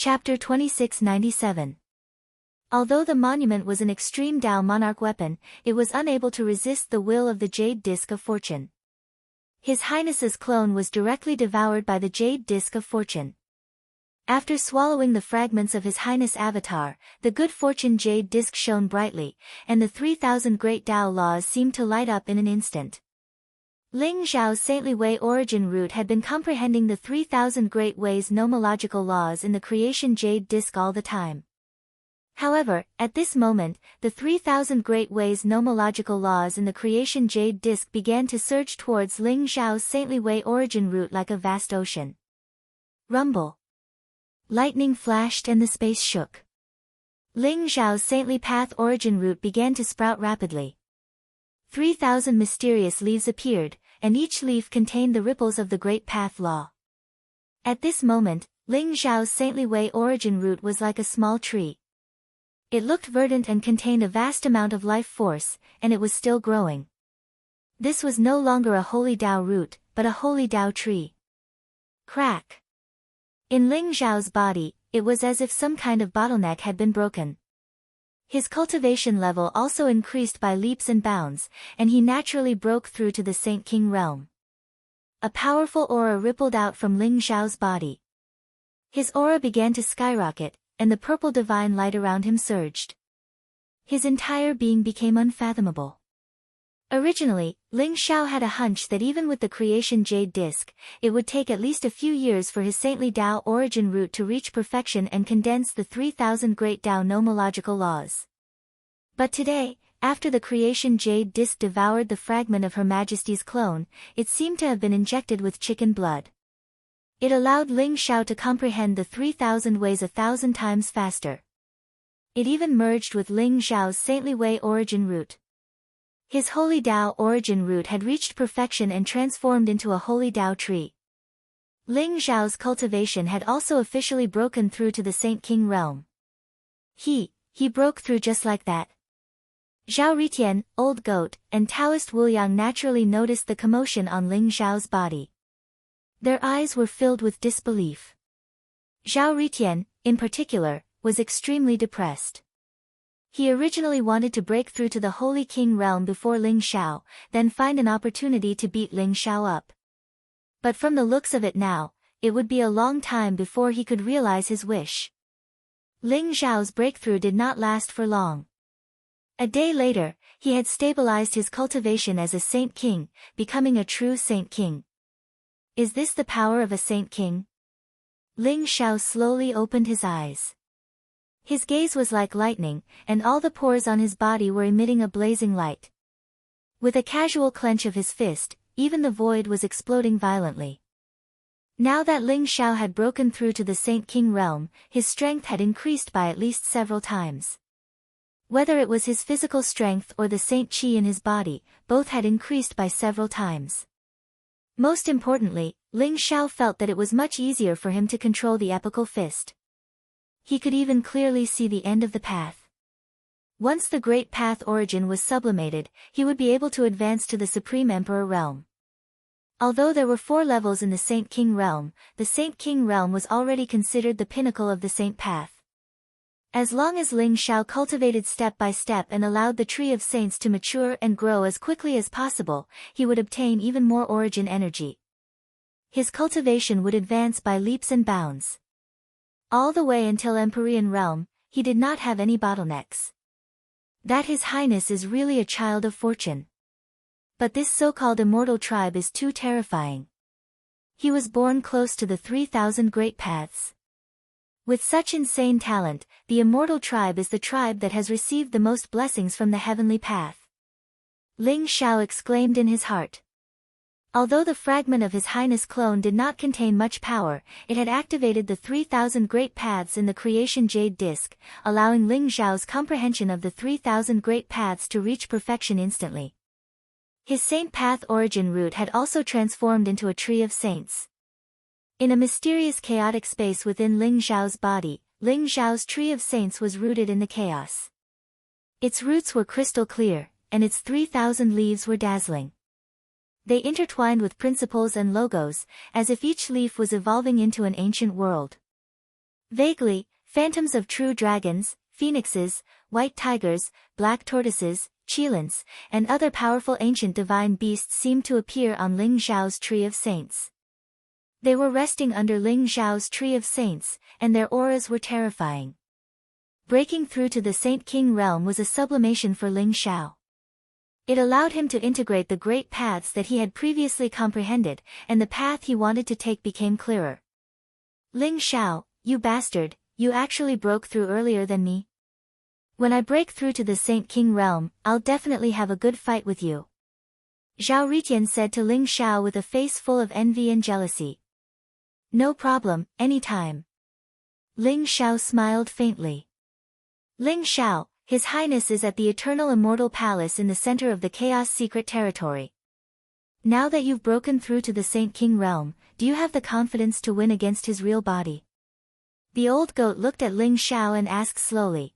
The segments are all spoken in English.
Chapter 2697. Although the monument was an extreme Tao monarch weapon, it was unable to resist the will of the Jade Disc of Fortune. His Highness's clone was directly devoured by the Jade Disc of Fortune. After swallowing the fragments of His Highness Avatar, the good fortune Jade Disc shone brightly, and the 3,000 great Tao laws seemed to light up in an instant. Ling Zhao's saintly way origin root had been comprehending the 3,000 great ways nomological laws in the creation Jade Disc all the time. However, at this moment, the 3,000 great ways nomological laws in the creation Jade Disc began to surge towards Ling Zhao's saintly way origin root like a vast ocean. Rumble. Lightning flashed and the space shook. Ling Zhao's saintly path origin root began to sprout rapidly. 3,000 mysterious leaves appeared, and each leaf contained the ripples of the great path law. At this moment, Ling Zhao's saintly way origin root was like a small tree. It looked verdant and contained a vast amount of life force, and it was still growing. This was no longer a holy Tao root, but a holy Tao tree. Crack. In Ling Zhao's body, it was as if some kind of bottleneck had been broken. His cultivation level also increased by leaps and bounds, and he naturally broke through to the Saint King realm. A powerful aura rippled out from Ling Zhao's body. His aura began to skyrocket, and the purple divine light around him surged. His entire being became unfathomable. Originally, Ling Zhao had a hunch that even with the creation Jade Disc, it would take at least a few years for his saintly Tao origin root to reach perfection and condense the 3,000 great Tao nomological laws. But today, after the creation Jade Disc devoured the fragment of Her Majesty's clone, it seemed to have been injected with chicken blood. It allowed Ling Zhao to comprehend the 3,000 ways 1,000 times faster. It even merged with Ling Zhao's saintly way origin root. His holy Tao origin root had reached perfection and transformed into a holy Tao tree. Ling Zhao's cultivation had also officially broken through to the Saint King realm. He broke through just like that. Zhao Ritian, Old Goat, and Taoist Wuyang naturally noticed the commotion on Ling Zhao's body. Their eyes were filled with disbelief. Zhao Ritian, in particular, was extremely depressed. He originally wanted to break through to the Holy King realm before Ling Zhao, then find an opportunity to beat Ling Zhao up. But from the looks of it now, it would be a long time before he could realize his wish. Ling Zhao's breakthrough did not last for long. A day later, he had stabilized his cultivation as a Saint King, becoming a true Saint King. Is this the power of a Saint King? Ling Zhao slowly opened his eyes. His gaze was like lightning, and all the pores on his body were emitting a blazing light. With a casual clench of his fist, even the void was exploding violently. Now that Ling Zhao had broken through to the Saint King realm, his strength had increased by at least several times. Whether it was his physical strength or the Saint Qi in his body, both had increased by several times. Most importantly, Ling Zhao felt that it was much easier for him to control the epical fist. He could even clearly see the end of the path. Once the great path origin was sublimated, he would be able to advance to the Supreme Emperor realm. Although there were 4 levels in the Saint King realm, the Saint King realm was already considered the pinnacle of the Saint Path. As long as Ling Zhao cultivated step by step and allowed the Tree of Saints to mature and grow as quickly as possible, he would obtain even more origin energy. His cultivation would advance by leaps and bounds. All the way until Empyrean realm, he did not have any bottlenecks. That His Highness is really a child of fortune. But this so-called immortal tribe is too terrifying. He was born close to the 3,000 great paths. With such insane talent, the immortal tribe is the tribe that has received the most blessings from the heavenly path. Ling Zhao exclaimed in his heart. Although the fragment of His Highness clone did not contain much power, it had activated the 3,000 great paths in the creation Jade Disc, allowing Ling Zhao's comprehension of the 3,000 great paths to reach perfection instantly. His Saint Path origin root had also transformed into a Tree of Saints. In a mysterious chaotic space within Ling Zhao's body, Ling Zhao's Tree of Saints was rooted in the chaos. Its roots were crystal clear, and its 3,000 leaves were dazzling. They intertwined with principles and logos, as if each leaf was evolving into an ancient world. Vaguely, phantoms of true dragons, phoenixes, white tigers, black tortoises, cheilants, and other powerful ancient divine beasts seemed to appear on Ling Xiao's Tree of Saints. They were resting under Ling Xiao's Tree of Saints, and their auras were terrifying. Breaking through to the Saint King realm was a sublimation for Ling Xiao. It allowed him to integrate the great paths that he had previously comprehended, and the path he wanted to take became clearer. Ling Xiao, you bastard, you actually broke through earlier than me? When I break through to the Saint King realm, I'll definitely have a good fight with you. Zhao Ritian said to Ling Xiao with a face full of envy and jealousy. No problem, anytime. Ling Xiao smiled faintly. Ling Xiao, His Highness is at the Eternal Immortal Palace in the center of the Chaos Secret Territory. Now that you've broken through to the Saint King realm, do you have the confidence to win against his real body? The old goat looked at Ling Xiao and asked slowly.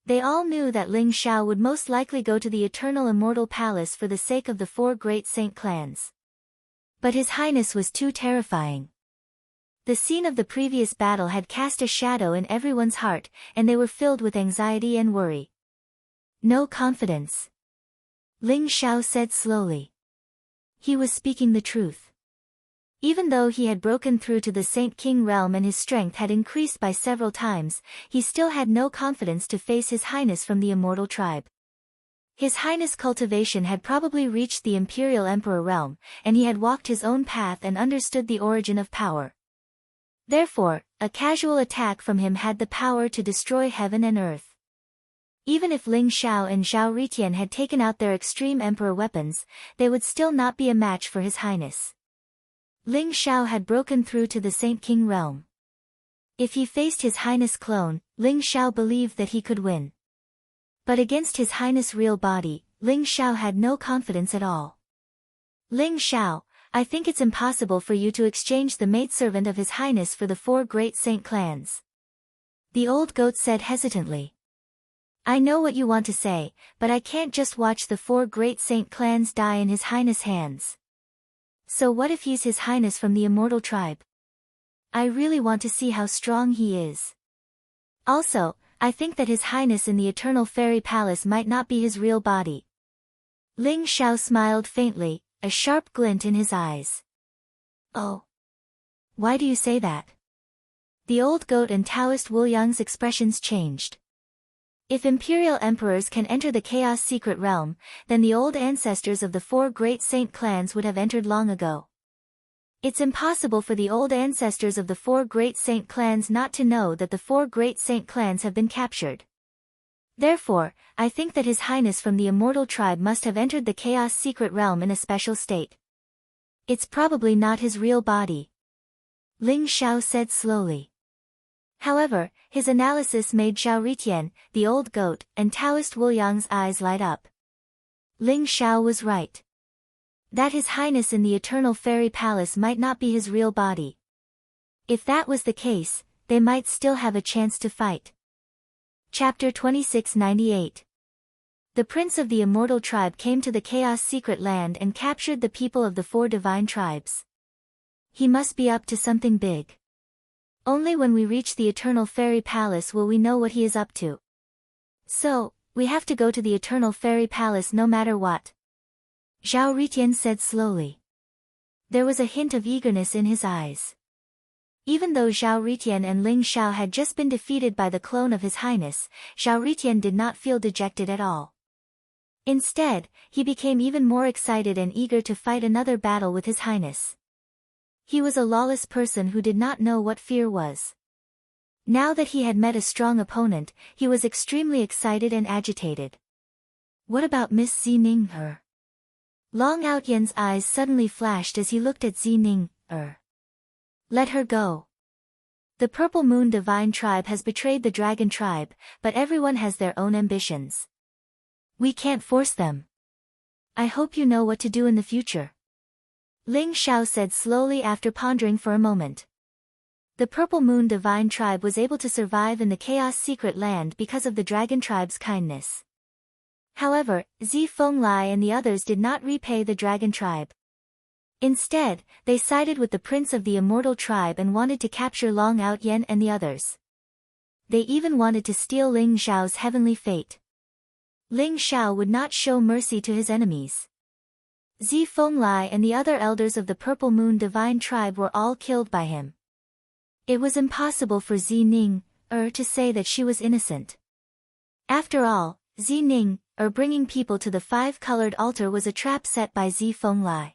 They all knew that Ling Xiao would most likely go to the Eternal Immortal Palace for the sake of the 4 great saint clans. But His Highness was too terrifying. The scene of the previous battle had cast a shadow in everyone's heart, and they were filled with anxiety and worry. No confidence. Ling Xiao said slowly. He was speaking the truth. Even though he had broken through to the Saint King realm and his strength had increased by several times, he still had no confidence to face His Highness from the Immortal Tribe. His Highness' cultivation had probably reached the Imperial Emperor realm, and he had walked his own path and understood the origin of power. Therefore, a casual attack from him had the power to destroy heaven and earth. Even if Ling Xiao and Zhao Ritian had taken out their extreme emperor weapons, they would still not be a match for His Highness. Ling Xiao had broken through to the Saint King realm. If he faced His Highness' clone, Ling Xiao believed that he could win. But against His Highness' real body, Ling Xiao had no confidence at all. Ling Xiao, I think it's impossible for you to exchange the maidservant of His Highness for the 4 great saint clans. The old goat said hesitantly. I know what you want to say, but I can't just watch the 4 great saint clans die in His Highness' hands. So what if he's His Highness from the Immortal Tribe? I really want to see how strong he is. Also, I think that His Highness in the Eternal Fairy Palace might not be his real body. Ling Xiao smiled faintly, a sharp glint in his eyes. Oh. Why do you say that? The old goat and Taoist Wu Yang's expressions changed. If Imperial Emperors can enter the Chaos Secret Realm, then the old ancestors of the 4 great saint clans would have entered long ago. It's impossible for the old ancestors of the 4 great saint clans not to know that the 4 great saint clans have been captured. Therefore, I think that His Highness from the Immortal Tribe must have entered the Chaos Secret Realm in a special state. It's probably not his real body. Ling Xiao said slowly. However, his analysis made Zhao Ritian, the old goat, and Taoist Wu Yang's eyes light up. Ling Xiao was right. That His Highness in the Eternal Fairy Palace might not be his real body. If that was the case, they might still have a chance to fight. Chapter 2698. The Prince of the Immortal Tribe came to the Chaos Secret Land and captured the people of the 4 divine tribes. He must be up to something big. Only when we reach the Eternal Fairy Palace will we know what he is up to. So, we have to go to the Eternal Fairy Palace no matter what. Zhao Ritian said slowly. There was a hint of eagerness in his eyes. Even though Zhao Ritian and Ling Xiao had just been defeated by the clone of His Highness, Zhao Ritian did not feel dejected at all. Instead, he became even more excited and eager to fight another battle with His Highness. He was a lawless person who did not know what fear was. Now that he had met a strong opponent, he was extremely excited and agitated. What about Miss Zining Her? Long Outyan's eyes suddenly flashed as he looked at Zining Her. Let her go. The Purple Moon Divine Tribe has betrayed the Dragon Tribe, but everyone has their own ambitions. We can't force them. I hope you know what to do in the future. Ling Xiao said slowly after pondering for a moment. The Purple Moon Divine Tribe was able to survive in the Chaos Secret Land because of the Dragon Tribe's kindness. However, Zi Fenglai and the others did not repay the Dragon Tribe. Instead, they sided with the prince of the immortal tribe and wanted to capture Long Out Yen and the others. They even wanted to steal Ling Xiao's heavenly fate. Ling Xiao would not show mercy to his enemies. Zi Fenglai and the other elders of the Purple Moon Divine Tribe were all killed by him. It was impossible for Zi Ning, to say that she was innocent. After all, Zi Ning, bringing people to the five-colored altar was a trap set by Zi Fenglai.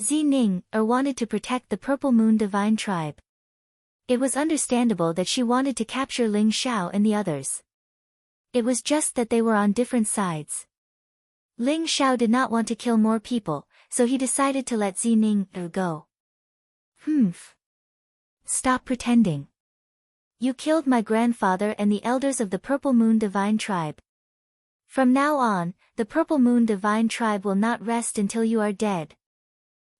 Zi Ning, wanted to protect the Purple Moon Divine Tribe. It was understandable that she wanted to capture Ling Xiao and the others. It was just that they were on different sides. Ling Xiao did not want to kill more people, so he decided to let Zi Ning go. Stop pretending. You killed my grandfather and the elders of the Purple Moon Divine Tribe. From now on, the Purple Moon Divine Tribe will not rest until you are dead.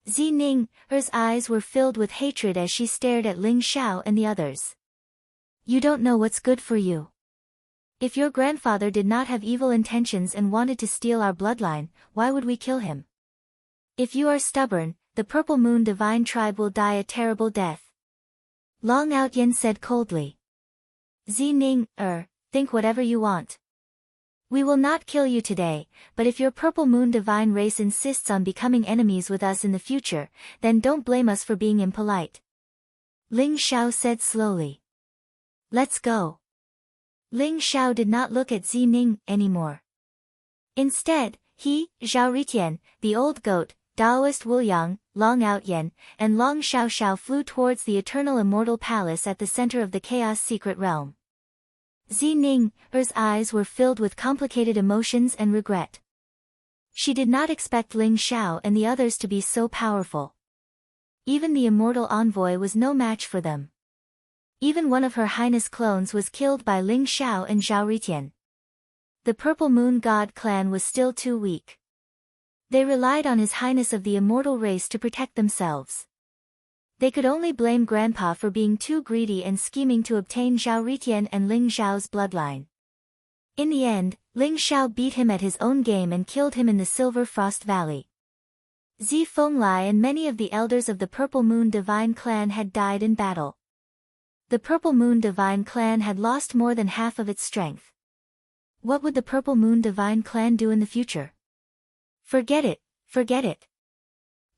Zi Ning's eyes were filled with hatred as she stared at Ling Xiao and the others. You don't know what's good for you. If your grandfather did not have evil intentions and wanted to steal our bloodline, why would we kill him? If you are stubborn, the Purple Moon Divine Tribe will die a terrible death. Long Outyen said coldly. Zi Ning, think whatever you want. We will not kill you today, but if your Purple Moon Divine race insists on becoming enemies with us in the future, then don't blame us for being impolite. Ling Xiao said slowly. Let's go. Ling Xiao did not look at Zi Ning anymore. Instead, he, Zhao Ritian, the old goat, Daoist Wu Yang, Long Outyen, and Long Xiaoxiao flew towards the eternal immortal palace at the center of the Chaos Secret Realm. Zi Ning's eyes were filled with complicated emotions and regret. She did not expect Ling Xiao and the others to be so powerful. Even the immortal envoy was no match for them. Even one of Her Highness' clones was killed by Ling Xiao and Zhao Ritian. The Purple Moon God clan was still too weak. They relied on His Highness of the immortal race to protect themselves. They could only blame Grandpa for being too greedy and scheming to obtain Zhao Ritian and Ling Xiao's bloodline. In the end, Ling Xiao beat him at his own game and killed him in the Silver Frost Valley. Zi Fenglai and many of the elders of the Purple Moon Divine Clan had died in battle. The Purple Moon Divine Clan had lost more than half of its strength. What would the Purple Moon Divine Clan do in the future? Forget it, forget it.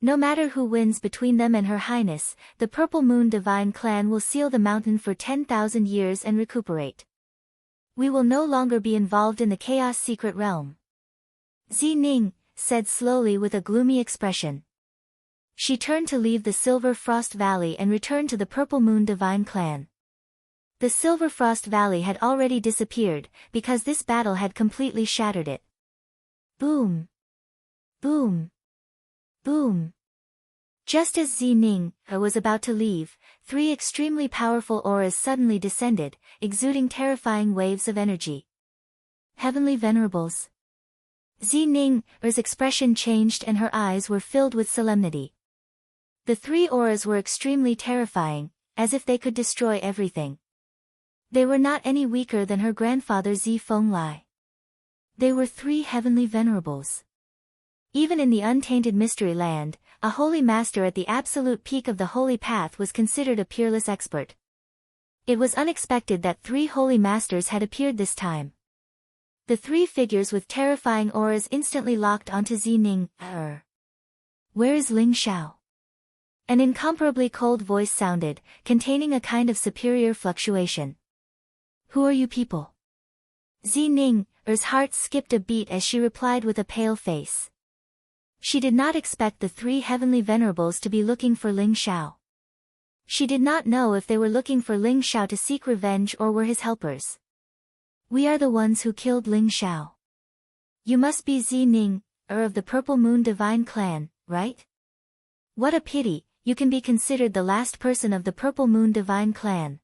No matter who wins between them and Her Highness, the Purple Moon Divine Clan will seal the mountain for 10,000 years and recuperate. We will no longer be involved in the Chaos Secret Realm. Zi Ning said slowly with a gloomy expression. She turned to leave the Silver Frost Valley and return to the Purple Moon Divine Clan. The Silver Frost Valley had already disappeared, because this battle had completely shattered it. Boom! Boom! Boom! Just as Zi Ning was about to leave, 3 extremely powerful auras suddenly descended, exuding terrifying waves of energy. Heavenly Venerables. Zi Ning's expression changed and her eyes were filled with solemnity. The 3 auras were extremely terrifying, as if they could destroy everything. They were not any weaker than her grandfather Zi Fenglai. They were 3 heavenly venerables. Even in the untainted mystery land, a holy master at the absolute peak of the holy path was considered a peerless expert. It was unexpected that 3 holy masters had appeared this time. The 3 figures with terrifying auras instantly locked onto Zi Ning. Where is Ling Xiao? An incomparably cold voice sounded, containing a kind of superior fluctuation. Who are you people? Zi Ning's heart skipped a beat as she replied with a pale face. She did not expect the 3 heavenly venerables to be looking for Ling Xiao. She did not know if they were looking for Ling Xiao to seek revenge or were his helpers. We are the ones who killed Ling Xiao. You must be Zi Ning, of the Purple Moon Divine Clan, right? What a pity, you can be considered the last person of the Purple Moon Divine Clan.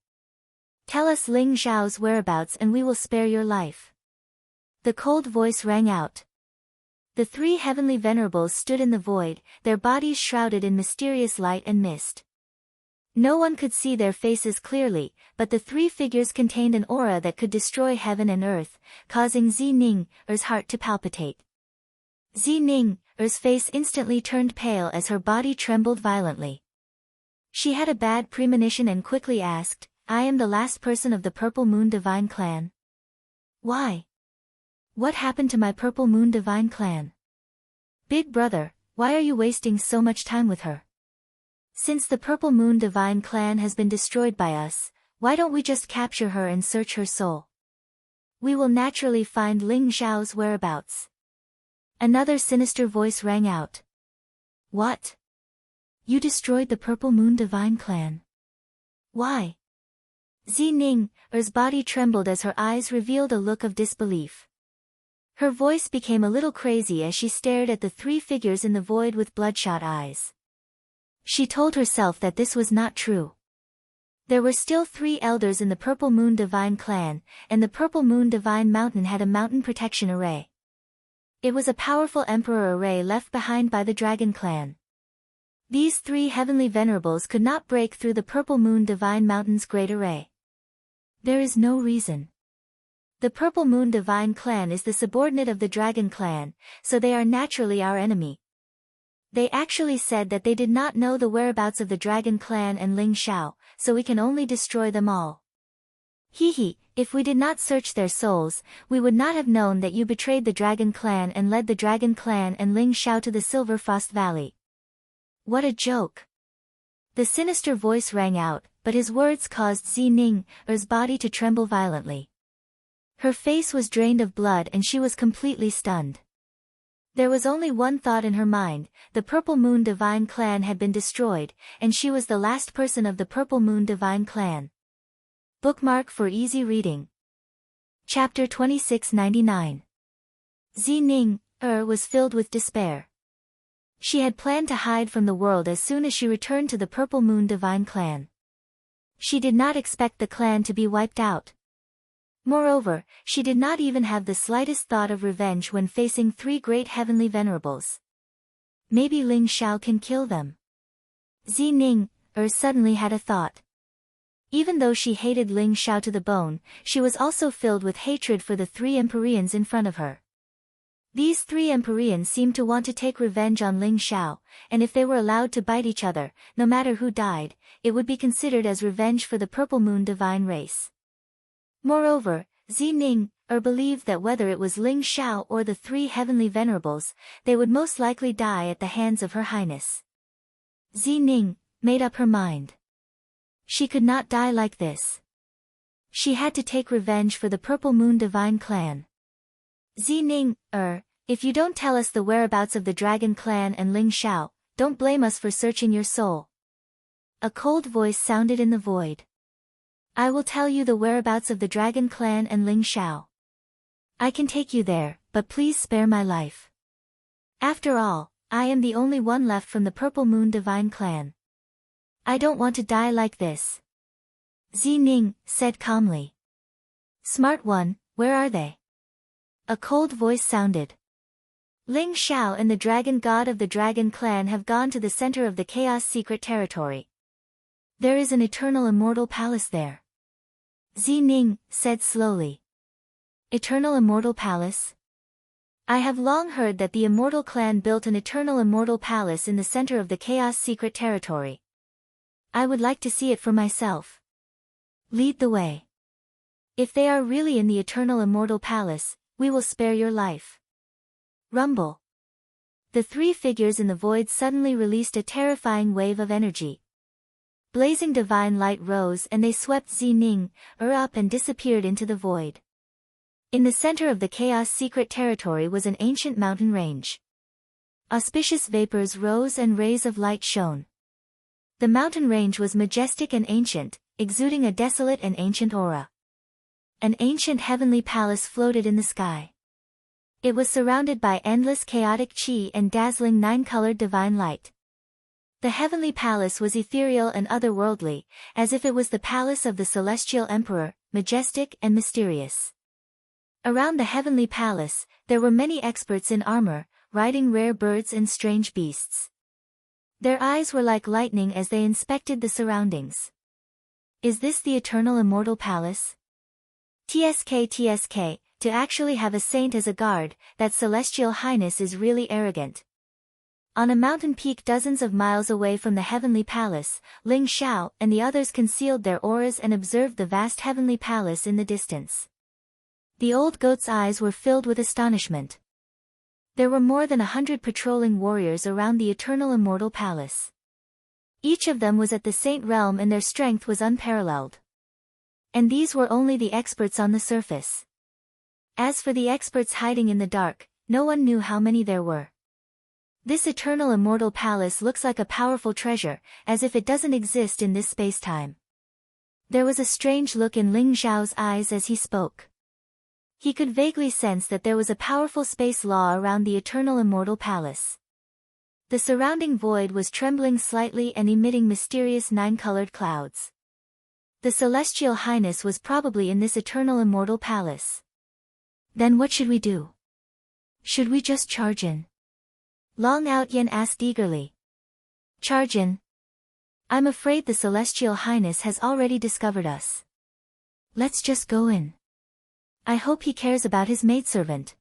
Tell us Ling Xiao's whereabouts and we will spare your life. The cold voice rang out. The 3 heavenly venerables stood in the void, their bodies shrouded in mysterious light and mist. No one could see their faces clearly, but the 3 figures contained an aura that could destroy heaven and earth, causing Zi Ning's heart to palpitate. Zi Ning's Er's face instantly turned pale as her body trembled violently. She had a bad premonition and quickly asked, I am the last person of the Purple Moon Divine Clan. Why? What happened to my Purple Moon Divine Clan? Big brother, why are you wasting so much time with her? Since the Purple Moon Divine Clan has been destroyed by us, why don't we just capture her and search her soul? We will naturally find Ling Xiao's whereabouts. Another sinister voice rang out. What? You destroyed the Purple Moon Divine Clan? Why? Er's body trembled as her eyes revealed a look of disbelief. Her voice became a little crazy as she stared at the three figures in the void with bloodshot eyes. She told herself that this was not true. There were still 3 elders in the Purple Moon Divine Clan, and the Purple Moon Divine Mountain had a mountain protection array. It was a powerful emperor array left behind by the Dragon Clan. These 3 heavenly venerables could not break through the Purple Moon Divine Mountain's great array. There is no reason. The Purple Moon Divine Clan is the subordinate of the Dragon Clan, so they are naturally our enemy. They actually said that they did not know the whereabouts of the Dragon Clan and Ling Xiao, so we can only destroy them all. If we did not search their souls, we would not have known that you betrayed the Dragon Clan and led the Dragon Clan and Ling Xiao to the Silver Frost Valley. What a joke. The sinister voice rang out, but his words caused Er's body to tremble violently. Her face was drained of blood and she was completely stunned. There was only one thought in her mind, the Purple Moon Divine Clan had been destroyed, and she was the last person of the Purple Moon Divine Clan. Bookmark for easy reading. Chapter 2699. Was filled with despair. She had planned to hide from the world as soon as she returned to the Purple Moon Divine Clan. She did not expect the clan to be wiped out. Moreover, she did not even have the slightest thought of revenge when facing 3 great heavenly venerables. Maybe Ling Xiao can kill them. Suddenly had a thought. Even though she hated Ling Xiao to the bone, she was also filled with hatred for the 3 Empyreans in front of her. These 3 Empyreans seemed to want to take revenge on Ling Xiao, and if they were allowed to bite each other, no matter who died, it would be considered as revenge for the Purple Moon Divine race. Moreover, believed that whether it was Ling Xiao or the 3 heavenly venerables, they would most likely die at the hands of Her Highness. Made up her mind. She could not die like this. She had to take revenge for the Purple Moon Divine Clan. If you don't tell us the whereabouts of the Dragon Clan and Ling Xiao, don't blame us for searching your soul. A cold voice sounded in the void. I will tell you the whereabouts of the Dragon Clan and Ling Xiao. I can take you there, but please spare my life. After all, I am the only one left from the Purple Moon Divine Clan. I don't want to die like this. Said calmly. Smart one, where are they? A cold voice sounded. Ling Xiao and the Dragon God of the Dragon Clan have gone to the center of the Chaos Secret Territory. There is an eternal immortal palace there. Said slowly. Eternal immortal palace? I have long heard that the Immortal Clan built an eternal immortal palace in the center of the Chaos Secret Territory. I would like to see it for myself. Lead the way. If they are really in the eternal immortal palace, we will spare your life. Rumble. The 3 figures in the void suddenly released a terrifying wave of energy. Blazing divine light rose and they swept up and disappeared into the void. In the center of the Chaos Secret Territory was an ancient mountain range. Auspicious vapors rose and rays of light shone. The mountain range was majestic and ancient, exuding a desolate and ancient aura. An ancient heavenly palace floated in the sky. It was surrounded by endless chaotic chi and dazzling 9-colored divine light. The heavenly palace was ethereal and otherworldly, as if it was the palace of the celestial emperor, majestic and mysterious. Around the heavenly palace, there were many experts in armor, riding rare birds and strange beasts. Their eyes were like lightning as they inspected the surroundings. Is this the eternal immortal palace? TSK, to actually have a saint as a guard, that celestial highness is really arrogant. On a mountain peak dozens of miles away from the heavenly palace, Ling Xiao and the others concealed their auras and observed the vast heavenly palace in the distance. The old goat's eyes were filled with astonishment. There were more than 100 patrolling warriors around the eternal immortal palace. Each of them was at the Saint Realm and their strength was unparalleled. And these were only the experts on the surface. As for the experts hiding in the dark, no one knew how many there were. This eternal immortal palace looks like a powerful treasure, as if it doesn't exist in this space-time. There was a strange look in Ling Xiao's eyes as he spoke. He could vaguely sense that there was a powerful space law around the eternal immortal palace. The surrounding void was trembling slightly and emitting mysterious nine-colored clouds. The Celestial Highness was probably in this eternal immortal palace. Then what should we do? Should we just charge in? Long Outyen asked eagerly. Charge in? I'm afraid the Celestial Highness has already discovered us. Let's just go in. I hope he cares about his maidservant.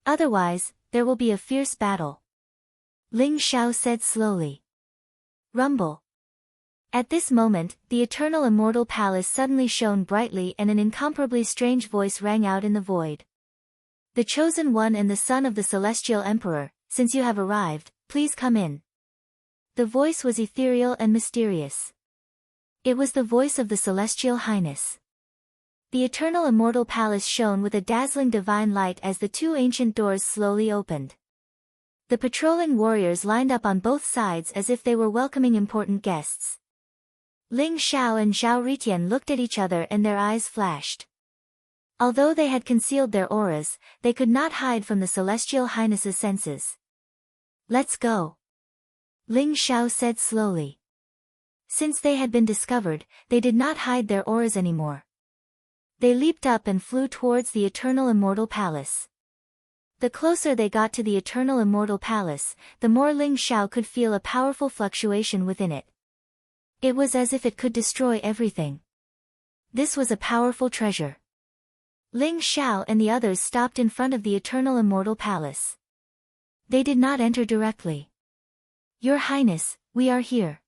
Otherwise, there will be a fierce battle. Ling Xiao said slowly. Rumble. At this moment, the eternal immortal palace suddenly shone brightly and an incomparably strange voice rang out in the void. The Chosen One and the son of the Celestial Emperor, since you have arrived, please come in. The voice was ethereal and mysterious. It was the voice of the Celestial Highness. The eternal immortal palace shone with a dazzling divine light as the two ancient doors slowly opened. The patrolling warriors lined up on both sides as if they were welcoming important guests. Ling Xiao and Zhao Ritian looked at each other and their eyes flashed. Although they had concealed their auras, they could not hide from the Celestial Highness's senses. Let's go. Ling Xiao said slowly. Since they had been discovered, they did not hide their auras anymore. They leaped up and flew towards the eternal immortal palace. The closer they got to the eternal immortal palace, the more Ling Xiao could feel a powerful fluctuation within it. It was as if it could destroy everything. This was a powerful treasure. Ling Xiao and the others stopped in front of the eternal immortal palace. They did not enter directly. Your Highness, we are here.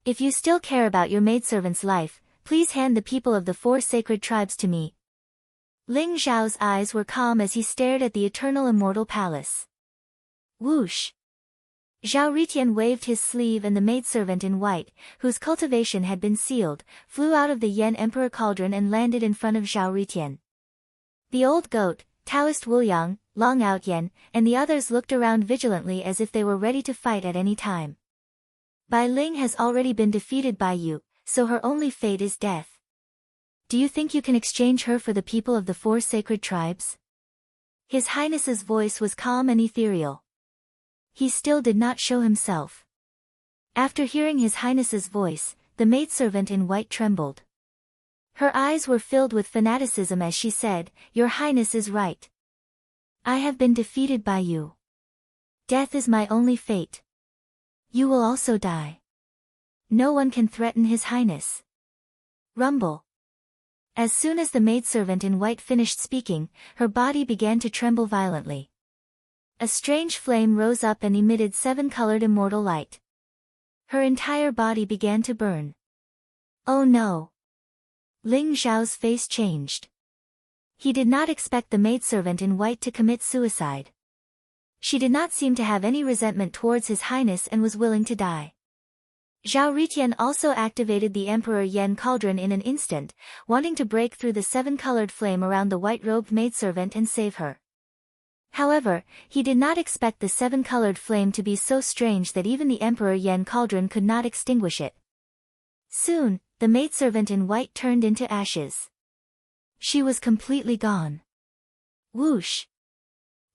If you still care about your maidservant's life, please hand the people of the 4 sacred tribes to me. Ling Xiao's eyes were calm as he stared at the eternal immortal palace. Whoosh! Zhao Ritian waved his sleeve and the maidservant in white, whose cultivation had been sealed, flew out of the Yen Emperor cauldron and landed in front of Zhao Ritian. The old goat, Taoist Wuliang, Long Outyen, and the others looked around vigilantly as if they were ready to fight at any time. Bai Ling has already been defeated by you, so her only fate is death. Do you think you can exchange her for the people of the 4 sacred tribes? His Highness's voice was calm and ethereal. He still did not show himself. After hearing His Highness's voice, the maidservant in white trembled. Her eyes were filled with fanaticism as she said, Your Highness is right. I have been defeated by you. Death is my only fate. You will also die. No one can threaten His Highness. Rumble. As soon as the maidservant in white finished speaking, her body began to tremble violently. A strange flame rose up and emitted 7-colored immortal light. Her entire body began to burn. Oh no! Ling Xiao's face changed. He did not expect the maidservant in white to commit suicide. She did not seem to have any resentment towards His Highness and was willing to die. Zhao Ritian also activated the Emperor Yen cauldron in an instant, wanting to break through the 7-colored flame around the white-robed maidservant and save her. However, he did not expect the 7-colored flame to be so strange that even the Emperor Yen cauldron could not extinguish it. Soon, the maidservant in white turned into ashes. She was completely gone. Whoosh!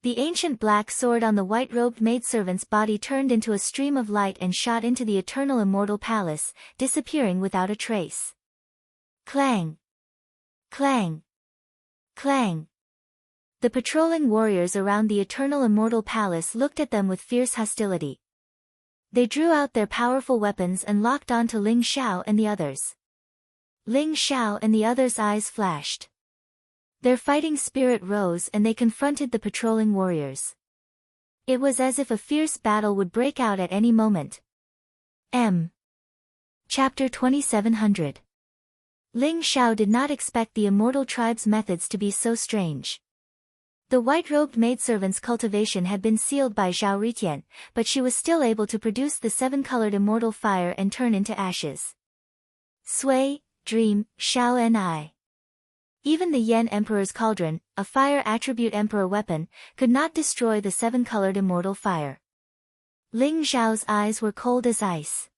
The ancient black sword on the white-robed maidservant's body turned into a stream of light and shot into the eternal immortal palace, disappearing without a trace. Clang! Clang! Clang! The patrolling warriors around the eternal immortal palace looked at them with fierce hostility. They drew out their powerful weapons and locked onto Ling Xiao and the others. Ling Xiao and the others' eyes flashed. Their fighting spirit rose and they confronted the patrolling warriors. It was as if a fierce battle would break out at any moment. Chapter 2700. Ling Xiao did not expect the immortal tribe's methods to be so strange. The white-robed maidservant's cultivation had been sealed by Zhao Ritian, but she was still able to produce the seven-colored immortal fire and turn into ashes. Sway, dream, Xiao Ni. Even the Yen Emperor's cauldron, a fire attribute emperor weapon, could not destroy the seven-colored immortal fire. Ling Xiao's eyes were cold as ice.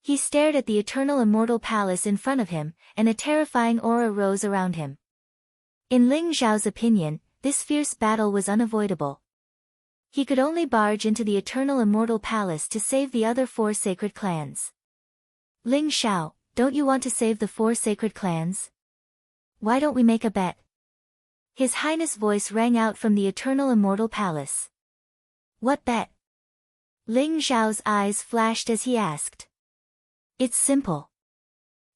He stared at the eternal immortal palace in front of him, and a terrifying aura rose around him. In Ling Xiao's opinion, this fierce battle was unavoidable. He could only barge into the eternal immortal palace to save the other four sacred clans. Ling Xiao, don't you want to save the four sacred clans? Why don't we make a bet? His Highness' voice rang out from the eternal immortal palace. What bet? Ling Xiao's eyes flashed as he asked. It's simple.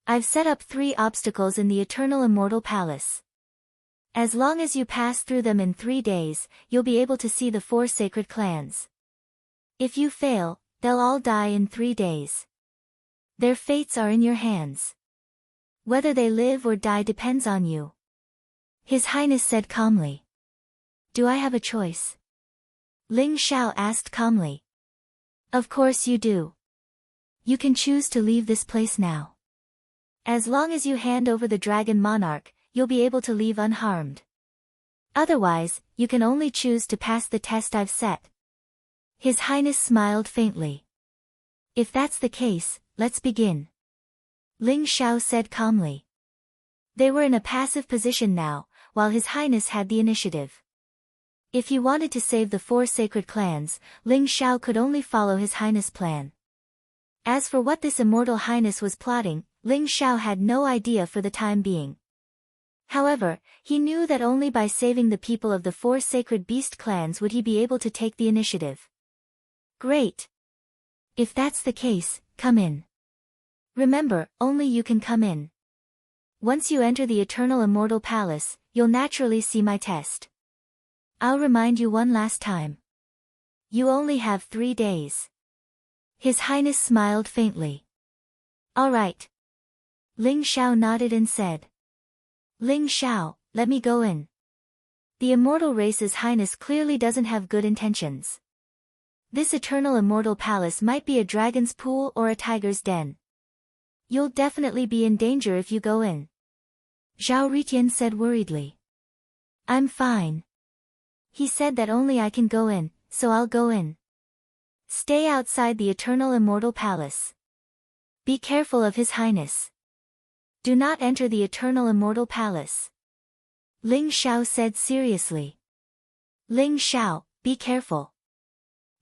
I've set up 3 obstacles in the eternal immortal palace. As long as you pass through them in 3 days, you'll be able to see the 4 sacred clans. If you fail, they'll all die in 3 days. Their fates are in your hands. Whether they live or die depends on you. His Highness said calmly. Do I have a choice? Ling Xiao asked calmly. Of course you do. You can choose to leave this place now. As long as you hand over the Dragon Monarch, you'll be able to leave unharmed. Otherwise, you can only choose to pass the test I've set. His Highness smiled faintly. If that's the case, let's begin. Ling Xiao said calmly. They were in a passive position now, while His Highness had the initiative. If he wanted to save the 4 sacred clans, Ling Xiao could only follow His Highness' plan. As for what this immortal highness was plotting, Ling Xiao had no idea for the time being. However, he knew that only by saving the people of the 4 sacred beast clans would he be able to take the initiative. Great! If that's the case, come in. Remember, only you can come in. Once you enter the eternal immortal palace, you'll naturally see my test. I'll remind you one last time. You only have 3 days. His Highness smiled faintly. All right. Ling Xiao nodded and said. Ling Xiao, let me go in. The immortal race's highness clearly doesn't have good intentions. This eternal immortal palace might be a dragon's pool or a tiger's den. You'll definitely be in danger if you go in. Zhao Ritian said worriedly. I'm fine. He said that only I can go in, so I'll go in. Stay outside the eternal immortal palace. Be careful of His Highness. Do not enter the eternal immortal palace. Ling Xiao said seriously. Ling Xiao, be careful.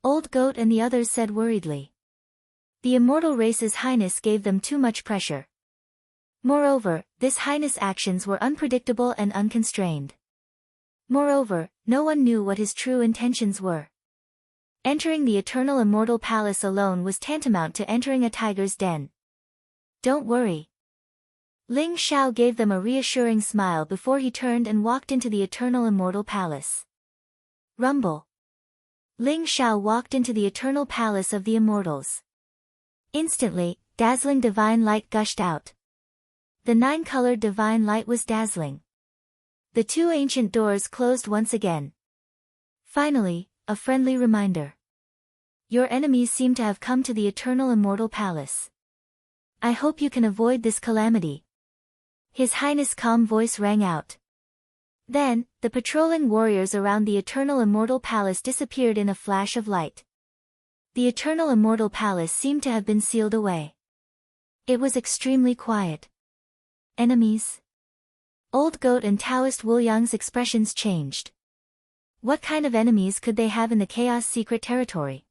Old Goat and the others said worriedly. The immortal race's highness gave them too much pressure. Moreover, this highness' actions were unpredictable and unconstrained. Moreover, no one knew what his true intentions were. Entering the eternal immortal palace alone was tantamount to entering a tiger's den. Don't worry. Ling Xiao gave them a reassuring smile before he turned and walked into the eternal immortal palace. Rumble. Ling Xiao walked into the eternal palace of the immortals. Instantly, dazzling divine light gushed out. The 9-colored divine light was dazzling. The 2 ancient doors closed once again. Finally, a friendly reminder. Your enemies seem to have come to the eternal immortal palace. I hope you can avoid this calamity. His Highness' calm voice rang out. Then, the patrolling warriors around the eternal immortal palace disappeared in a flash of light. The eternal immortal palace seemed to have been sealed away. It was extremely quiet. Enemies? Old Goat and Taoist Wu Yang's expressions changed. What kind of enemies could they have in the Chaos Secret Territory?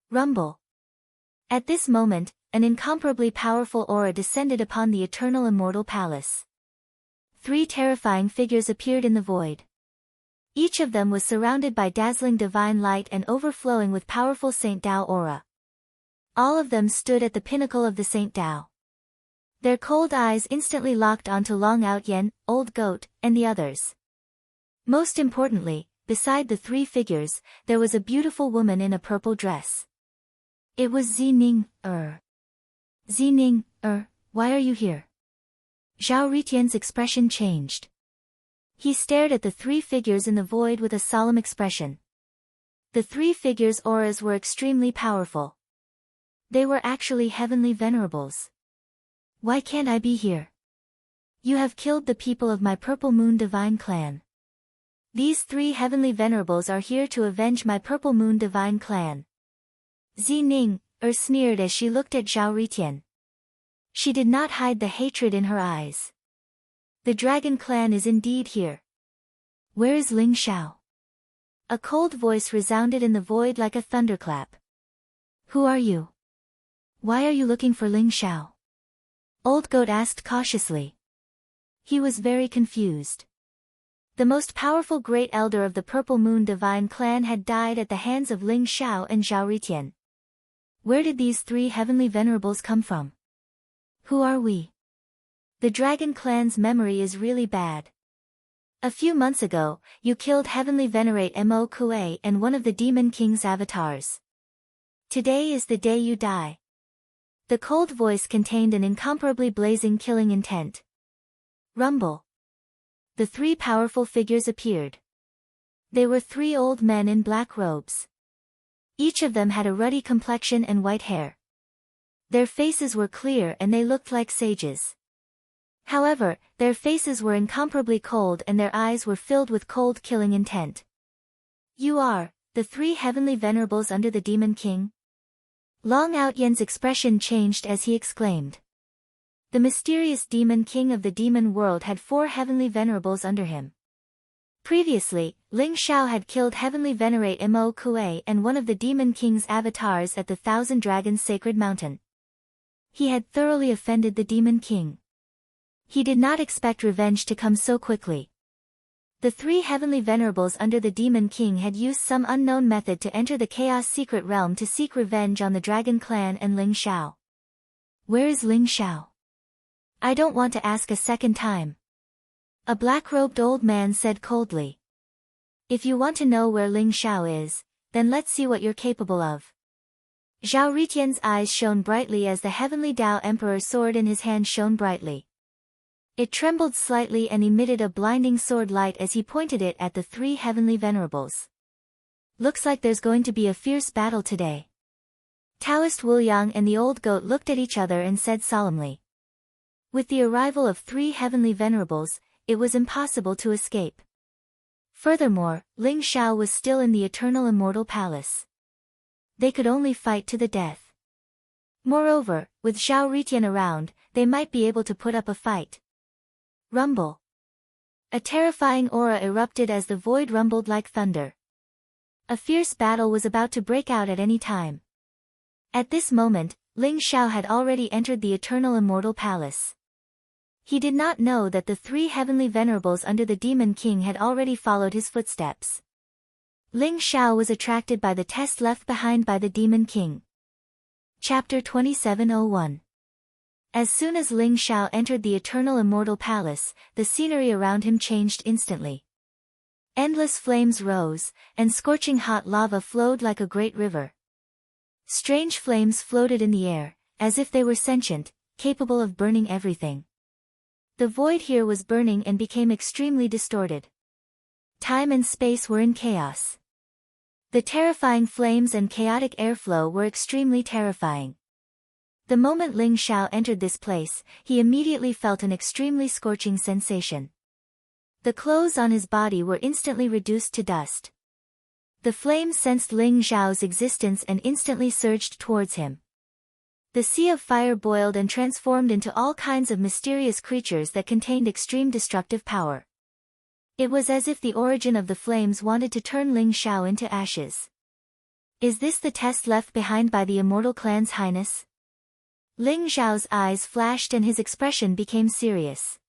Rumble. At this moment, an incomparably powerful aura descended upon the eternal immortal palace. 3 terrifying figures appeared in the void. Each of them was surrounded by dazzling divine light and overflowing with powerful Saint Dao aura. All of them stood at the pinnacle of the Saint Dao. Their cold eyes instantly locked onto Long Out Yen, Old Goat, and the others. Most importantly, beside the three figures, there was a beautiful woman in a purple dress. It was Zining. Zining, why are you here? Zhao Ritian's expression changed. He stared at the three figures in the void with a solemn expression. The three figures' auras were extremely powerful. They were actually heavenly venerables. Why can't I be here? You have killed the people of my Purple Moon Divine Clan. These three heavenly venerables are here to avenge my Purple Moon Divine Clan. Zining, sneered as she looked at Zhao Ritian. She did not hide the hatred in her eyes. The Dragon Clan is indeed here. Where is Ling Xiao? A cold voice resounded in the void like a thunderclap. Who are you? Why are you looking for Ling Xiao? Old Goat asked cautiously. He was very confused. The most powerful great elder of the Purple Moon Divine Clan had died at the hands of Ling Xiao and Zhao Ritian. Where did these three heavenly venerables come from? Who are we? The Dragon Clan's memory is really bad. A few months ago, you killed Heavenly Venerate Mo Kuei and one of the Demon King's avatars. Today is the day you die. The cold voice contained an incomparably blazing killing intent. Rumble. The three powerful figures appeared. They were three old men in black robes. Each of them had a ruddy complexion and white hair. Their faces were clear and they looked like sages. However, their faces were incomparably cold and their eyes were filled with cold killing intent. You are, the three heavenly venerables under the Demon King? Long Outyen's expression changed as he exclaimed. The mysterious Demon King of the Demon World had four heavenly venerables under him. Previously, Ling Xiao had killed Heavenly Venerate Mo Kuei and one of the Demon King's avatars at the Thousand Dragons Sacred Mountain. He had thoroughly offended the Demon King. He did not expect revenge to come so quickly. The three heavenly venerables under the Demon King had used some unknown method to enter the Chaos Secret Realm to seek revenge on the Dragon Clan and Ling Xiao. Where is Ling Xiao? I don't want to ask a second time. A black-robed old man said coldly. If you want to know where Ling Xiao is, then let's see what you're capable of. Zhao Ritian's eyes shone brightly as the heavenly Tao Emperor sword in his hand shone brightly. It trembled slightly and emitted a blinding sword light as he pointed it at the three heavenly venerables. Looks like there's going to be a fierce battle today. Taoist Wu Yang and the old goat looked at each other and said solemnly. With the arrival of three heavenly venerables, it was impossible to escape. Furthermore, Ling Xiao was still in the Eternal Immortal Palace. They could only fight to the death. Moreover, with Zhao Ritian around, they might be able to put up a fight. Rumble. A terrifying aura erupted as the void rumbled like thunder. A fierce battle was about to break out at any time. At this moment, Ling Xiao had already entered the Eternal Immortal Palace. He did not know that the three heavenly venerables under the Demon King had already followed his footsteps. Ling Xiao was attracted by the test left behind by the Demon King. Chapter 2701. As soon as Ling Xiao entered the Eternal Immortal Palace, the scenery around him changed instantly. Endless flames rose, and scorching hot lava flowed like a great river. Strange flames floated in the air, as if they were sentient, capable of burning everything. The void here was burning and became extremely distorted. Time and space were in chaos. The terrifying flames and chaotic airflow were extremely terrifying. The moment Ling Xiao entered this place, he immediately felt an extremely scorching sensation. The clothes on his body were instantly reduced to dust. The flames sensed Ling Xiao's existence and instantly surged towards him. The sea of fire boiled and transformed into all kinds of mysterious creatures that contained extreme destructive power. It was as if the origin of the flames wanted to turn Ling Xiao into ashes. Is this the test left behind by the Immortal Clan's Highness? Ling Xiao's eyes flashed and his expression became serious.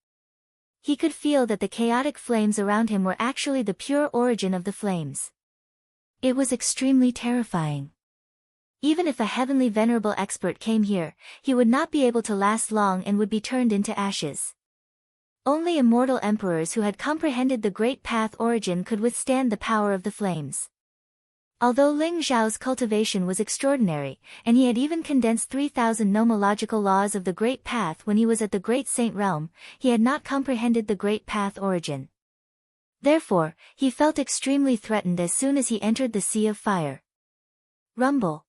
He could feel that the chaotic flames around him were actually the pure origin of the flames. It was extremely terrifying. Even if a heavenly venerable expert came here, he would not be able to last long and would be turned into ashes. Only immortal emperors who had comprehended the Great Path origin could withstand the power of the flames. Although Ling Zhao's cultivation was extraordinary, and he had even condensed 3,000 nomological laws of the Great Path when he was at the Great Saint Realm, he had not comprehended the Great Path origin. Therefore, he felt extremely threatened as soon as he entered the Sea of Fire. Rumble.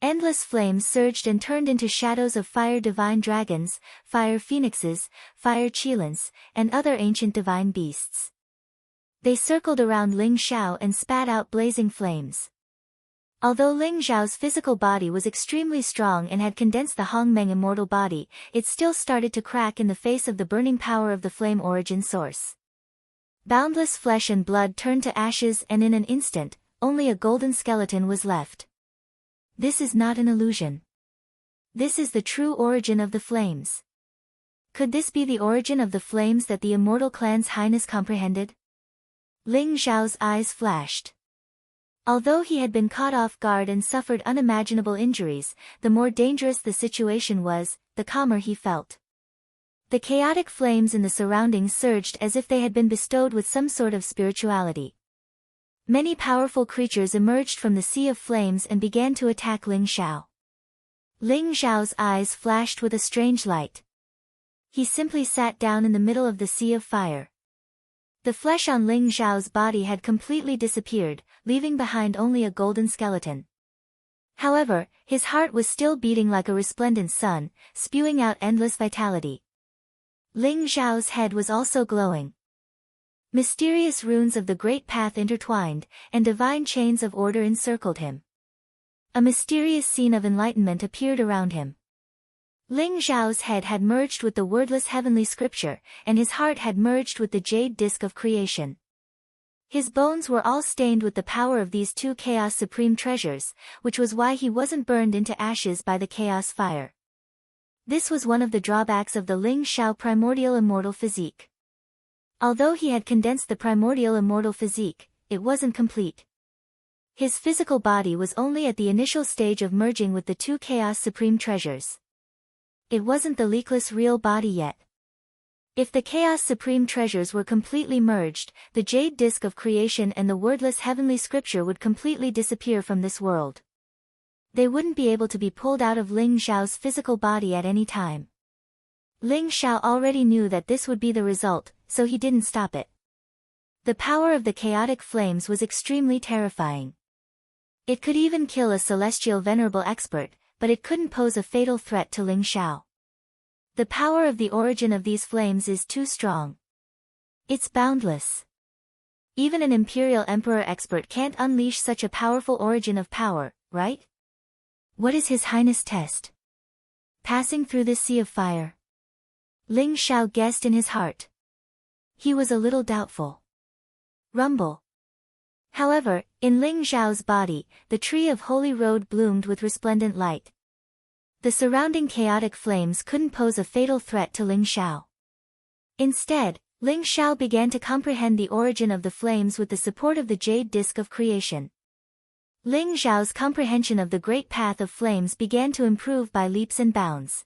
Endless flames surged and turned into shadows of fire divine dragons, fire phoenixes, fire qilins, and other ancient divine beasts. They circled around Ling Xiao and spat out blazing flames. Although Ling Zhao's physical body was extremely strong and had condensed the Hongmeng immortal body, it still started to crack in the face of the burning power of the flame origin source. Boundless flesh and blood turned to ashes, and in an instant, only a golden skeleton was left. This is not an illusion. This is the true origin of the flames. Could this be the origin of the flames that the immortal clan's highness comprehended? Ling Zhao's eyes flashed. Although he had been caught off guard and suffered unimaginable injuries, the more dangerous the situation was, the calmer he felt. The chaotic flames in the surroundings surged as if they had been bestowed with some sort of spirituality. Many powerful creatures emerged from the sea of flames and began to attack Ling Xiao. Ling Zhao's eyes flashed with a strange light. He simply sat down in the middle of the sea of fire. The flesh on Ling Zhao's body had completely disappeared, leaving behind only a golden skeleton. However, his heart was still beating like a resplendent sun, spewing out endless vitality. Ling Zhao's head was also glowing. Mysterious runes of the Great Path intertwined, and divine chains of order encircled him. A mysterious scene of enlightenment appeared around him. Ling Zhao's head had merged with the wordless heavenly scripture, and his heart had merged with the jade disk of creation. His bones were all stained with the power of these two chaos supreme treasures, which was why he wasn't burned into ashes by the chaos fire. This was one of the drawbacks of the Ling Xiao primordial immortal physique. Although he had condensed the primordial immortal physique, it wasn't complete. His physical body was only at the initial stage of merging with the two chaos supreme treasures. It wasn't the leakless real body yet. If the Chaos Supreme treasures were completely merged, the jade disk of creation and the wordless heavenly scripture would completely disappear from this world. They wouldn't be able to be pulled out of Ling Zhao's physical body at any time. Ling Xiao already knew that this would be the result, so he didn't stop it. The power of the chaotic flames was extremely terrifying. It could even kill a celestial venerable expert, but it couldn't pose a fatal threat to Ling Xiao. The power of the origin of these flames is too strong. It's boundless. Even an imperial emperor expert can't unleash such a powerful origin of power, right? What is His Highness' test? Passing through this sea of fire? Ling Xiao guessed in his heart. He was a little doubtful. Rumble. However, in Ling Zhao's body, the tree of Holy Road bloomed with resplendent light. The surrounding chaotic flames couldn't pose a fatal threat to Ling Xiao. Instead, Ling Xiao began to comprehend the origin of the flames with the support of the jade disk of creation. Ling Zhao's comprehension of the great path of flames began to improve by leaps and bounds.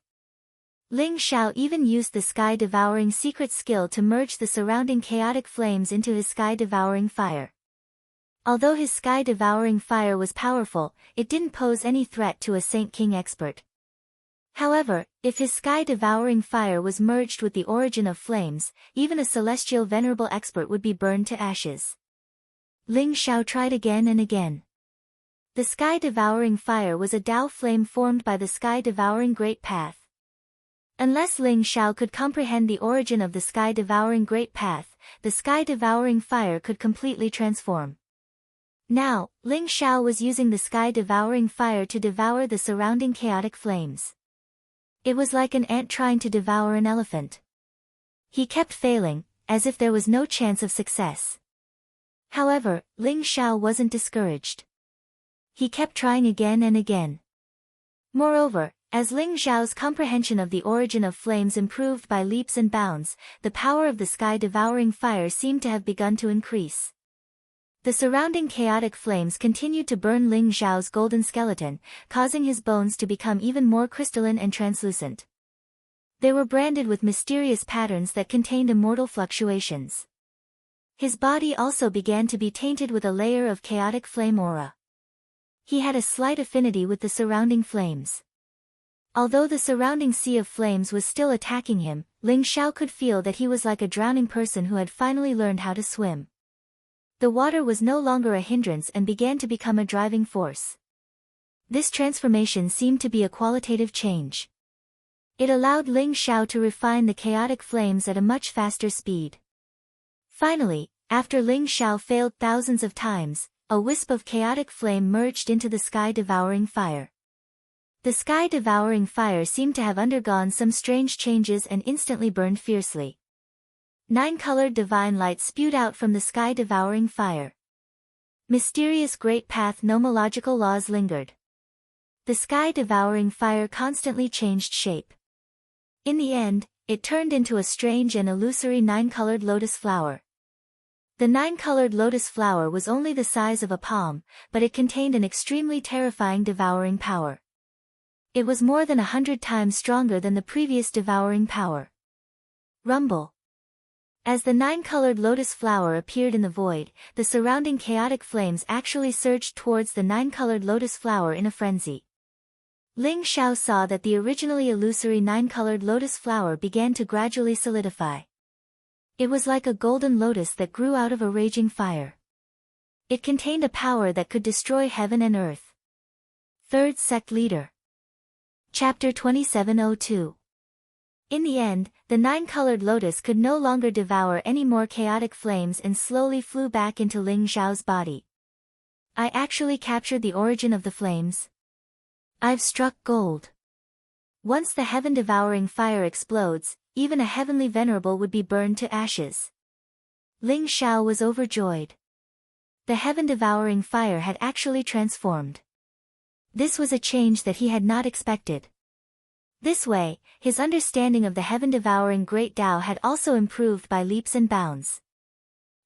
Ling Xiao even used the sky-devouring secret skill to merge the surrounding chaotic flames into his sky-devouring fire. Although his sky-devouring fire was powerful, it didn't pose any threat to a Saint King expert. However, if his sky-devouring fire was merged with the origin of flames, even a celestial venerable expert would be burned to ashes. Ling Xiao tried again and again. The sky-devouring fire was a Tao flame formed by the sky-devouring Great Path. Unless Ling Xiao could comprehend the origin of the sky-devouring Great Path, the sky-devouring fire could completely transform. Now, Ling Xiao was using the sky-devouring fire to devour the surrounding chaotic flames. It was like an ant trying to devour an elephant. He kept failing, as if there was no chance of success. However, Ling Xiao wasn't discouraged. He kept trying again and again. Moreover, as Ling Xiao's comprehension of the origin of flames improved by leaps and bounds, the power of the sky-devouring fire seemed to have begun to increase. The surrounding chaotic flames continued to burn Ling Xiao's golden skeleton, causing his bones to become even more crystalline and translucent. They were branded with mysterious patterns that contained immortal fluctuations. His body also began to be tainted with a layer of chaotic flame aura. He had a slight affinity with the surrounding flames. Although the surrounding sea of flames was still attacking him, Ling Xiao could feel that he was like a drowning person who had finally learned how to swim. The water was no longer a hindrance and began to become a driving force. This transformation seemed to be a qualitative change. It allowed Ling Xiao to refine the chaotic flames at a much faster speed. Finally, after Ling Xiao failed thousands of times, a wisp of chaotic flame merged into the sky-devouring fire. The sky-devouring fire seemed to have undergone some strange changes and instantly burned fiercely. 9-colored divine light spewed out from the sky-devouring fire. Mysterious great path nomological laws lingered. The sky-devouring fire constantly changed shape. In the end, it turned into a strange and illusory 9-colored lotus flower. The 9-colored lotus flower was only the size of a palm, but it contained an extremely terrifying devouring power. It was more than 100 times stronger than the previous devouring power. Rumble. As the 9-colored lotus flower appeared in the void, the surrounding chaotic flames actually surged towards the 9-colored lotus flower in a frenzy. Ling Xiao saw that the originally illusory 9-colored lotus flower began to gradually solidify. It was like a golden lotus that grew out of a raging fire. It contained a power that could destroy heaven and earth. Third Sect Leader. Chapter 2702. In the end, the 9-colored lotus could no longer devour any more chaotic flames and slowly flew back into Ling Xiao's body. I actually captured the origin of the flames. I've struck gold. Once the heaven-devouring fire explodes, even a heavenly venerable would be burned to ashes. Ling Xiao was overjoyed. The heaven-devouring fire had actually transformed. This was a change that he had not expected. This way, his understanding of the heaven-devouring Great Tao had also improved by leaps and bounds.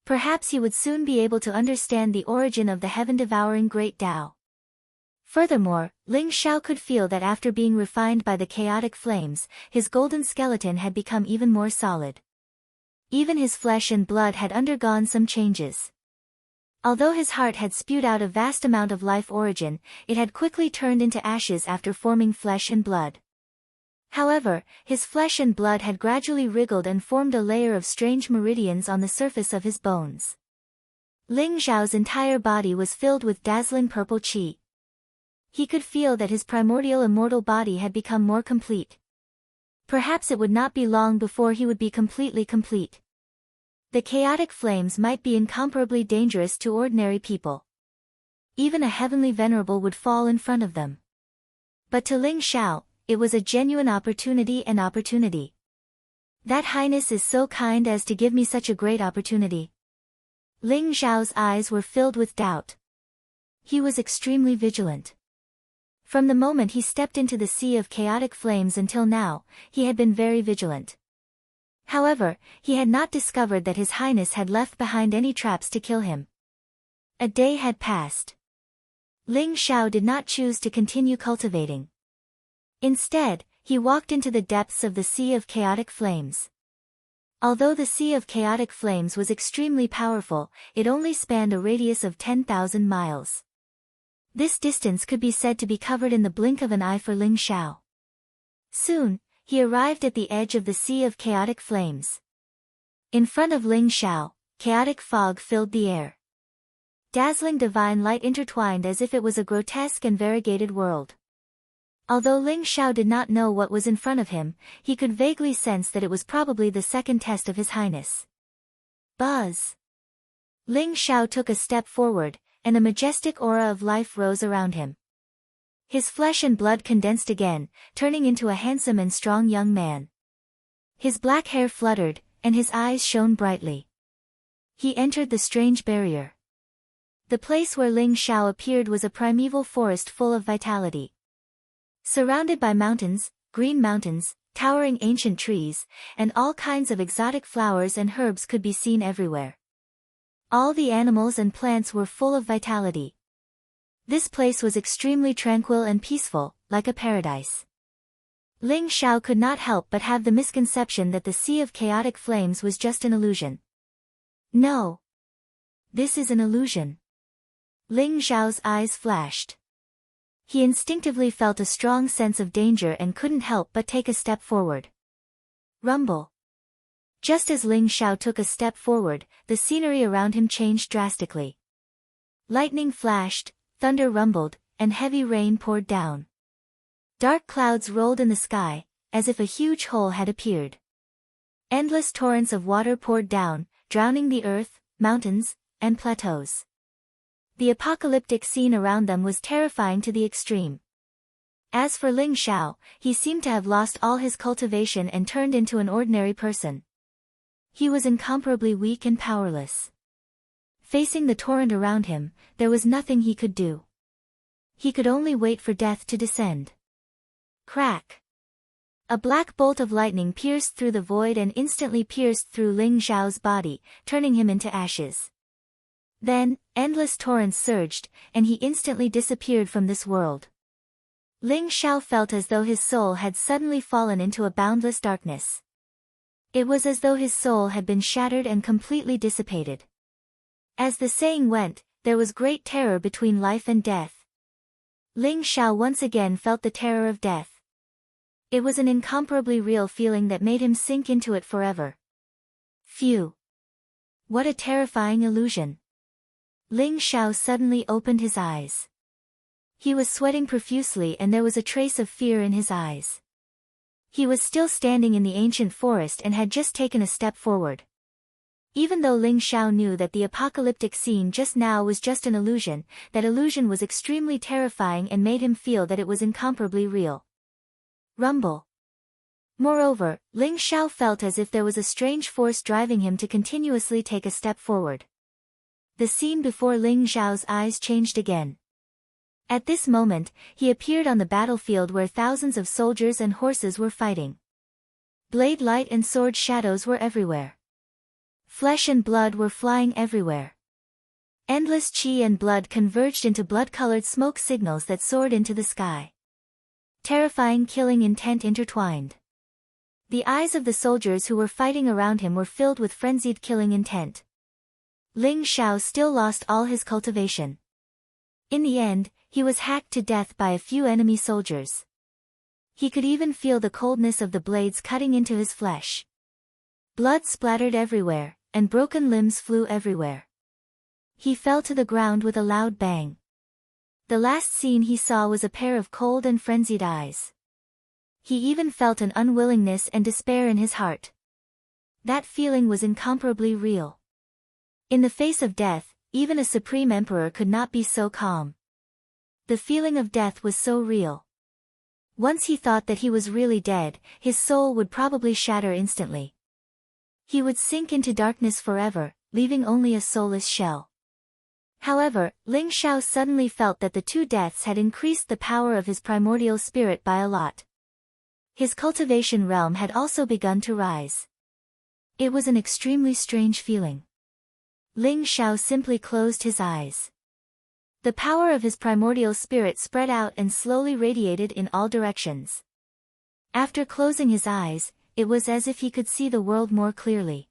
Perhaps he would soon be able to understand the origin of the heaven-devouring Great Tao. Furthermore, Ling Xiao could feel that after being refined by the chaotic flames, his golden skeleton had become even more solid. Even his flesh and blood had undergone some changes. Although his heart had spewed out a vast amount of life origin, it had quickly turned into ashes after forming flesh and blood. However, his flesh and blood had gradually wriggled and formed a layer of strange meridians on the surface of his bones. Ling Xiao's entire body was filled with dazzling purple qi. He could feel that his primordial immortal body had become more complete. Perhaps it would not be long before he would be completely complete. The chaotic flames might be incomparably dangerous to ordinary people. Even a heavenly venerable would fall in front of them. But to Ling Xiao, it was a genuine opportunity and opportunity. That Highness is so kind as to give me such a great opportunity. Ling Xiao's eyes were filled with doubt. He was extremely vigilant. From the moment he stepped into the sea of chaotic flames until now, he had been very vigilant. However, he had not discovered that His Highness had left behind any traps to kill him. A day had passed. Ling Xiao did not choose to continue cultivating. Instead, he walked into the depths of the sea of chaotic flames. Although the sea of chaotic flames was extremely powerful, it only spanned a radius of 10,000 miles. This distance could be said to be covered in the blink of an eye for Ling Xiao. Soon, he arrived at the edge of the sea of chaotic flames. In front of Ling Xiao, chaotic fog filled the air. Dazzling divine light intertwined as if it was a grotesque and variegated world. Although Ling Xiao did not know what was in front of him, he could vaguely sense that it was probably the second test of His Highness. Buzz! Ling Xiao took a step forward, and a majestic aura of life rose around him. His flesh and blood condensed again, turning into a handsome and strong young man. His black hair fluttered, and his eyes shone brightly. He entered the strange barrier. The place where Ling Xiao appeared was a primeval forest full of vitality. Surrounded by mountains, green mountains, towering ancient trees, and all kinds of exotic flowers and herbs could be seen everywhere. All the animals and plants were full of vitality. This place was extremely tranquil and peaceful, like a paradise. Ling Xiao could not help but have the misconception that the sea of chaotic flames was just an illusion. No. This is an illusion. Ling Xiao's eyes flashed. He instinctively felt a strong sense of danger and couldn't help but take a step forward. Rumble. Just as Ling Xiao took a step forward, the scenery around him changed drastically. Lightning flashed, thunder rumbled, and heavy rain poured down. Dark clouds rolled in the sky, as if a huge hole had appeared. Endless torrents of water poured down, drowning the earth, mountains, and plateaus. The apocalyptic scene around them was terrifying to the extreme. As for Ling Xiao, he seemed to have lost all his cultivation and turned into an ordinary person. He was incomparably weak and powerless. Facing the torrent around him, there was nothing he could do. He could only wait for death to descend. Crack! A black bolt of lightning pierced through the void and instantly pierced through Ling Xiao's body, turning him into ashes. Then, endless torrents surged, and he instantly disappeared from this world. Ling Xiao felt as though his soul had suddenly fallen into a boundless darkness. It was as though his soul had been shattered and completely dissipated. As the saying went, there was great terror between life and death. Ling Xiao once again felt the terror of death. It was an incomparably real feeling that made him sink into it forever. Phew! What a terrifying illusion! Ling Xiao suddenly opened his eyes. He was sweating profusely and there was a trace of fear in his eyes. He was still standing in the ancient forest and had just taken a step forward. Even though Ling Xiao knew that the apocalyptic scene just now was just an illusion, that illusion was extremely terrifying and made him feel that it was incomparably real. Rumble. Moreover, Ling Xiao felt as if there was a strange force driving him to continuously take a step forward. The scene before Ling Xiao's eyes changed again. At this moment, he appeared on the battlefield where thousands of soldiers and horses were fighting. Blade light and sword shadows were everywhere. Flesh and blood were flying everywhere. Endless qi and blood converged into blood-colored smoke signals that soared into the sky. Terrifying killing intent intertwined. The eyes of the soldiers who were fighting around him were filled with frenzied killing intent. Ling Xiao still lost all his cultivation. In the end, he was hacked to death by a few enemy soldiers. He could even feel the coldness of the blades cutting into his flesh. Blood splattered everywhere, and broken limbs flew everywhere. He fell to the ground with a loud bang. The last scene he saw was a pair of cold and frenzied eyes. He even felt an unwillingness and despair in his heart. That feeling was incomparably real. In the face of death, even a supreme emperor could not be so calm. The feeling of death was so real. Once he thought that he was really dead, his soul would probably shatter instantly. He would sink into darkness forever, leaving only a soulless shell. However, Ling Xiao suddenly felt that the two deaths had increased the power of his primordial spirit by a lot. His cultivation realm had also begun to rise. It was an extremely strange feeling. Ling Xiao simply closed his eyes. The power of his primordial spirit spread out and slowly radiated in all directions. After closing his eyes, it was as if he could see the world more clearly.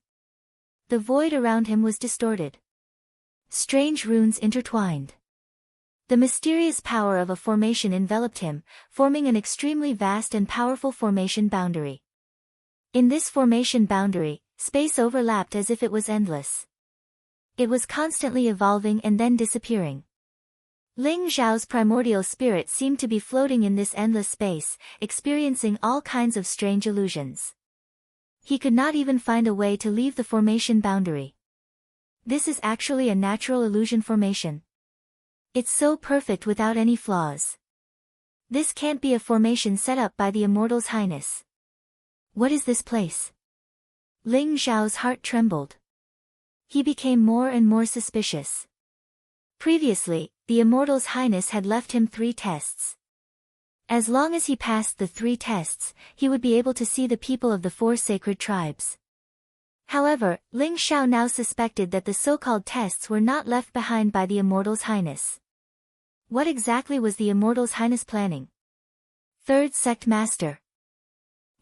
The void around him was distorted. Strange runes intertwined. The mysterious power of a formation enveloped him, forming an extremely vast and powerful formation boundary. In this formation boundary, space overlapped as if it was endless. It was constantly evolving and then disappearing. Ling Xiao's primordial spirit seemed to be floating in this endless space, experiencing all kinds of strange illusions. He could not even find a way to leave the formation boundary. This is actually a natural illusion formation. It's so perfect without any flaws. This can't be a formation set up by the Immortal's Highness. What is this place? Ling Xiao's heart trembled. He became more and more suspicious. Previously, the Immortal's Highness had left him 3 tests. As long as he passed the 3 tests, he would be able to see the people of the 4 sacred tribes. However, Ling Xiao now suspected that the so-called tests were not left behind by the Immortal's Highness. What exactly was the Immortal's Highness planning? 3rd Sect Master.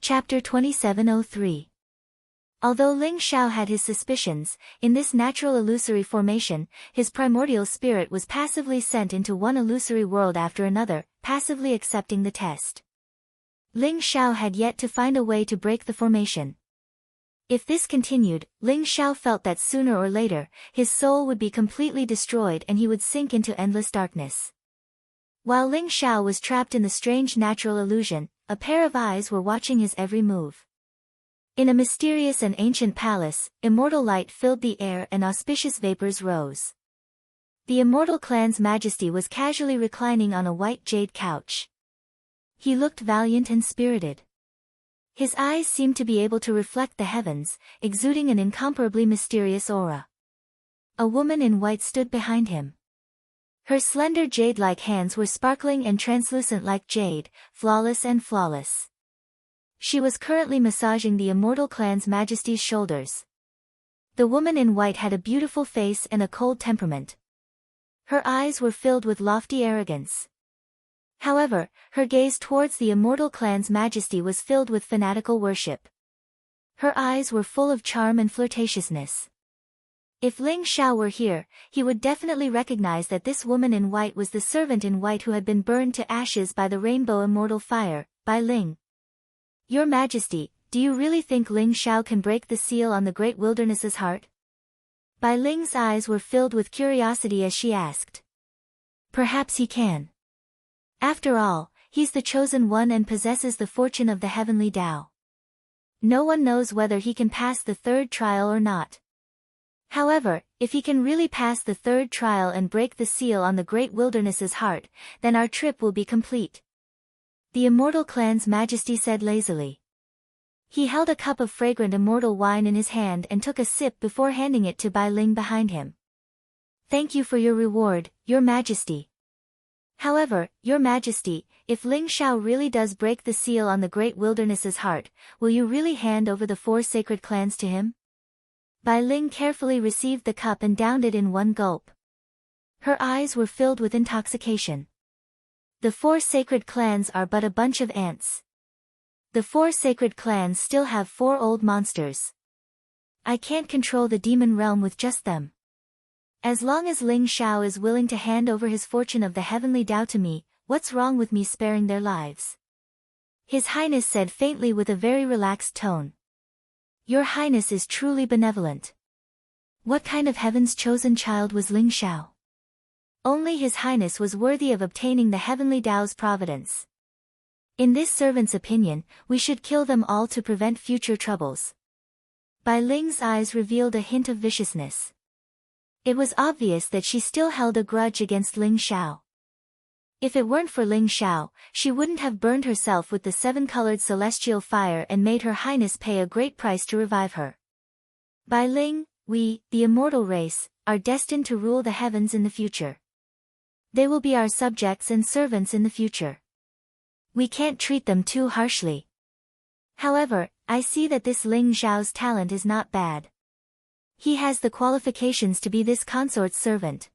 Chapter 2703. Although Ling Xiao had his suspicions, in this natural illusory formation, his primordial spirit was passively sent into one illusory world after another, passively accepting the test. Ling Xiao had yet to find a way to break the formation. If this continued, Ling Xiao felt that sooner or later, his soul would be completely destroyed and he would sink into endless darkness. While Ling Xiao was trapped in the strange natural illusion, a pair of eyes were watching his every move. In a mysterious and ancient palace, immortal light filled the air and auspicious vapors rose. The immortal clan's majesty was casually reclining on a white jade couch. He looked valiant and spirited. His eyes seemed to be able to reflect the heavens, exuding an incomparably mysterious aura. A woman in white stood behind him. Her slender jade-like hands were sparkling and translucent like jade, flawless and flawless. She was currently massaging the immortal clan's majesty's shoulders. The woman in white had a beautiful face and a cold temperament. Her eyes were filled with lofty arrogance. However, her gaze towards the immortal clan's majesty was filled with fanatical worship. Her eyes were full of charm and flirtatiousness. If Ling Xiao were here, he would definitely recognize that this woman in white was the servant in white who had been burned to ashes by the rainbow immortal fire, by Ling. Your Majesty, do you really think Ling Xiao can break the seal on the great wilderness's heart? Bai Ling's eyes were filled with curiosity as she asked. Perhaps he can. After all, he's the chosen one and possesses the fortune of the heavenly Tao. No one knows whether he can pass the third trial or not. However, if he can really pass the third trial and break the seal on the great wilderness's heart, then our trip will be complete. The immortal clan's majesty said lazily. He held a cup of fragrant immortal wine in his hand and took a sip before handing it to Bai Ling behind him. Thank you for your reward, Your Majesty. However, Your Majesty, if Ling Xiao really does break the seal on the great wilderness's heart, will you really hand over the 4 sacred clans to him? Bai Ling carefully received the cup and downed it in one gulp. Her eyes were filled with intoxication. The 4 sacred clans are but a bunch of ants. The 4 sacred clans still have 4 old monsters. I can't control the demon realm with just them. As long as Ling Xiao is willing to hand over his fortune of the heavenly Tao to me, what's wrong with me sparing their lives? His Highness said faintly with a very relaxed tone. Your Highness is truly benevolent. What kind of heaven's chosen child was Ling Xiao? Only His Highness was worthy of obtaining the heavenly Tao's providence. In this servant's opinion, we should kill them all to prevent future troubles. Bai Ling's eyes revealed a hint of viciousness. It was obvious that she still held a grudge against Ling Xiao. If it weren't for Ling Xiao, she wouldn't have burned herself with the 7-colored celestial fire and made Her Highness pay a great price to revive her. Bai Ling, we, the immortal race, are destined to rule the heavens in the future. They will be our subjects and servants in the future. We can't treat them too harshly. However, I see that this Ling Xiao's talent is not bad. He has the qualifications to be this consort's servant.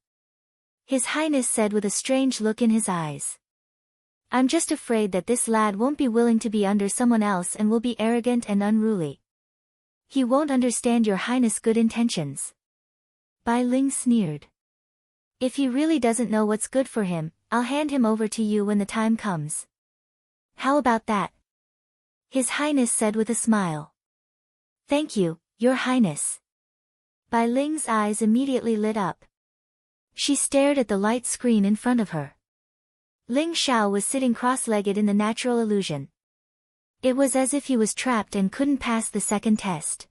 His Highness said with a strange look in his eyes. I'm just afraid that this lad won't be willing to be under someone else and will be arrogant and unruly. He won't understand Your Highness' good intentions. Bai Ling sneered. If he really doesn't know what's good for him, I'll hand him over to you when the time comes. How about that? His Highness said with a smile. Thank you, Your Highness. Bai Ling's eyes immediately lit up. She stared at the light screen in front of her. Ling Xiao was sitting cross-legged in the natural illusion. It was as if he was trapped and couldn't pass the second test.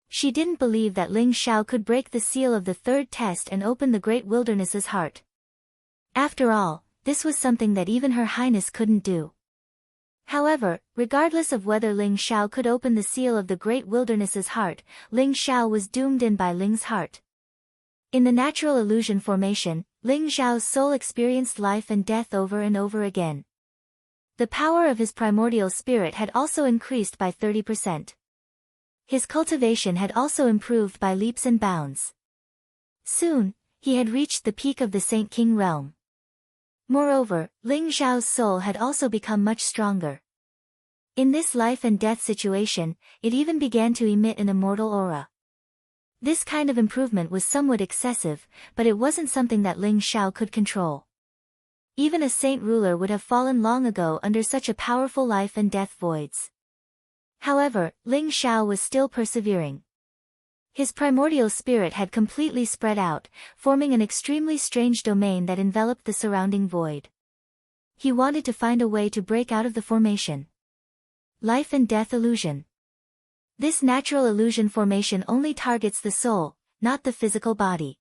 She didn't believe that Ling Xiao could break the seal of the third test and open the great wilderness's heart. After all, this was something that even Her Highness couldn't do. However, regardless of whether Ling Xiao could open the seal of the great wilderness's heart, Ling Xiao was doomed in Bai Ling's heart. In the natural illusion formation, Ling Xiao's soul experienced life and death over and over again. The power of his primordial spirit had also increased by 30%. His cultivation had also improved by leaps and bounds. Soon, he had reached the peak of the Saint King realm. Moreover, Ling Xiao's soul had also become much stronger. In this life and death situation, it even began to emit an immortal aura. This kind of improvement was somewhat excessive, but it wasn't something that Ling Xiao could control. Even a saint ruler would have fallen long ago under such a powerful life and death voids. However, Ling Xiao was still persevering. His primordial spirit had completely spread out, forming an extremely strange domain that enveloped the surrounding void. He wanted to find a way to break out of the formation. Life and death illusion. This natural illusion formation only targets the soul, not the physical body.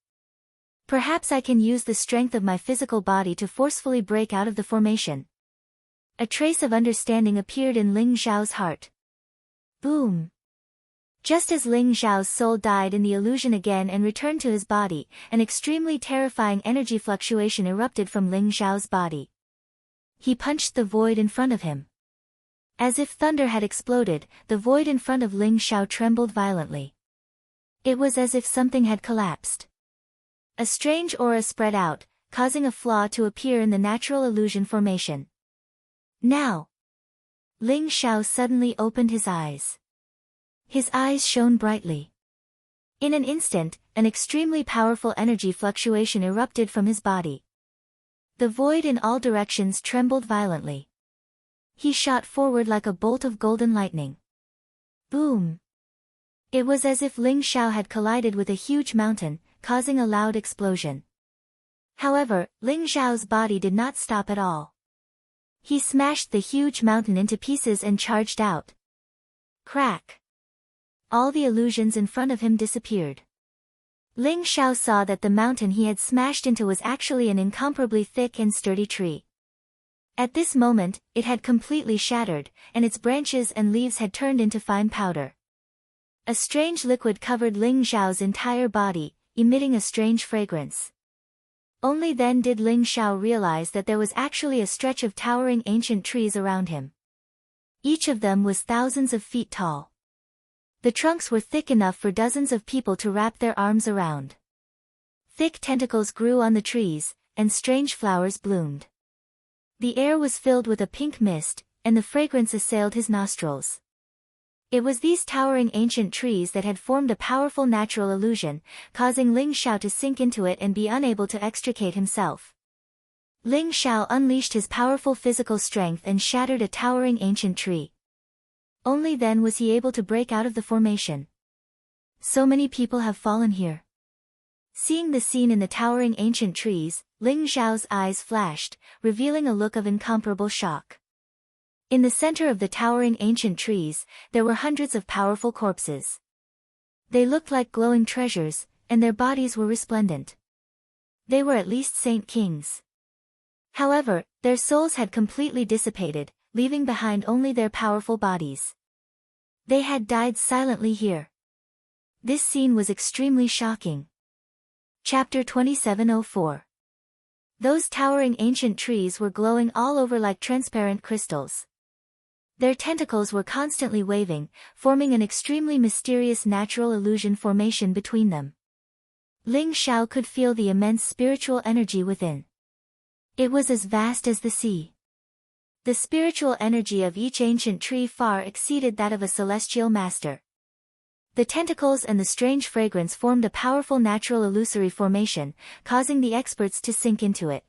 Perhaps I can use the strength of my physical body to forcefully break out of the formation. A trace of understanding appeared in Ling Xiao's heart. Boom! Just as Ling Xiao's soul died in the illusion again and returned to his body, an extremely terrifying energy fluctuation erupted from Ling Xiao's body. He punched the void in front of him. As if thunder had exploded, the void in front of Ling Xiao trembled violently. It was as if something had collapsed. A strange aura spread out, causing a flaw to appear in the natural illusion formation. Now! Ling Xiao suddenly opened his eyes. His eyes shone brightly. In an instant, an extremely powerful energy fluctuation erupted from his body. The void in all directions trembled violently. He shot forward like a bolt of golden lightning. Boom! It was as if Ling Xiao had collided with a huge mountain, causing a loud explosion. However, Ling Xiao's body did not stop at all. He smashed the huge mountain into pieces and charged out. Crack! All the illusions in front of him disappeared. Ling Xiao saw that the mountain he had smashed into was actually an incomparably thick and sturdy tree. At this moment, it had completely shattered, and its branches and leaves had turned into fine powder. A strange liquid covered Ling Xiao's entire body, emitting a strange fragrance. Only then did Ling Xiao realize that there was actually a stretch of towering ancient trees around him. Each of them was thousands of feet tall. The trunks were thick enough for dozens of people to wrap their arms around. Thick tentacles grew on the trees, and strange flowers bloomed. The air was filled with a pink mist, and the fragrance assailed his nostrils. It was these towering ancient trees that had formed a powerful natural illusion, causing Ling Xiao to sink into it and be unable to extricate himself. Ling Xiao unleashed his powerful physical strength and shattered a towering ancient tree. Only then was he able to break out of the formation. So many people have fallen here. Seeing the scene in the towering ancient trees, Ling Xiao's eyes flashed, revealing a look of incomparable shock. In the center of the towering ancient trees, there were hundreds of powerful corpses. They looked like glowing treasures, and their bodies were resplendent. They were at least saint kings. However, their souls had completely dissipated, leaving behind only their powerful bodies. They had died silently here. This scene was extremely shocking. Chapter 2704. Those towering ancient trees were glowing all over like transparent crystals. Their tentacles were constantly waving, forming an extremely mysterious natural illusion formation between them. Ling Xiao could feel the immense spiritual energy within. It was as vast as the sea. The spiritual energy of each ancient tree far exceeded that of a celestial master. The tentacles and the strange fragrance formed a powerful natural illusory formation, causing the experts to sink into it.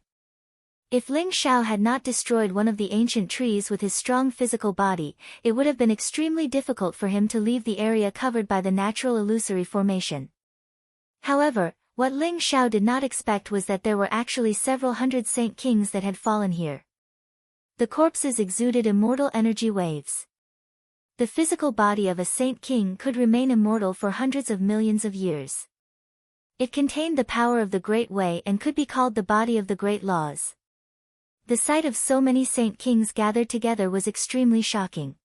If Ling Xiao had not destroyed one of the ancient trees with his strong physical body, it would have been extremely difficult for him to leave the area covered by the natural illusory formation. However, what Ling Xiao did not expect was that there were actually several hundred saint kings that had fallen here. The corpses exuded immortal energy waves. The physical body of a saint king could remain immortal for hundreds of millions of years. It contained the power of the Great Way and could be called the body of the great laws. The sight of so many saint kings gathered together was extremely shocking.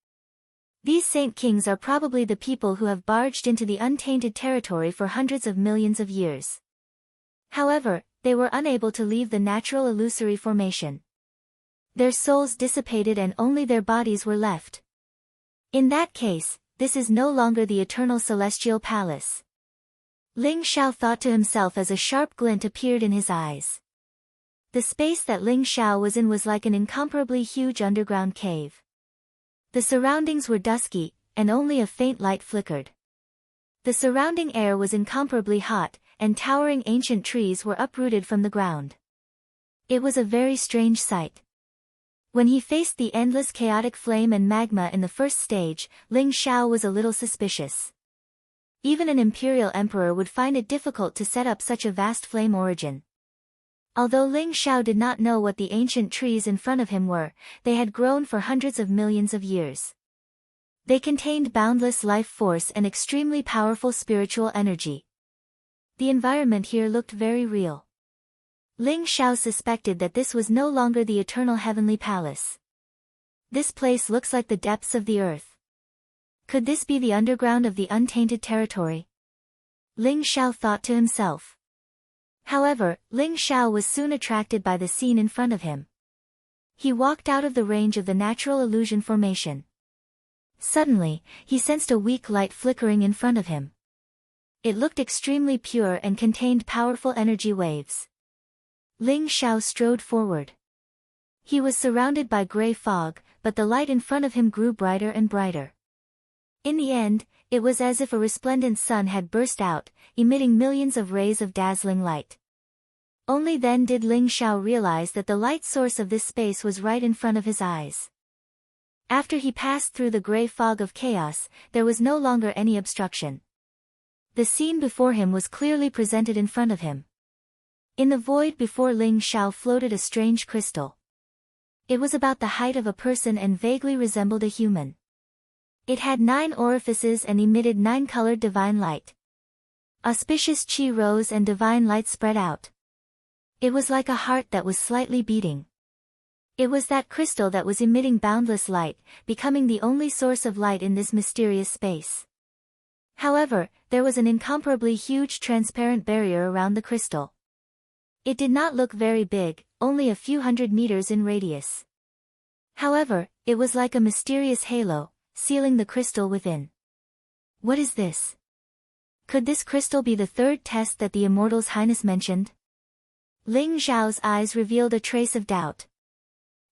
These saint kings are probably the people who have barged into the untainted territory for hundreds of millions of years. However, they were unable to leave the natural illusory formation. Their souls dissipated and only their bodies were left. In that case, this is no longer the eternal celestial palace. Ling Xiao thought to himself as a sharp glint appeared in his eyes. The space that Ling Xiao was in was like an incomparably huge underground cave. The surroundings were dusky, and only a faint light flickered. The surrounding air was incomparably hot, and towering ancient trees were uprooted from the ground. It was a very strange sight. When he faced the endless chaotic flame and magma in the first stage, Ling Xiao was a little suspicious. Even an imperial emperor would find it difficult to set up such a vast flame origin. Although Ling Xiao did not know what the ancient trees in front of him were, they had grown for hundreds of millions of years. They contained boundless life force and extremely powerful spiritual energy. The environment here looked very real. Ling Xiao suspected that this was no longer the eternal heavenly palace. This place looks like the depths of the earth. Could this be the underground of the untainted territory? Ling Xiao thought to himself. However, Ling Xiao was soon attracted by the scene in front of him. He walked out of the range of the natural illusion formation. Suddenly, he sensed a weak light flickering in front of him. It looked extremely pure and contained powerful energy waves. Ling Xiao strode forward. He was surrounded by gray fog, but the light in front of him grew brighter and brighter. In the end, it was as if a resplendent sun had burst out, emitting millions of rays of dazzling light. Only then did Ling Xiao realize that the light source of this space was right in front of his eyes. After he passed through the gray fog of chaos, there was no longer any obstruction. The scene before him was clearly presented in front of him. In the void before Ling Xiao floated a strange crystal. It was about the height of a person and vaguely resembled a human. It had 9 orifices and emitted 9 colored divine light. Auspicious qi rose and divine light spread out. It was like a heart that was slightly beating. It was that crystal that was emitting boundless light, becoming the only source of light in this mysterious space. However, there was an incomparably huge transparent barrier around the crystal. It did not look very big, only a few hundred meters in radius. However, it was like a mysterious halo, sealing the crystal within. What is this? Could this crystal be the third test that the Immortal's Highness mentioned? Ling Xiao's eyes revealed a trace of doubt.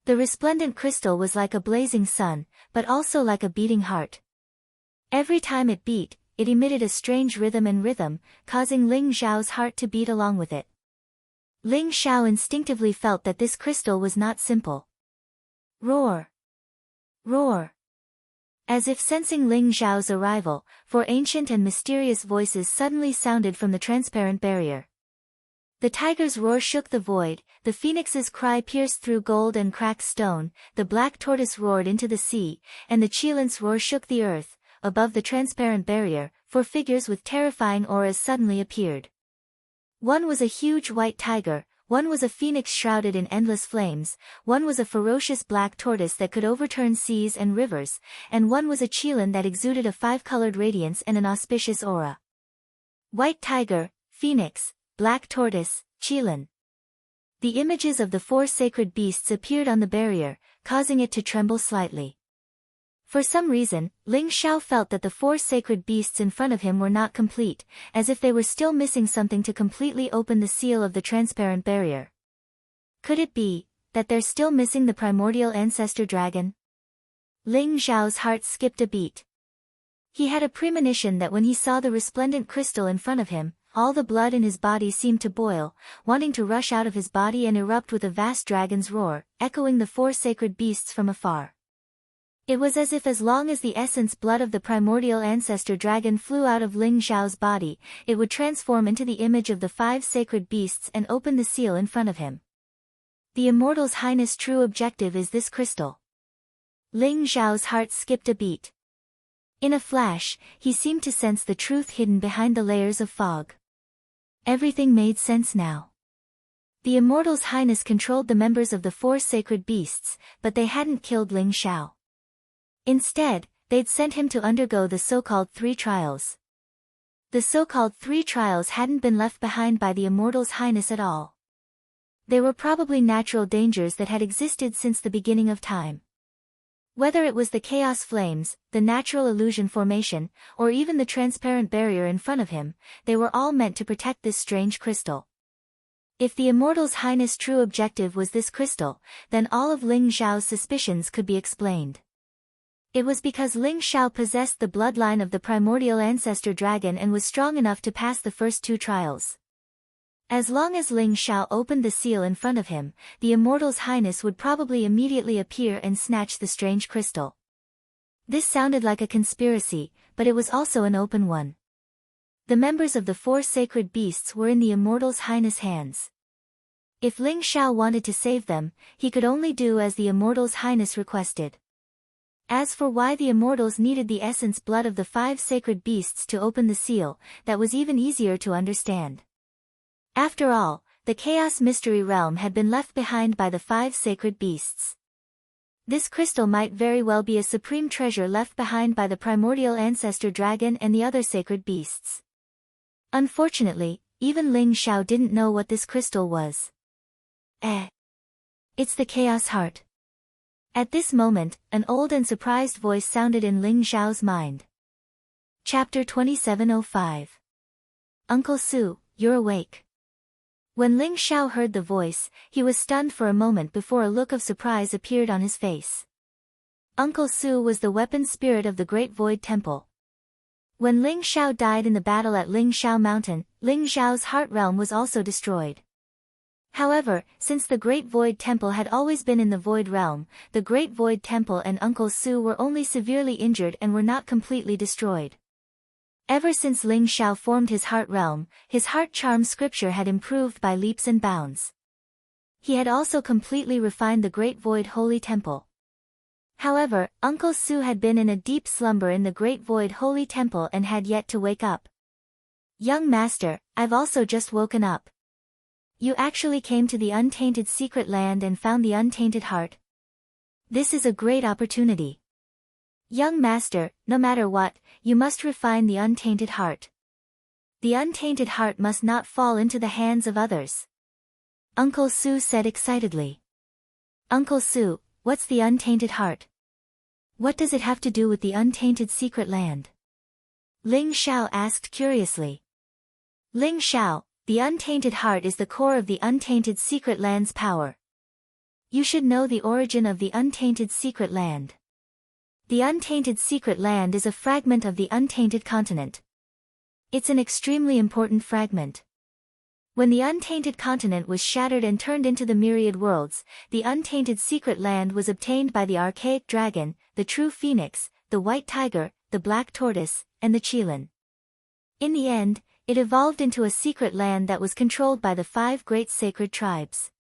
The resplendent crystal was like a blazing sun, but also like a beating heart. Every time it beat, it emitted a strange rhythm, causing Ling Xiao's heart to beat along with it. Ling Xiao instinctively felt that this crystal was not simple. Roar! Roar! As if sensing Ling Xiao's arrival, 4 ancient and mysterious voices suddenly sounded from the transparent barrier. The tiger's roar shook the void, the phoenix's cry pierced through gold and cracked stone, the black tortoise roared into the sea, and the cheelant's roar shook the earth. Above the transparent barrier, 4 figures with terrifying auras suddenly appeared. One was a huge white tiger, one was a phoenix shrouded in endless flames, one was a ferocious black tortoise that could overturn seas and rivers, and one was a cheelant that exuded a 5-colored radiance and an auspicious aura. White tiger, phoenix, black tortoise, cheelant. The images of the 4 sacred beasts appeared on the barrier, causing it to tremble slightly. For some reason, Ling Xiao felt that the 4 sacred beasts in front of him were not complete, as if they were still missing something to completely open the seal of the transparent barrier. Could it be that they're still missing the primordial ancestor dragon? Ling Xiao's heart skipped a beat. He had a premonition that when he saw the resplendent crystal in front of him, all the blood in his body seemed to boil, wanting to rush out of his body and erupt with a vast dragon's roar, echoing the 4 sacred beasts from afar. It was as if as long as the essence blood of the primordial ancestor dragon flew out of Ling Xiao's body, it would transform into the image of the 5 sacred beasts and open the seal in front of him. The Immortal's Highness' true objective is this crystal. Ling Xiao's heart skipped a beat. In a flash, he seemed to sense the truth hidden behind the layers of fog. Everything made sense now. The Immortal's Highness controlled the members of the 4 sacred beasts, but they hadn't killed Ling Xiao. Instead, they'd sent him to undergo the so-called 3 trials. The so-called 3 trials hadn't been left behind by the Immortal's Highness at all. They were probably natural dangers that had existed since the beginning of time. Whether it was the chaos flames, the natural illusion formation, or even the transparent barrier in front of him, they were all meant to protect this strange crystal. If the Immortal's Highness' true objective was this crystal, then all of Ling Xiao's suspicions could be explained. It was because Ling Xiao possessed the bloodline of the primordial ancestor dragon and was strong enough to pass the first 2 trials. As long as Ling Xiao opened the seal in front of him, the Immortal's Highness would probably immediately appear and snatch the strange crystal. This sounded like a conspiracy, but it was also an open one. The members of the 4 sacred beasts were in the Immortal's Highness' hands. If Ling Xiao wanted to save them, he could only do as the Immortal's Highness requested. As for why the Immortals needed the essence blood of the 5 sacred beasts to open the seal, that was even easier to understand. After all, the Chaos Mystery Realm had been left behind by the 5 sacred beasts. This crystal might very well be a supreme treasure left behind by the primordial ancestor dragon and the other sacred beasts. Unfortunately, even Ling Xiao didn't know what this crystal was. It's the Chaos Heart. At this moment, an old and surprised voice sounded in Ling Xiao's mind. Chapter 2705. Uncle Su, you're awake. When Ling Xiao heard the voice, he was stunned for a moment before a look of surprise appeared on his face. Uncle Su was the weapon spirit of the Great Void Temple. When Ling Xiao died in the battle at Ling Xiao Mountain, Ling Xiao's heart realm was also destroyed. However, since the Great Void Temple had always been in the Void Realm, the Great Void Temple and Uncle Su were only severely injured and were not completely destroyed. Ever since Ling Xiao formed his heart realm, his heart charm scripture had improved by leaps and bounds. He had also completely refined the Great Void Holy Temple. However, Uncle Su had been in a deep slumber in the Great Void Holy Temple and had yet to wake up. Young master, I've also just woken up. You actually came to the untainted secret land and found the untainted heart. This is a great opportunity. Young master, no matter what, you must refine the untainted heart. The untainted heart must not fall into the hands of others. Uncle Su said excitedly. Uncle Su, what's the untainted heart? What does it have to do with the untainted secret land? Ling Xiao asked curiously. Ling Xiao, the untainted heart is the core of the untainted secret land's power. You should know the origin of the untainted secret land. The untainted secret land is a fragment of the untainted continent. It's an extremely important fragment. When the untainted continent was shattered and turned into the myriad worlds, the untainted secret land was obtained by the archaic dragon, the true phoenix, the white tiger, the black tortoise, and the qilin. In the end, it evolved into a secret land that was controlled by the 5 great sacred tribes.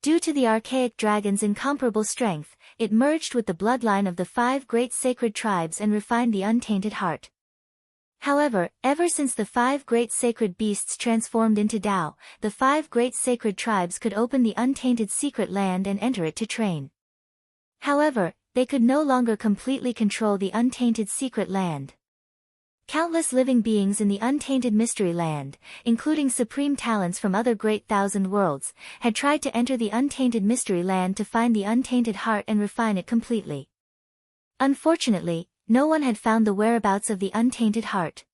Due to the archaic dragon's incomparable strength, it merged with the bloodline of the 5 great sacred tribes and refined the untainted heart. However, ever since the 5 great sacred beasts transformed into Tao, the 5 great sacred tribes could open the untainted secret land and enter it to train. However, they could no longer completely control the untainted secret land. Countless living beings in the untainted mystery land, including supreme talents from other great thousand worlds, had tried to enter the untainted mystery land to find the untainted heart and refine it completely. Unfortunately, no one had found the whereabouts of the untainted heart.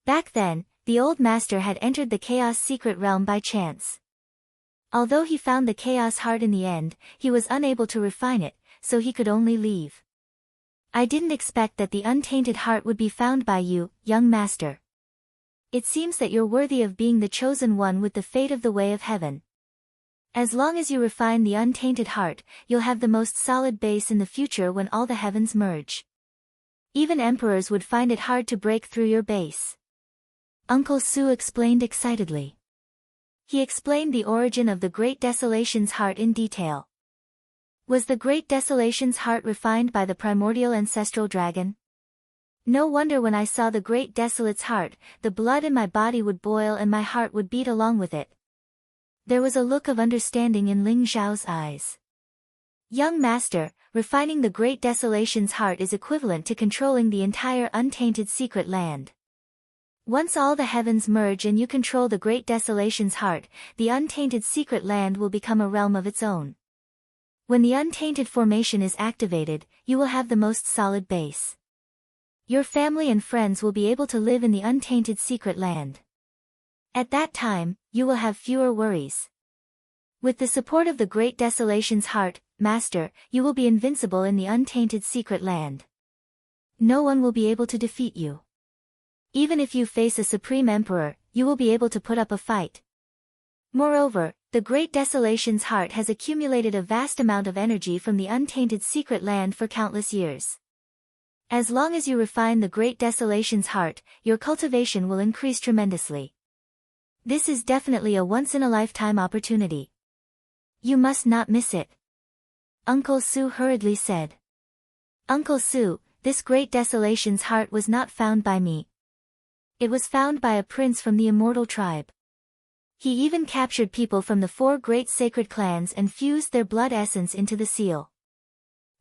Back then, the old master had entered the Chaos Secret Realm by chance. Although he found the Chaos Heart in the end, he was unable to refine it, so he could only leave. I didn't expect that the untainted heart would be found by you, young master. It seems that you're worthy of being the chosen one with the fate of the way of heaven. As long as you refine the untainted heart, you'll have the most solid base in the future when all the heavens merge. Even emperors would find it hard to break through your base. Uncle Su explained excitedly. He explained the origin of the Great Desolation's heart in detail. Was the Great Desolation's heart refined by the primordial ancestral dragon? No wonder when I saw the Great Desolate's heart, the blood in my body would boil and my heart would beat along with it. There was a look of understanding in Ling Xiao's eyes. Young master, refining the Great Desolation's heart is equivalent to controlling the entire untainted secret land. Once all the heavens merge and you control the Great Desolation's heart, the untainted secret land will become a realm of its own. When the untainted formation is activated, you will have the most solid base. Your family and friends will be able to live in the untainted secret land. At that time, you will have fewer worries. With the support of the Great Desolation's heart, Master, you will be invincible in the untainted secret land. No one will be able to defeat you. Even if you face a supreme emperor, you will be able to put up a fight. Moreover, the Great Desolation's heart has accumulated a vast amount of energy from the untainted secret land for countless years. As long as you refine the Great Desolation's heart, your cultivation will increase tremendously. This is definitely a once-in-a-lifetime opportunity. You must not miss it. Uncle Su hurriedly said. Uncle Su, this Great Desolation's heart was not found by me. It was found by a prince from the immortal tribe. He even captured people from the 4 great sacred clans and fused their blood essence into the seal.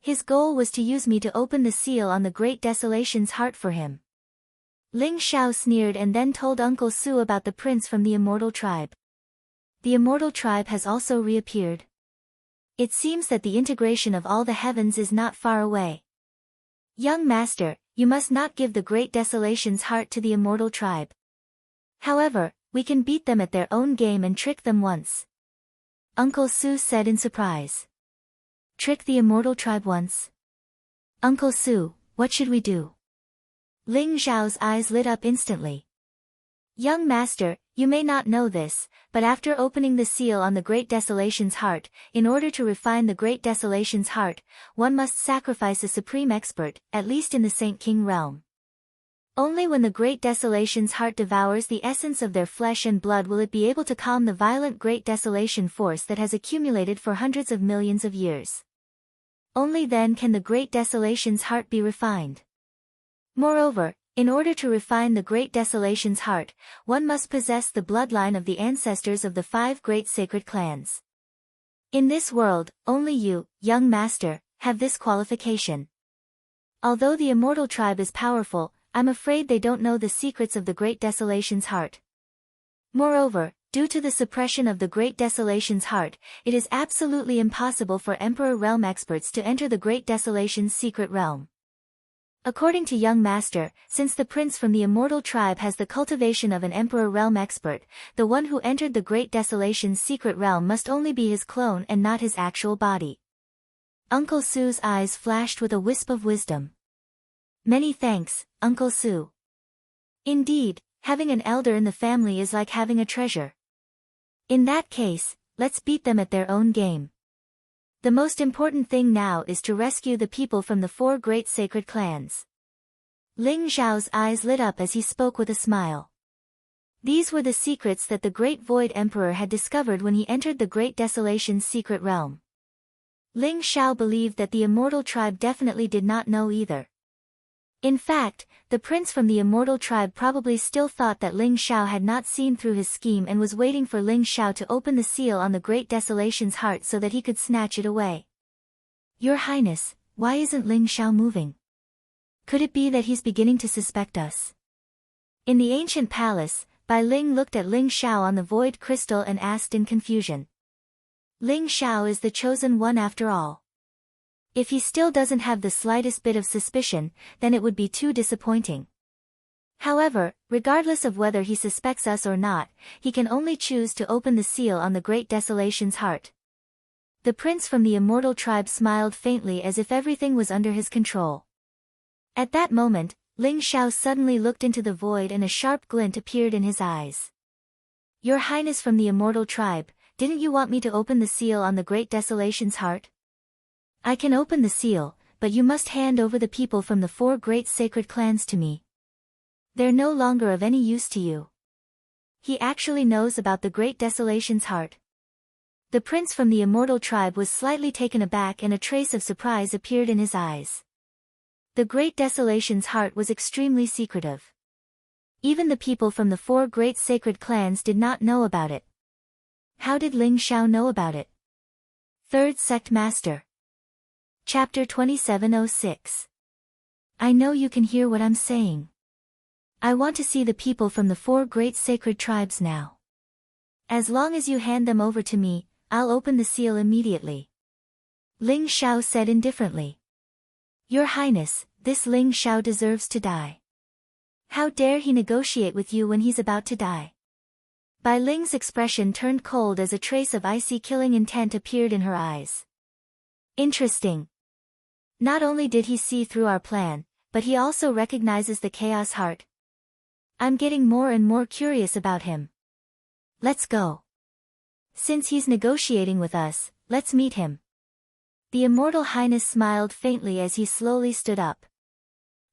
His goal was to use me to open the seal on the Great Desolation's heart for him. Ling Xiao sneered and then told Uncle Su about the prince from the immortal tribe. The immortal tribe has also reappeared. It seems that the integration of all the heavens is not far away. Young master, you must not give the Great Desolation's heart to the immortal tribe. However, we can beat them at their own game and trick them once. Uncle Su said in surprise. Trick the immortal tribe once? Uncle Su, what should we do? Ling Zhao's eyes lit up instantly. Young master, you may not know this, but after opening the seal on the Great Desolation's heart, in order to refine the Great Desolation's heart, one must sacrifice a supreme expert, at least in the Saint King realm. Only when the Great Desolation's heart devours the essence of their flesh and blood will it be able to calm the violent Great Desolation force that has accumulated for hundreds of millions of years. Only then can the Great Desolation's heart be refined. Moreover, in order to refine the Great Desolation's heart, one must possess the bloodline of the ancestors of the 5 great sacred clans. In this world, only you, young master, have this qualification. Although the immortal tribe is powerful, I'm afraid they don't know the secrets of the Great Desolation's heart. Moreover, due to the suppression of the Great Desolation's heart, it is absolutely impossible for Emperor Realm experts to enter the Great Desolation's secret realm. According to young master, since the prince from the immortal tribe has the cultivation of an Emperor Realm expert, the one who entered the Great Desolation's secret realm must only be his clone and not his actual body. Uncle Su's eyes flashed with a wisp of wisdom. Many thanks, Uncle Su. Indeed, having an elder in the family is like having a treasure. In that case, let's beat them at their own game. The most important thing now is to rescue the people from the 4 great sacred clans. Ling Zhao's eyes lit up as he spoke with a smile. These were the secrets that the Great Void Emperor had discovered when he entered the Great Desolation's secret realm. Ling Xiao believed that the immortal tribe definitely did not know either. In fact, the prince from the immortal tribe probably still thought that Ling Xiao had not seen through his scheme and was waiting for Ling Xiao to open the seal on the Great Desolation's heart so that he could snatch it away. Your Highness, why isn't Ling Xiao moving? Could it be that he's beginning to suspect us? In the ancient palace, Bai Ling looked at Ling Xiao on the void crystal and asked in confusion. Ling Xiao is the chosen one after all. If he still doesn't have the slightest bit of suspicion, then it would be too disappointing. However, regardless of whether he suspects us or not, he can only choose to open the seal on the Great Desolation's heart. The prince from the immortal tribe smiled faintly as if everything was under his control. At that moment, Ling Xiao suddenly looked into the void and a sharp glint appeared in his eyes. Your Highness from the immortal tribe, didn't you want me to open the seal on the Great Desolation's heart? I can open the seal, but you must hand over the people from the 4 great sacred clans to me. They're no longer of any use to you. He actually knows about the Great Desolation's heart. The prince from the immortal tribe was slightly taken aback and a trace of surprise appeared in his eyes. The Great Desolation's heart was extremely secretive. Even the people from the 4 great sacred clans did not know about it. How did Ling Xiao know about it? Third Sect Master. Chapter 2706. I know you can hear what I'm saying. I want to see the people from the 4 great sacred tribes now. As long as you hand them over to me, I'll open the seal immediately. Ling Xiao said indifferently. Your Highness, this Ling Xiao deserves to die. How dare he negotiate with you when he's about to die? Bai Ling's expression turned cold as a trace of icy killing intent appeared in her eyes. Interesting. Not only did he see through our plan, but he also recognizes the Chaos Heart. I'm getting more and more curious about him. Let's go. Since he's negotiating with us, let's meet him. The Immortal Highness smiled faintly as he slowly stood up.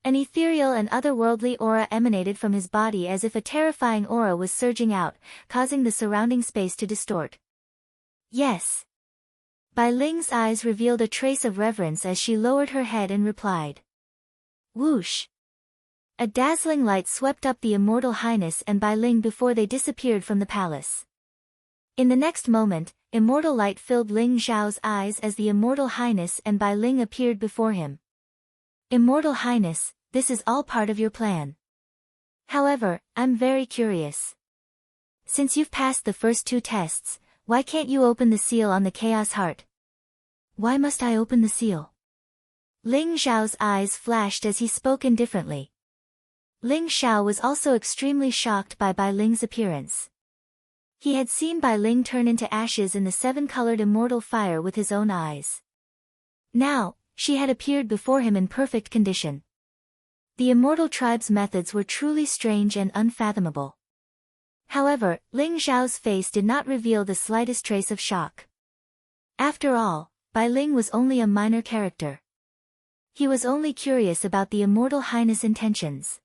An ethereal and otherworldly aura emanated from his body as if a terrifying aura was surging out, causing the surrounding space to distort. Yes. Bai Ling's eyes revealed a trace of reverence as she lowered her head and replied. Whoosh! A dazzling light swept up the Immortal Highness and Bai Ling before they disappeared from the palace. In the next moment, immortal light filled Ling Zhao's eyes as the Immortal Highness and Bai Ling appeared before him. Immortal Highness, this is all part of your plan. However, I'm very curious. Since you've passed the first 2 tests, why can't you open the seal on the Chaos Heart? Why must I open the seal? Ling Zhao's eyes flashed as he spoke indifferently. Ling Zhao was also extremely shocked by Bai Ling's appearance. He had seen Bai Ling turn into ashes in the 7-colored immortal fire with his own eyes. Now, she had appeared before him in perfect condition. The immortal tribe's methods were truly strange and unfathomable. However, Ling Zhao's face did not reveal the slightest trace of shock. After all, Bai Ling was only a minor character. He was only curious about the Immortal Highness' intentions.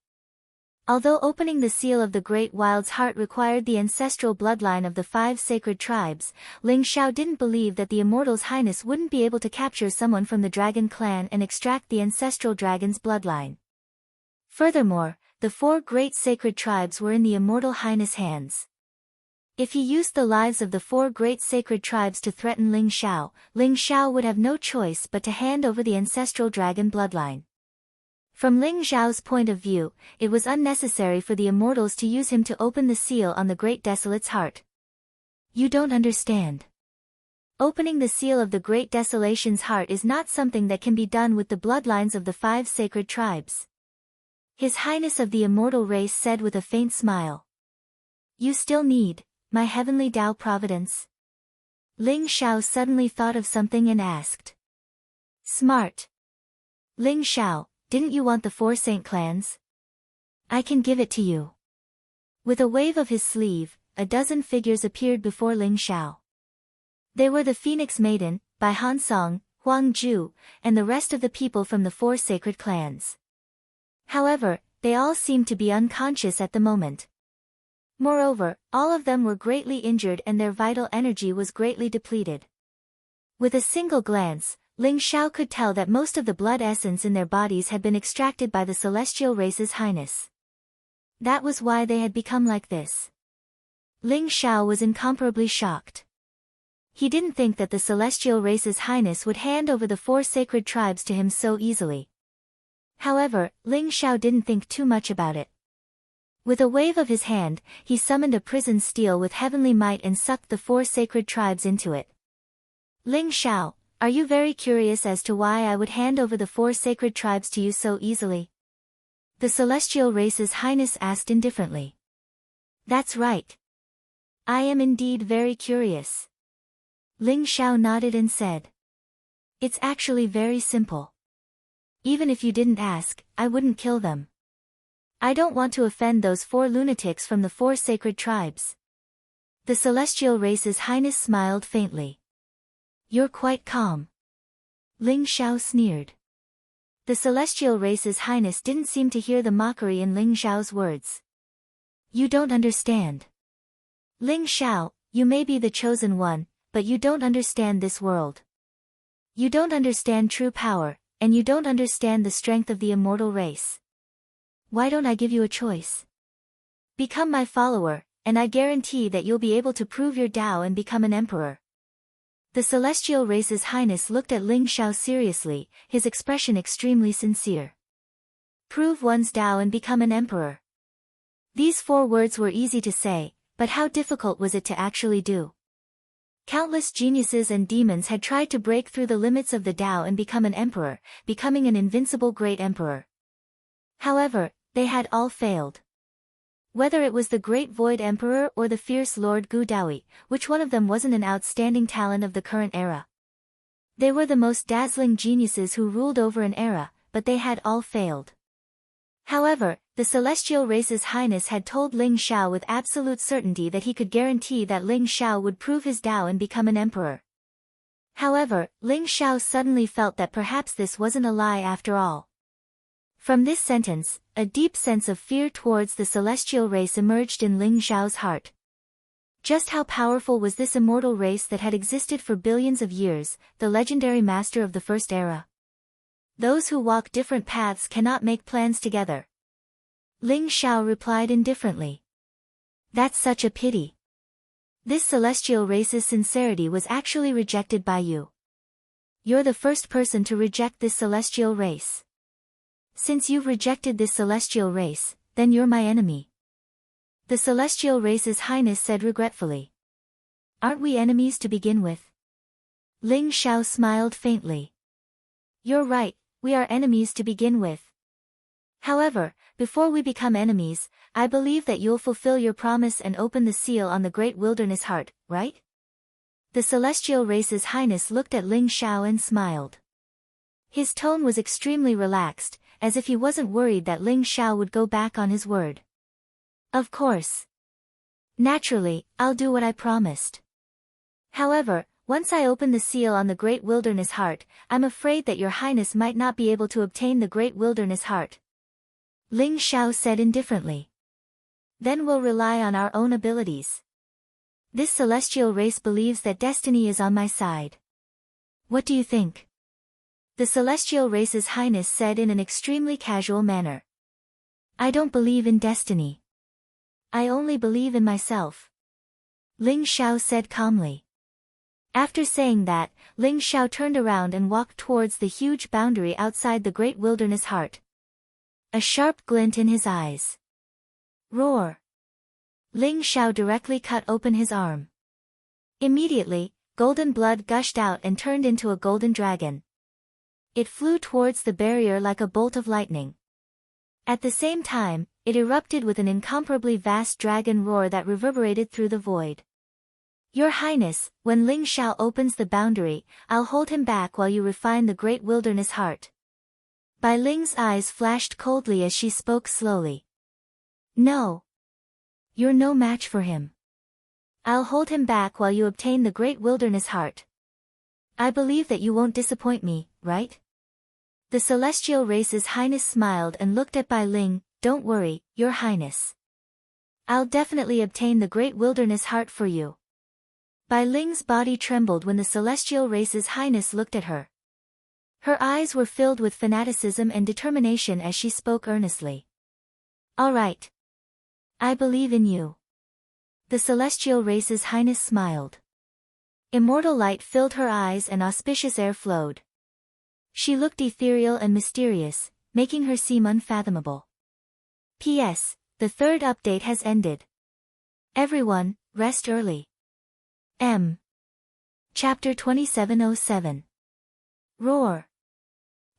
Although opening the seal of the Great Wild's heart required the ancestral bloodline of the 5 sacred tribes, Ling Zhao didn't believe that the Immortal's Highness wouldn't be able to capture someone from the dragon clan and extract the ancestral dragon's bloodline. Furthermore, the 4 great sacred tribes were in the Immortal Highness' hands. If he used the lives of the 4 great sacred tribes to threaten Ling Zhao would have no choice but to hand over the ancestral dragon bloodline. From Ling Zhao's point of view, it was unnecessary for the immortals to use him to open the seal on the Great Desolate's heart. You don't understand. Opening the seal of the Great Desolation's heart is not something that can be done with the bloodlines of the 5 sacred tribes. His Highness of the immortal race said with a faint smile. You still need my heavenly Tao providence? Ling Zhao suddenly thought of something and asked. Smart. Ling Zhao, didn't you want the 4 saint clans? I can give it to you. With a wave of his sleeve, a dozen figures appeared before Ling Zhao. They were the Phoenix Maiden, Bai Hansong, Huang Zhu, and the rest of the people from the 4 sacred clans. However, they all seemed to be unconscious at the moment. Moreover, all of them were greatly injured and their vital energy was greatly depleted. With a single glance, Ling Zhao could tell that most of the blood essence in their bodies had been extracted by the celestial race's highness. That was why they had become like this. Ling Zhao was incomparably shocked. He didn't think that the celestial race's highness would hand over the 4 sacred tribes to him so easily. However, Ling Zhao didn't think too much about it. With a wave of his hand, he summoned a prison steel with heavenly might and sucked the 4 sacred tribes into it. Ling Zhao, are you very curious as to why I would hand over the 4 sacred tribes to you so easily? The celestial race's highness asked indifferently. That's right. I am indeed very curious. Ling Zhao nodded and said. It's actually very simple. Even if you didn't ask, I wouldn't kill them. I don't want to offend those 4 lunatics from the 4 sacred tribes. The celestial race's highness smiled faintly. You're quite calm. Ling Zhao sneered. The celestial race's highness didn't seem to hear the mockery in Ling Zhao's words. You don't understand. Ling Zhao, you may be the chosen one, but you don't understand this world. You don't understand true power, and you don't understand the strength of the immortal race. Why don't I give you a choice? Become my follower, and I guarantee that you'll be able to prove your Tao and become an emperor. The celestial race's highness looked at Ling Zhao seriously, his expression extremely sincere. Prove one's Tao and become an emperor. These 4 words were easy to say, but how difficult was it to actually do? Countless geniuses and demons had tried to break through the limits of the Tao and become an emperor, becoming an invincible great emperor. However, they had all failed. Whether it was the Great Void Emperor or the fierce Lord Gu Daoi, which one of them wasn't an outstanding talent of the current era? They were the most dazzling geniuses who ruled over an era, but they had all failed. However, the celestial race's highness had told Ling Xiao with absolute certainty that he could guarantee that Ling Xiao would prove his Tao and become an emperor. However, Ling Xiao suddenly felt that perhaps this wasn't a lie after all. From this sentence, a deep sense of fear towards the celestial race emerged in Ling Xiao's heart. Just how powerful was this immortal race that had existed for billions of years, the legendary master of the first era? Those who walk different paths cannot make plans together. Ling Xiao replied indifferently. That's such a pity. This celestial race's sincerity was actually rejected by you. You're the first person to reject this celestial race. Since you've rejected this celestial race, then you're my enemy. The celestial race's highness said regretfully. Aren't we enemies to begin with? Ling Xiao smiled faintly. You're right, we are enemies to begin with. However, before we become enemies, I believe that you'll fulfill your promise and open the seal on the great wilderness heart, right? The celestial race's highness looked at Ling Xiao and smiled. His tone was extremely relaxed, as if he wasn't worried that Ling Xiao would go back on his word. Of course. Naturally, I'll do what I promised. However, once I open the seal on the great wilderness heart, I'm afraid that your highness might not be able to obtain the great wilderness heart. Ling Xiao said indifferently. Then we'll rely on our own abilities. This celestial race believes that destiny is on my side. What do you think? The celestial race's highness said in an extremely casual manner. I don't believe in destiny. I only believe in myself. Ling Xiao said calmly. After saying that, Ling Xiao turned around and walked towards the huge boundary outside the great wilderness heart. A sharp glint in his eyes. Roar! Ling Xiao directly cut open his arm. Immediately, golden blood gushed out and turned into a golden dragon. It flew towards the barrier like a bolt of lightning. At the same time, it erupted with an incomparably vast dragon roar that reverberated through the void. Your Highness, when Ling Xiao opens the boundary, I'll hold him back while you refine the great wilderness heart. Bai Ling's eyes flashed coldly as she spoke slowly. No. You're no match for him. I'll hold him back while you obtain the great wilderness heart. I believe that you won't disappoint me, right? The celestial race's highness smiled and looked at Bai Ling. Don't worry, Your Highness. I'll definitely obtain the great wilderness heart for you. Bai Ling's body trembled when the celestial race's highness looked at her. Her eyes were filled with fanaticism and determination as she spoke earnestly. All right. I believe in you. The celestial race's highness smiled. Immortal light filled her eyes and auspicious air flowed. She looked ethereal and mysterious, making her seem unfathomable. P.S. The third update has ended. Everyone, rest early. Chapter 2707. Roar.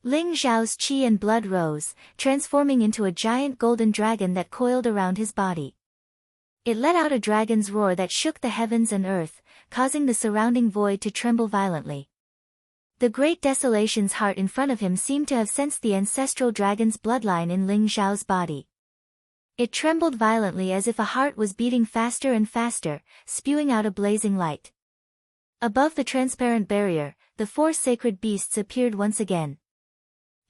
Ling Xiao's qi and blood rose, transforming into a giant golden dragon that coiled around his body. It let out a dragon's roar that shook the heavens and earth, causing the surrounding void to tremble violently. The great desolation's heart in front of him seemed to have sensed the ancestral dragon's bloodline in Ling Xiao's body. It trembled violently as if a heart was beating faster and faster, spewing out a blazing light. Above the transparent barrier, the four sacred beasts appeared once again.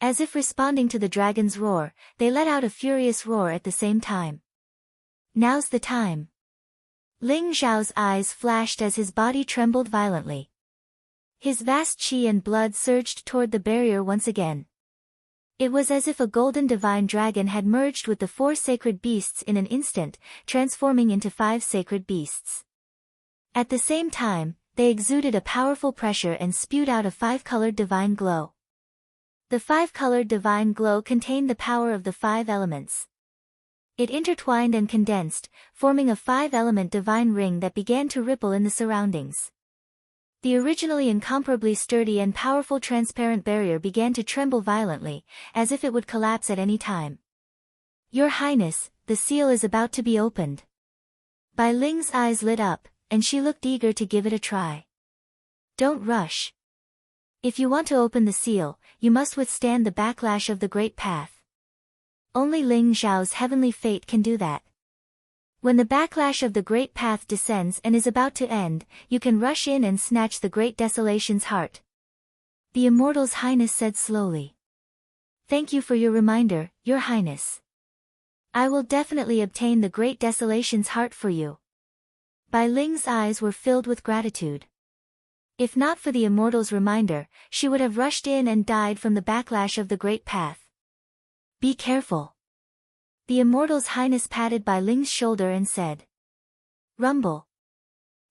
As if responding to the dragon's roar, they let out a furious roar at the same time. Now's the time. Ling Xiao's eyes flashed as his body trembled violently. His vast qi and blood surged toward the barrier once again. It was as if a golden divine dragon had merged with the four sacred beasts in an instant, transforming into 5 sacred beasts. At the same time, they exuded a powerful pressure and spewed out a 5-colored divine glow. The 5-colored divine glow contained the power of the 5 elements. It intertwined and condensed, forming a 5-element divine ring that began to ripple in the surroundings. The originally incomparably sturdy and powerful transparent barrier began to tremble violently, as if it would collapse at any time. Your Highness, the seal is about to be opened. Bai Ling's eyes lit up, and she looked eager to give it a try. Don't rush. If you want to open the seal, you must withstand the backlash of the Great Path. Only Ling Xiao's heavenly fate can do that. When the backlash of the Great Path descends and is about to end, you can rush in and snatch the Great Desolation's heart. The Immortal's Highness said slowly. Thank you for your reminder, Your Highness. I will definitely obtain the Great Desolation's heart for you. Bai Ling's eyes were filled with gratitude. If not for the Immortal's reminder, she would have rushed in and died from the backlash of the Great Path. Be careful. The Immortal's Highness patted Bai Ling's shoulder and said. Rumble.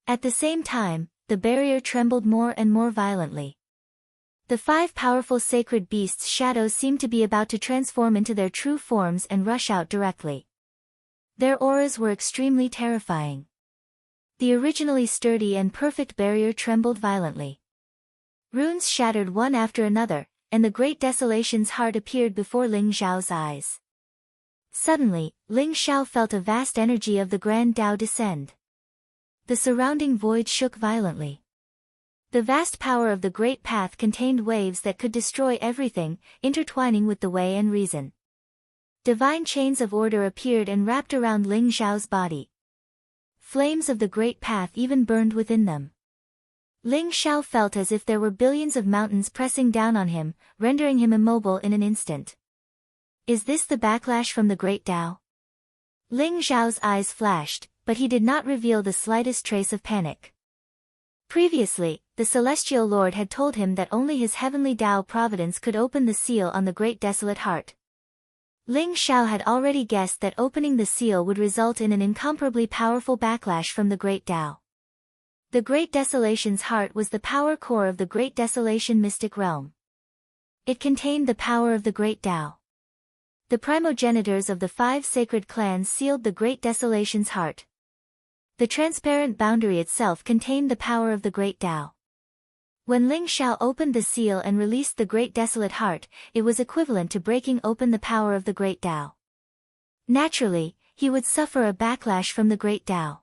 At the same time, the barrier trembled more and more violently. The 5 powerful sacred beasts' shadows seemed to be about to transform into their true forms and rush out directly. Their auras were extremely terrifying. The originally sturdy and perfect barrier trembled violently. Runes shattered one after another, and the Great Desolation's heart appeared before Ling Xiao's eyes. Suddenly, Ling Xiao felt a vast energy of the Grand Tao descend. The surrounding void shook violently. The vast power of the Great Path contained waves that could destroy everything, intertwining with the way and reason. Divine chains of order appeared and wrapped around Ling Xiao's body. Flames of the Great Path even burned within them. Ling Xiao felt as if there were billions of mountains pressing down on him, rendering him immobile in an instant. Is this the backlash from the Great Tao? Ling Xiao's eyes flashed, but he did not reveal the slightest trace of panic. Previously, the Celestial Lord had told him that only his heavenly Tao providence could open the seal on the Great Desolate Heart. Ling Xiao had already guessed that opening the seal would result in an incomparably powerful backlash from the Great Tao. The Great Desolation's heart was the power core of the Great Desolation mystic realm. It contained the power of the Great Tao. The primogenitors of the 5 sacred clans sealed the Great Desolation's heart. The transparent boundary itself contained the power of the Great Tao. When Ling Xiao opened the seal and released the Great Desolate Heart, it was equivalent to breaking open the power of the Great Tao. Naturally, he would suffer a backlash from the Great Tao.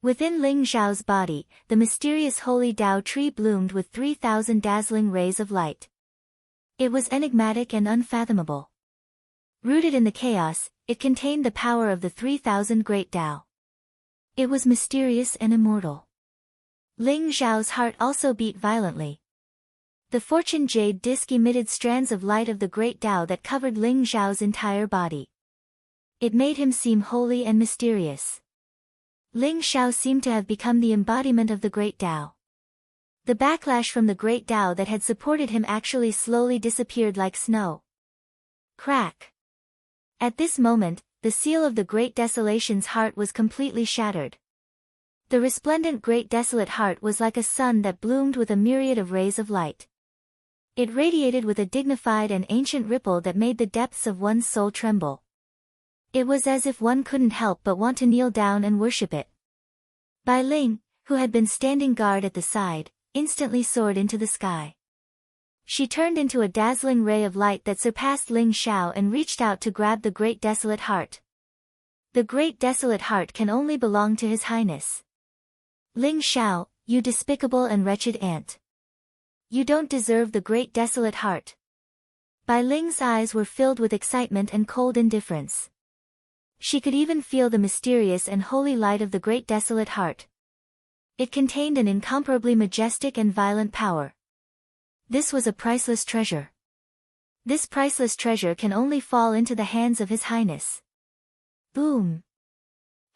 Within Ling Xiao's body, the mysterious holy Tao tree bloomed with 3,000 dazzling rays of light. It was enigmatic and unfathomable. Rooted in the chaos, it contained the power of the 3,000 Great Tao. It was mysterious and immortal. Ling Xiao's heart also beat violently. The fortune jade disc emitted strands of light of the Great Tao that covered Ling Xiao's entire body. It made him seem holy and mysterious. Ling Xiao seemed to have become the embodiment of the Great Tao. The backlash from the Great Tao that had supported him actually slowly disappeared like snow. Crack. At this moment, the seal of the Great Desolation's heart was completely shattered. The resplendent Great Desolate Heart was like a sun that bloomed with a myriad of rays of light. It radiated with a dignified and ancient ripple that made the depths of one's soul tremble. It was as if one couldn't help but want to kneel down and worship it. Bai Ling, who had been standing guard at the side, instantly soared into the sky. She turned into a dazzling ray of light that surpassed Ling Xiao and reached out to grab the Great Desolate Heart. The Great Desolate Heart can only belong to His Highness. Ling Xiao, you despicable and wretched ant. You don't deserve the Great Desolate Heart. Bai Ling's eyes were filled with excitement and cold indifference. She could even feel the mysterious and holy light of the Great Desolate Heart. It contained an incomparably majestic and violent power. This was a priceless treasure. This priceless treasure can only fall into the hands of His Highness. Boom.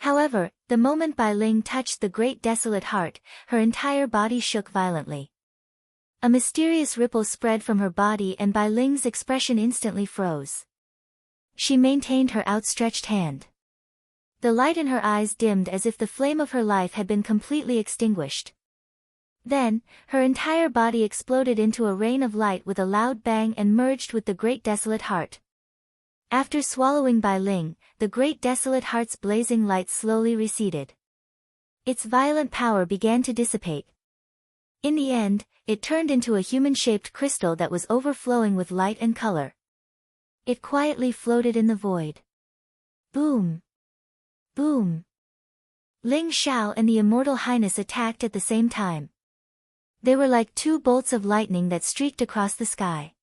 However, the moment Bai Ling touched the Great Desolate Heart, her entire body shook violently. A mysterious ripple spread from her body and Bai Ling's expression instantly froze. She maintained her outstretched hand. The light in her eyes dimmed as if the flame of her life had been completely extinguished. Then, her entire body exploded into a rain of light with a loud bang and merged with the Great Desolate Heart. After swallowing Bai Ling, the Great Desolate Heart's blazing light slowly receded. Its violent power began to dissipate. In the end, it turned into a human-shaped crystal that was overflowing with light and color. It quietly floated in the void. Boom! Boom! Ling Xiao and the Immortal Highness attacked at the same time. They were like two bolts of lightning that streaked across the sky.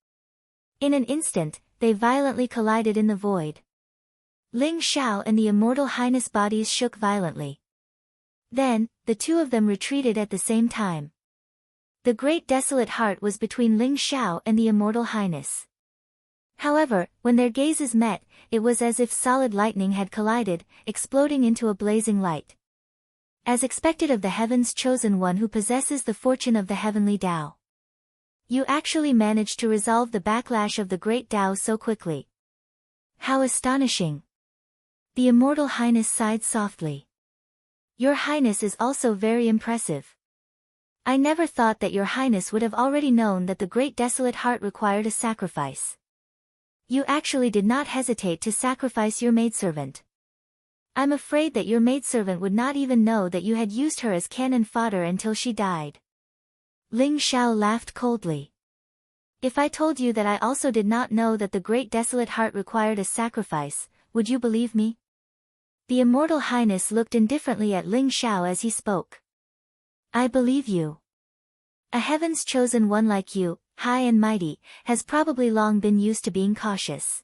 In an instant, they violently collided in the void. Ling Xiao and the Immortal Highness bodies shook violently. Then, the two of them retreated at the same time. The Great Desolate Heart was between Ling Xiao and the Immortal Highness. However, when their gazes met, it was as if solid lightning had collided, exploding into a blazing light. As expected of the Heaven's Chosen One who possesses the fortune of the Heavenly Tao. You actually managed to resolve the backlash of the Great Tao so quickly. How astonishing! The Immortal Highness sighed softly. Your Highness is also very impressive. I never thought that your Highness would have already known that the Great Desolate Heart required a sacrifice. You actually did not hesitate to sacrifice your maidservant. I'm afraid that your maidservant would not even know that you had used her as cannon fodder until she died. Ling Xiao laughed coldly. If I told you that I also did not know that the Great Desolate Heart required a sacrifice, would you believe me? The Immortal Highness looked indifferently at Ling Xiao as he spoke. I believe you. A Heaven's Chosen One like you, high and mighty, has probably long been used to being cautious.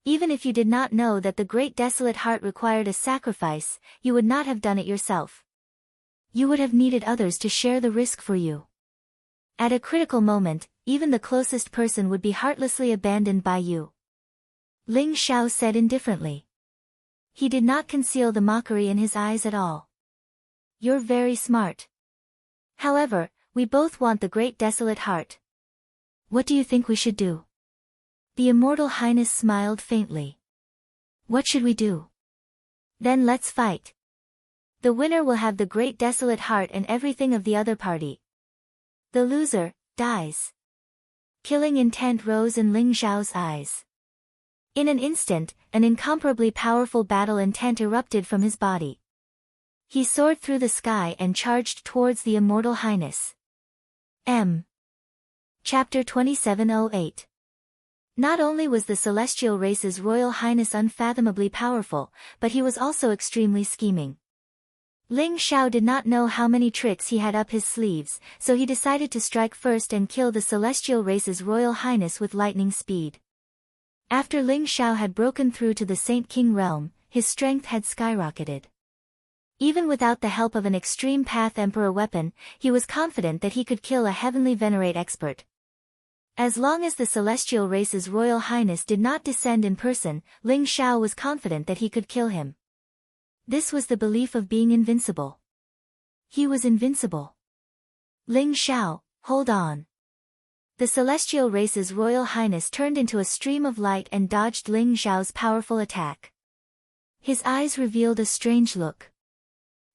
Even if you did not know that the Great Desolate Heart required a sacrifice, you would not have done it yourself. You would have needed others to share the risk for you. At a critical moment, even the closest person would be heartlessly abandoned by you. Ling Xiao said indifferently. He did not conceal the mockery in his eyes at all. You're very smart. However, we both want the Great Desolate Heart. What do you think we should do? The Immortal Highness smiled faintly. What should we do? Then let's fight. The winner will have the Great Desolate Heart and everything of the other party. The loser dies. Killing intent rose in Ling Xiao's eyes. In an instant, an incomparably powerful battle intent erupted from his body. He soared through the sky and charged towards the Immortal Highness. Chapter 2708. Not only was the Celestial Race's Royal Highness unfathomably powerful, but he was also extremely scheming. Ling Xiao did not know how many tricks he had up his sleeves, so he decided to strike first and kill the Celestial Race's Royal Highness with lightning speed. After Ling Xiao had broken through to the Saint King realm, his strength had skyrocketed. Even without the help of an Extreme Path Emperor weapon, he was confident that he could kill a Heavenly Venerate expert. As long as the Celestial Race's Royal Highness did not descend in person, Ling Xiao was confident that he could kill him. This was the belief of being invincible. He was invincible. Ling Xiao, hold on. The Celestial Race's Royal Highness turned into a stream of light and dodged Ling Xiao's powerful attack. His eyes revealed a strange look.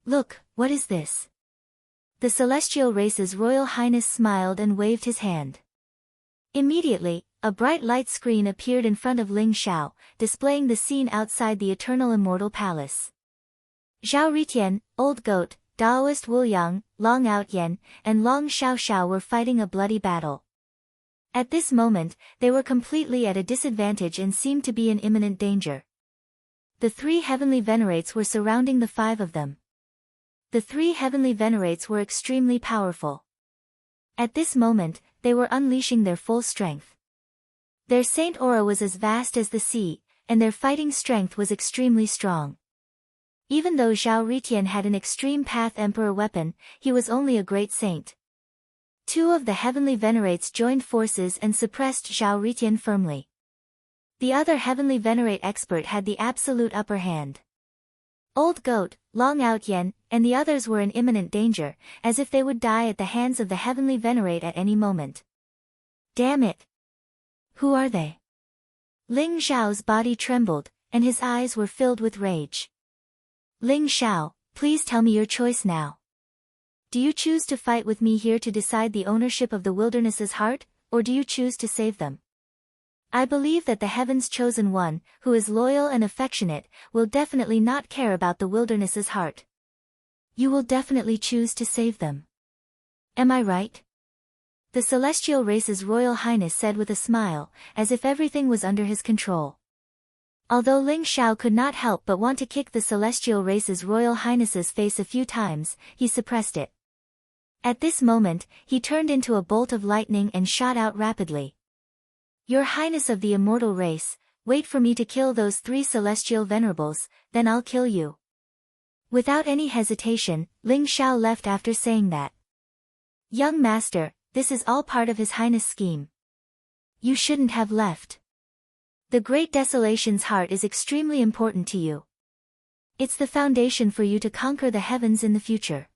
Look, what is this? The Celestial Race's Royal Highness smiled and waved his hand. Immediately, a bright light screen appeared in front of Ling Xiao, displaying the scene outside the Eternal Immortal Palace. Zhao Ritian, Old Goat, Daoist Wu Yang, Long Outyen, and Long Xiaoxiao were fighting a bloody battle. At this moment, they were completely at a disadvantage and seemed to be in imminent danger. The three Heavenly Venerates were surrounding the five of them. The three Heavenly Venerates were extremely powerful. At this moment, they were unleashing their full strength. Their saint aura was as vast as the sea, and their fighting strength was extremely strong. Even though Zhao Ritian had an Extreme Path Emperor weapon, he was only a great saint. Two of the Heavenly Venerates joined forces and suppressed Zhao Ritian firmly. The other Heavenly Venerate expert had the absolute upper hand. Old Goat, Long Outyen, and the others were in imminent danger, as if they would die at the hands of the Heavenly Venerate at any moment. Damn it! Who are they? Ling Xiao's body trembled, and his eyes were filled with rage. Ling Xiao, please tell me your choice now. Do you choose to fight with me here to decide the ownership of the wilderness's heart, or do you choose to save them? I believe that the Heaven's Chosen One, who is loyal and affectionate, will definitely not care about the wilderness's heart. You will definitely choose to save them. Am I right? The Celestial Race's Royal Highness said with a smile, as if everything was under his control. Although Ling Xiao could not help but want to kick the Celestial Race's Royal Highness's face a few times, he suppressed it. At this moment, he turned into a bolt of lightning and shot out rapidly. Your Highness of the immortal race, wait for me to kill those 3 celestial venerables, then I'll kill you. Without any hesitation, Ling Xiao left after saying that. Young master, this is all part of His Highness' scheme. You shouldn't have left. The Great Desolation's heart is extremely important to you. It's the foundation for you to conquer the heavens in the future.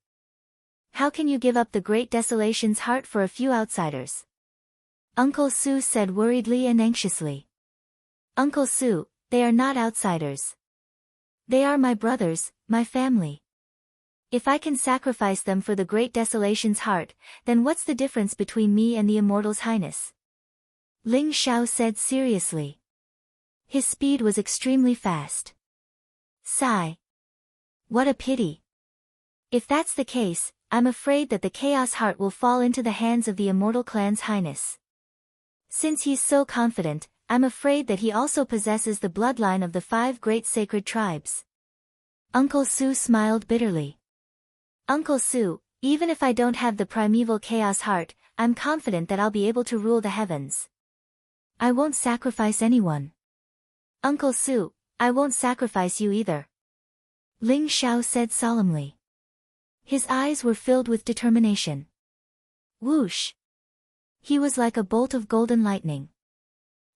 How can you give up the Great Desolation's heart for a few outsiders? Uncle Su said worriedly and anxiously. Uncle Su, they are not outsiders. They are my brothers, my family. If I can sacrifice them for the Great Desolation's heart, then what's the difference between me and the Immortal's Highness? Ling Xiao said seriously. His speed was extremely fast. Sigh. What a pity. If that's the case, I'm afraid that the Chaos Heart will fall into the hands of the Immortal Clan's Highness. Since he's so confident, I'm afraid that he also possesses the bloodline of the 5 great sacred tribes. Uncle Su smiled bitterly. Uncle Su, even if I don't have the primeval Chaos Heart, I'm confident that I'll be able to rule the heavens. I won't sacrifice anyone. Uncle Su, I won't sacrifice you either. Ling Xiao said solemnly. His eyes were filled with determination. Whoosh! He was like a bolt of golden lightning.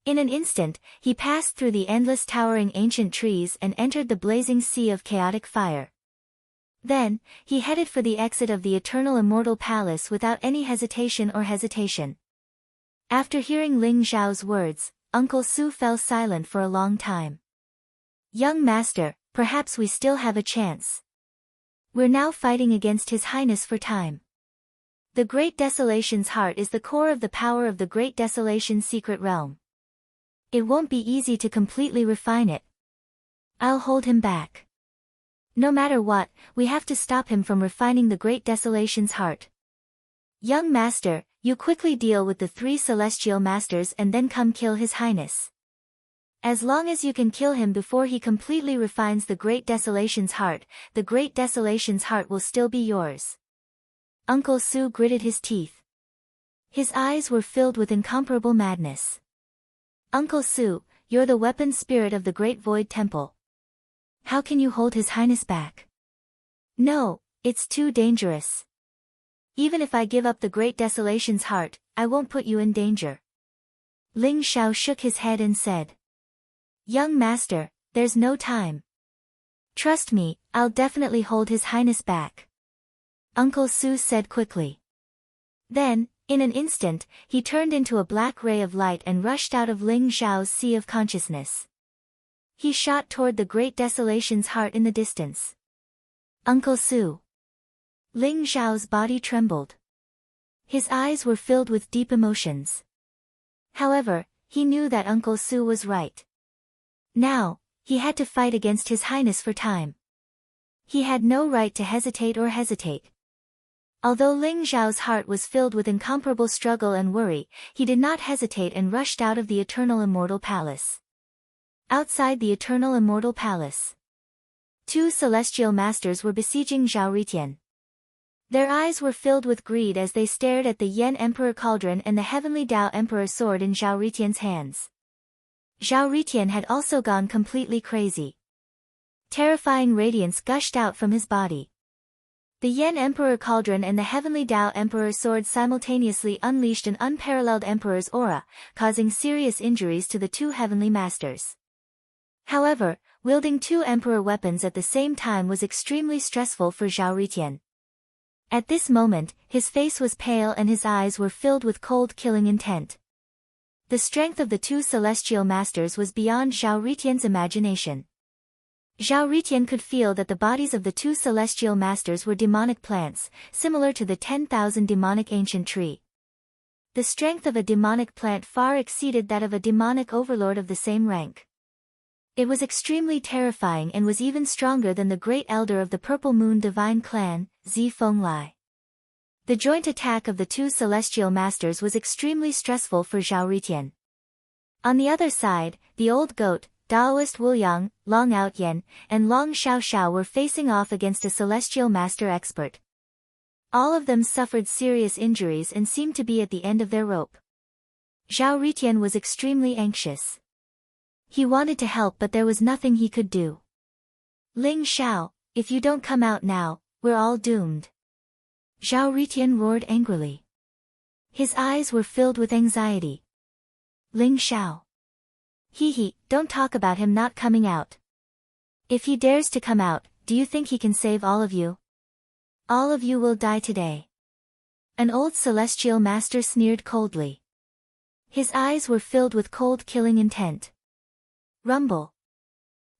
In an instant, he passed through the endless towering ancient trees and entered the blazing sea of chaotic fire. Then, he headed for the exit of the eternal immortal palace without any hesitation. After hearing Ling Xiao's words, Uncle Su fell silent for a long time. Young master, perhaps we still have a chance. We're now fighting against His Highness for time. The Great Desolation's heart is the core of the power of the Great Desolation's secret realm. It won't be easy to completely refine it. I'll hold him back. No matter what, we have to stop him from refining the Great Desolation's heart. Young master, you quickly deal with the 3 celestial masters and then come kill His Highness. As long as you can kill him before he completely refines the Great Desolation's heart, the Great Desolation's heart will still be yours. Uncle Su gritted his teeth. His eyes were filled with incomparable madness. Uncle Su, you're the weapon spirit of the Great Void Temple. How can you hold His Highness back? No, it's too dangerous. Even if I give up the Great Desolation's heart, I won't put you in danger. Ling Xiao shook his head and said. Young master, there's no time. Trust me, I'll definitely hold His Highness back. Uncle Su said quickly. Then, in an instant, he turned into a black ray of light and rushed out of Ling Xiao's sea of consciousness. He shot toward the Great Desolation's heart in the distance. Uncle Su. Ling Xiao's body trembled. His eyes were filled with deep emotions. However, he knew that Uncle Su was right. Now, he had to fight against His Highness for time. He had no right to hesitate. Although Ling Xiao's heart was filled with incomparable struggle and worry, he did not hesitate and rushed out of the Eternal Immortal Palace. Outside the Eternal Immortal Palace, 2 celestial masters were besieging Zhao Ritian. Their eyes were filled with greed as they stared at the Yen Emperor Cauldron and the Heavenly Tao Emperor sword in Zhao Ritian's hands. Zhao Ritian had also gone completely crazy. Terrifying radiance gushed out from his body. The Yen Emperor Cauldron and the Heavenly Tao Emperor sword simultaneously unleashed an unparalleled Emperor's aura, causing serious injuries to the 2 heavenly masters. However, wielding 2 Emperor weapons at the same time was extremely stressful for Zhao Ritian. At this moment, his face was pale and his eyes were filled with cold killing intent. The strength of the 2 celestial masters was beyond Zhao Ritian's imagination. Zhao Ritian could feel that the bodies of the 2 celestial masters were demonic plants, similar to the 10,000 demonic ancient tree. The strength of a demonic plant far exceeded that of a demonic overlord of the same rank. It was extremely terrifying and was even stronger than the great elder of the Purple Moon Divine Clan, Zi Fenglai. The joint attack of the 2 celestial masters was extremely stressful for Zhao Ritian. On the other side, the old goat, Daoist Wu Yang, Long Outyen, and Long Xiaoxiao were facing off against a celestial master expert. All of them suffered serious injuries and seemed to be at the end of their rope. Zhao Ritian was extremely anxious. He wanted to help, but there was nothing he could do. Ling Xiao, if you don't come out now, we're all doomed. Zhao Ritian roared angrily. His eyes were filled with anxiety. Ling Xiao. He, don't talk about him not coming out. If he dares to come out, do you think he can save all of you? All of you will die today. An old celestial master sneered coldly. His eyes were filled with cold killing intent. Rumble.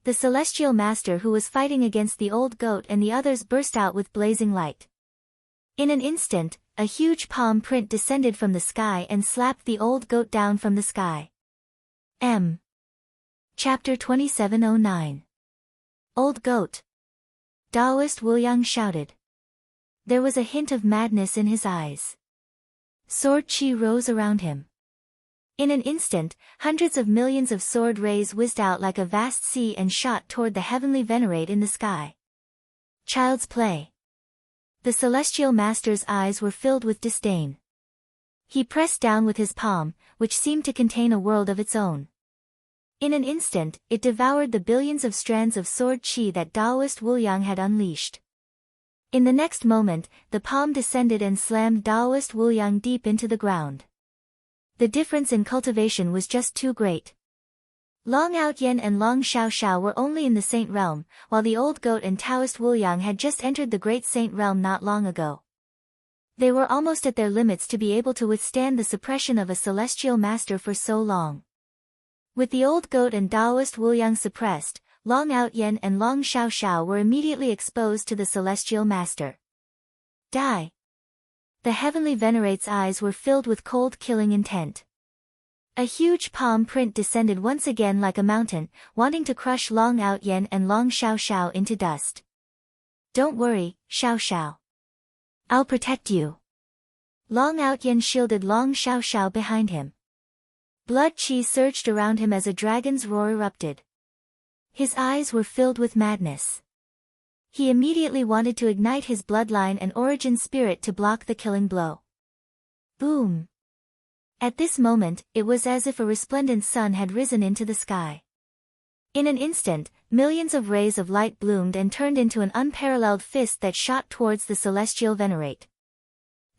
The celestial master who was fighting against the old goat and the others burst out with blazing light. In an instant, a huge palm print descended from the sky and slapped the old goat down from the sky. Chapter 2709. Old Goat. Taoist Wu-yang shouted. There was a hint of madness in his eyes. Sword chi rose around him. In an instant, hundreds of millions of sword rays whizzed out like a vast sea and shot toward the heavenly venerate in the sky. Child's play. The celestial master's eyes were filled with disdain. He pressed down with his palm, which seemed to contain a world of its own. In an instant, it devoured the billions of strands of sword chi that Taoist Wu-yang had unleashed. In the next moment, the palm descended and slammed Taoist Wu-yang deep into the ground. The difference in cultivation was just too great. Long Outyen and Long Xiao were only in the Saint Realm, while the old goat and Taoist Wu-yang had just entered the Great Saint Realm not long ago. They were almost at their limits to be able to withstand the suppression of a celestial master for so long. With the old goat and Taoist Wu-yang suppressed, Long Outyen and Long Xiao were immediately exposed to the celestial master. Die! The heavenly venerate's eyes were filled with cold killing intent. A huge palm print descended once again like a mountain, wanting to crush Long Outyen and Long Xiao into dust. Don't worry, Xiao. I'll protect you. Long Outyen shielded Long Xiao behind him. Blood chi surged around him as a dragon's roar erupted. His eyes were filled with madness. He immediately wanted to ignite his bloodline and origin spirit to block the killing blow. Boom! At this moment, it was as if a resplendent sun had risen into the sky. In an instant, millions of rays of light bloomed and turned into an unparalleled fist that shot towards the celestial venerate.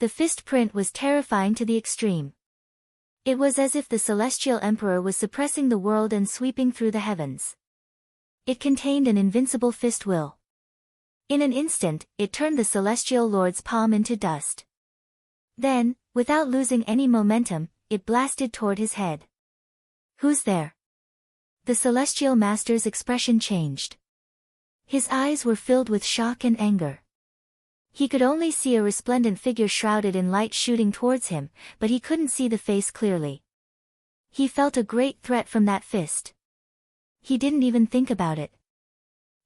The fist print was terrifying to the extreme. It was as if the celestial emperor was suppressing the world and sweeping through the heavens. It contained an invincible fist will. In an instant, it turned the celestial lord's palm into dust. Then, without losing any momentum, it blasted toward his head. Who's there? The celestial master's expression changed. His eyes were filled with shock and anger. He could only see a resplendent figure shrouded in light shooting towards him, but he couldn't see the face clearly. He felt a great threat from that fist. He didn't even think about it.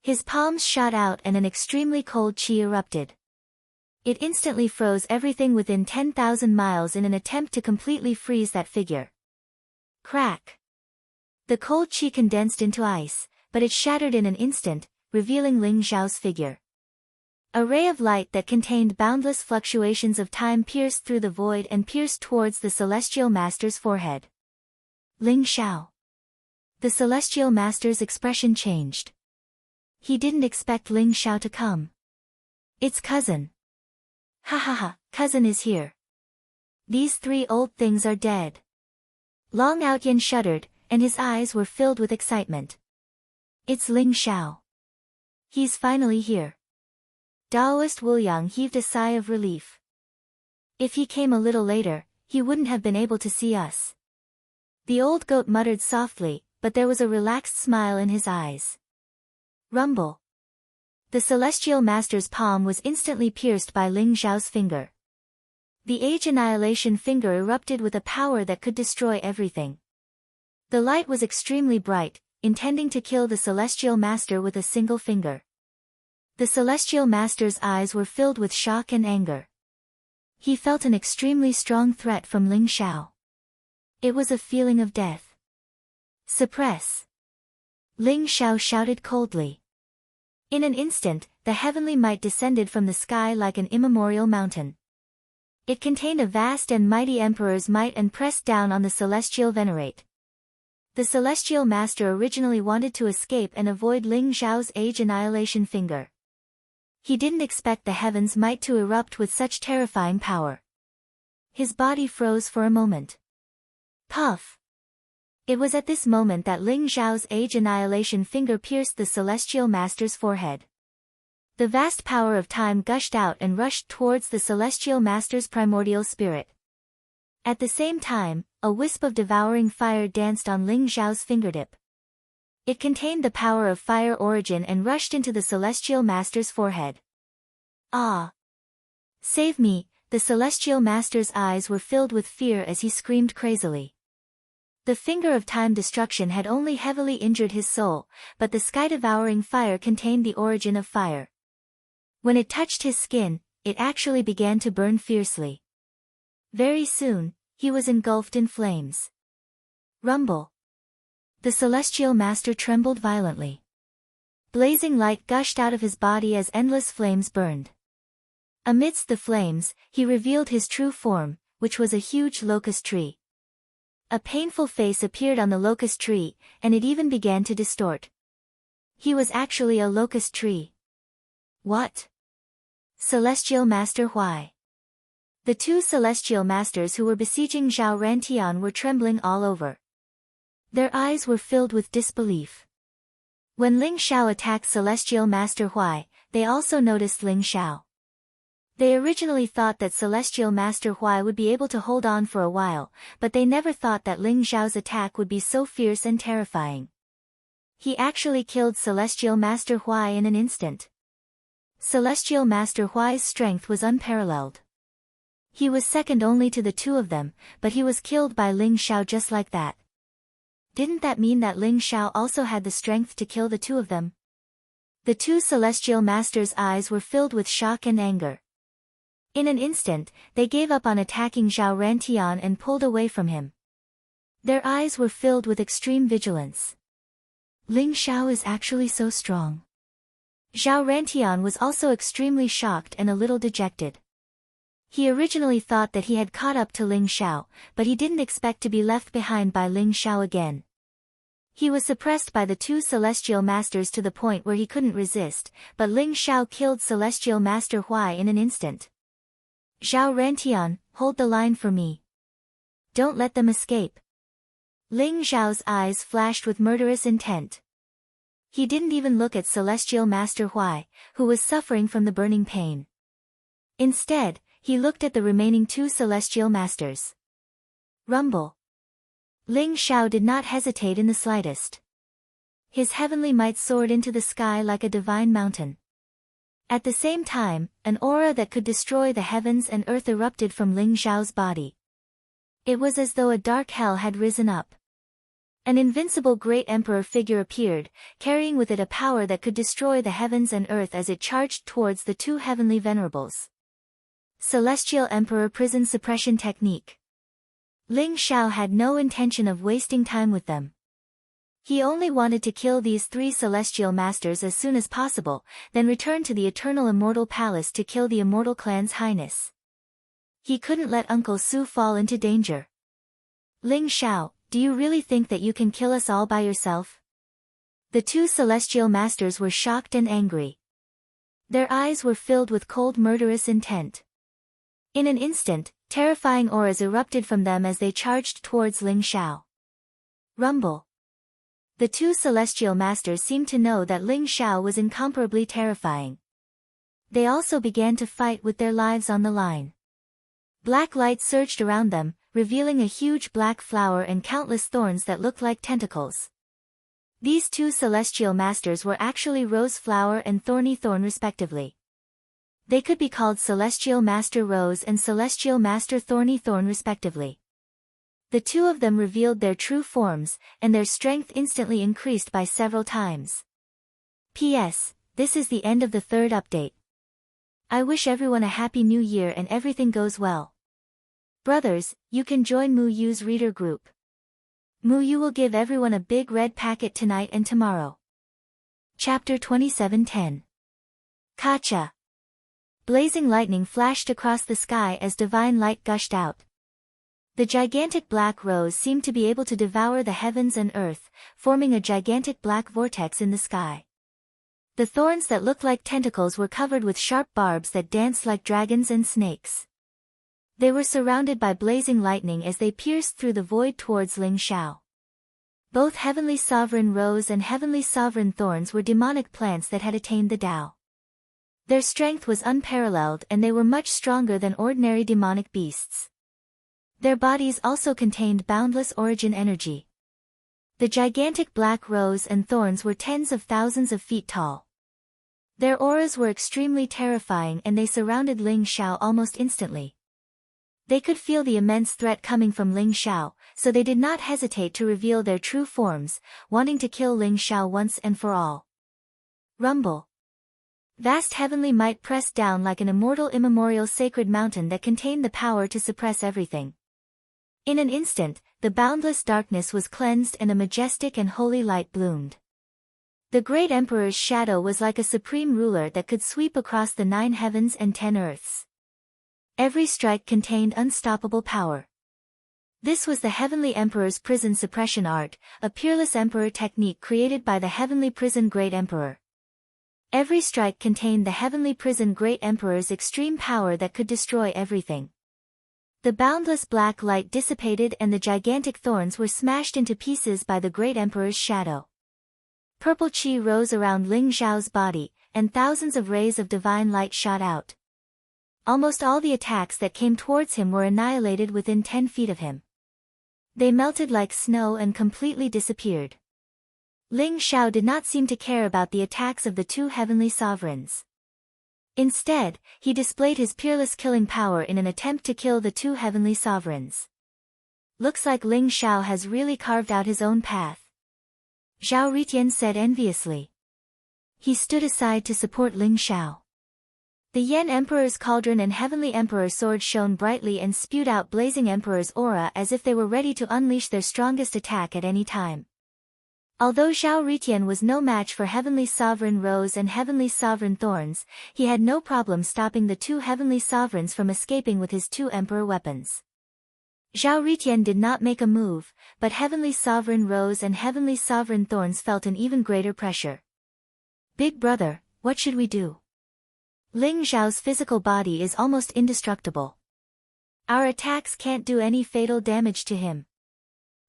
His palms shot out and an extremely cold chi erupted. It instantly froze everything within 10,000 miles in an attempt to completely freeze that figure. Crack! The cold chi condensed into ice, but it shattered in an instant, revealing Ling Xiao's figure. A ray of light that contained boundless fluctuations of time pierced through the void and pierced towards the celestial master's forehead. Ling Xiao. The celestial master's expression changed. He didn't expect Ling Xiao to come. It's cousin. Ha, cousin is here. These three old things are dead. Long Outyen shuddered, and his eyes were filled with excitement. It's Ling Xiao. He's finally here. Taoist Wu-yang heaved a sigh of relief. If he came a little later, he wouldn't have been able to see us. The old goat muttered softly, but there was a relaxed smile in his eyes. Rumble. The celestial master's palm was instantly pierced by Ling Xiao's finger. The age annihilation finger erupted with a power that could destroy everything. The light was extremely bright, intending to kill the celestial master with a single finger. The celestial master's eyes were filled with shock and anger. He felt an extremely strong threat from Ling Xiao. It was a feeling of death. Suppress! Ling Xiao shouted coldly. In an instant, the heavenly might descended from the sky like an immemorial mountain. It contained a vast and mighty emperor's might and pressed down on the celestial venerate. The celestial master originally wanted to escape and avoid Ling Xiao's age annihilation finger. He didn't expect the heavens might to erupt with such terrifying power. His body froze for a moment. Puff! It was at this moment that Ling Xiao's age annihilation finger pierced the celestial master's forehead. The vast power of time gushed out and rushed towards the celestial master's primordial spirit. At the same time, a wisp of devouring fire danced on Ling Xiao's fingertip. It contained the power of fire origin and rushed into the celestial master's forehead. Ah! Save me! The celestial master's eyes were filled with fear as he screamed crazily. The finger of time destruction had only heavily injured his soul, but the sky-devouring fire contained the origin of fire. When it touched his skin, it actually began to burn fiercely. Very soon, he was engulfed in flames. Rumble! The celestial master trembled violently. Blazing light gushed out of his body as endless flames burned. Amidst the flames, he revealed his true form, which was a huge locust tree. A painful face appeared on the locust tree, and it even began to distort. He was actually a locust tree. What? Celestial Master Why? The two celestial masters who were besieging Zhao Rantian were trembling all over. Their eyes were filled with disbelief. When Ling Xiao attacked Celestial Master Huai, they also noticed Ling Xiao. They originally thought that Celestial Master Huai would be able to hold on for a while, but they never thought that Ling Xiao's attack would be so fierce and terrifying. He actually killed Celestial Master Huai in an instant. Celestial Master Huai's strength was unparalleled. He was second only to the two of them, but he was killed by Ling Xiao just like that. Didn't that mean that Ling Xiao also had the strength to kill the two of them? The two celestial masters' eyes were filled with shock and anger. In an instant, they gave up on attacking Zhao Rantian and pulled away from him. Their eyes were filled with extreme vigilance. Ling Xiao is actually so strong. Zhao Rantian was also extremely shocked and a little dejected. He originally thought that he had caught up to Ling Xiao, but he didn't expect to be left behind by Ling Xiao again. He was suppressed by the two celestial masters to the point where he couldn't resist, but Ling Xiao killed Celestial Master Huai in an instant. Zhao Rantian, hold the line for me. Don't let them escape. Ling Xiao's eyes flashed with murderous intent. He didn't even look at Celestial Master Huai, who was suffering from the burning pain. Instead, he looked at the remaining two celestial masters. Rumble! Ling Xiao did not hesitate in the slightest. His heavenly might soared into the sky like a divine mountain. At the same time, an aura that could destroy the heavens and earth erupted from Ling Xiao's body. It was as though a dark hell had risen up. An invincible great emperor figure appeared, carrying with it a power that could destroy the heavens and earth as it charged towards the two heavenly venerables. Celestial Emperor Prison Suppression Technique. Ling Xiao had no intention of wasting time with them. He only wanted to kill these three celestial masters as soon as possible, then return to the Eternal Immortal Palace to kill the Immortal Clan's highness. He couldn't let Uncle Su fall into danger. Ling Xiao, do you really think that you can kill us all by yourself? The two celestial masters were shocked and angry. Their eyes were filled with cold murderous intent. In an instant, terrifying auras erupted from them as they charged towards Ling Xiao. Rumble! The two celestial masters seemed to know that Ling Xiao was incomparably terrifying. They also began to fight with their lives on the line. Black light surged around them, revealing a huge black flower and countless thorns that looked like tentacles. These two celestial masters were actually Rose Flower and Thorny Thorn respectively. They could be called Celestial Master Rose and Celestial Master Thorny Thorn respectively. The two of them revealed their true forms, and their strength instantly increased by several times. P.S. This is the end of the third update. I wish everyone a happy new year and everything goes well. Brothers, you can join Mu Yu's reader group. Mu Yu will give everyone a big red packet tonight and tomorrow. Chapter 27:10. Kacha. Blazing lightning flashed across the sky as divine light gushed out. The gigantic black rose seemed to be able to devour the heavens and earth, forming a gigantic black vortex in the sky. The thorns that looked like tentacles were covered with sharp barbs that danced like dragons and snakes. They were surrounded by blazing lightning as they pierced through the void towards Ling Xiao. Both Heavenly Sovereign Rose and Heavenly Sovereign Thorns were demonic plants that had attained the Tao. Their strength was unparalleled and they were much stronger than ordinary demonic beasts. Their bodies also contained boundless origin energy. The gigantic black rose and thorns were tens of thousands of feet tall. Their auras were extremely terrifying and they surrounded Ling Xiao almost instantly. They could feel the immense threat coming from Ling Xiao, so they did not hesitate to reveal their true forms, wanting to kill Ling Xiao once and for all. Rumble. Vast heavenly might pressed down like an immemorial sacred mountain that contained the power to suppress everything. In an instant, the boundless darkness was cleansed and a majestic and holy light bloomed. The great emperor's shadow was like a supreme ruler that could sweep across the 9 heavens and 10 earths. Every strike contained unstoppable power. This was the Heavenly Emperor's prison suppression art, a peerless emperor technique created by the Heavenly Prison Great Emperor. Every strike contained the Heavenly Prison Great Emperor's extreme power that could destroy everything. The boundless black light dissipated and the gigantic thorns were smashed into pieces by the Great Emperor's shadow. Purple chi rose around Ling Xiao's body, and thousands of rays of divine light shot out. Almost all the attacks that came towards him were annihilated within 10 feet of him. They melted like snow and completely disappeared. Ling Xiao did not seem to care about the attacks of the 2 heavenly sovereigns. Instead, he displayed his peerless killing power in an attempt to kill the 2 heavenly sovereigns. Looks like Ling Xiao has really carved out his own path. Zhao Ritian said enviously. He stood aside to support Ling Xiao. The Yen Emperor's cauldron and Heavenly Emperor's sword shone brightly and spewed out blazing Emperor's aura as if they were ready to unleash their strongest attack at any time. Although Zhao Ritian was no match for Heavenly Sovereign Rose and Heavenly Sovereign Thorns, he had no problem stopping the 2 heavenly sovereigns from escaping with his 2 emperor weapons. Zhao Ritian did not make a move, but Heavenly Sovereign Rose and Heavenly Sovereign Thorns felt an even greater pressure. Big brother, what should we do? Ling Xiao's physical body is almost indestructible. Our attacks can't do any fatal damage to him.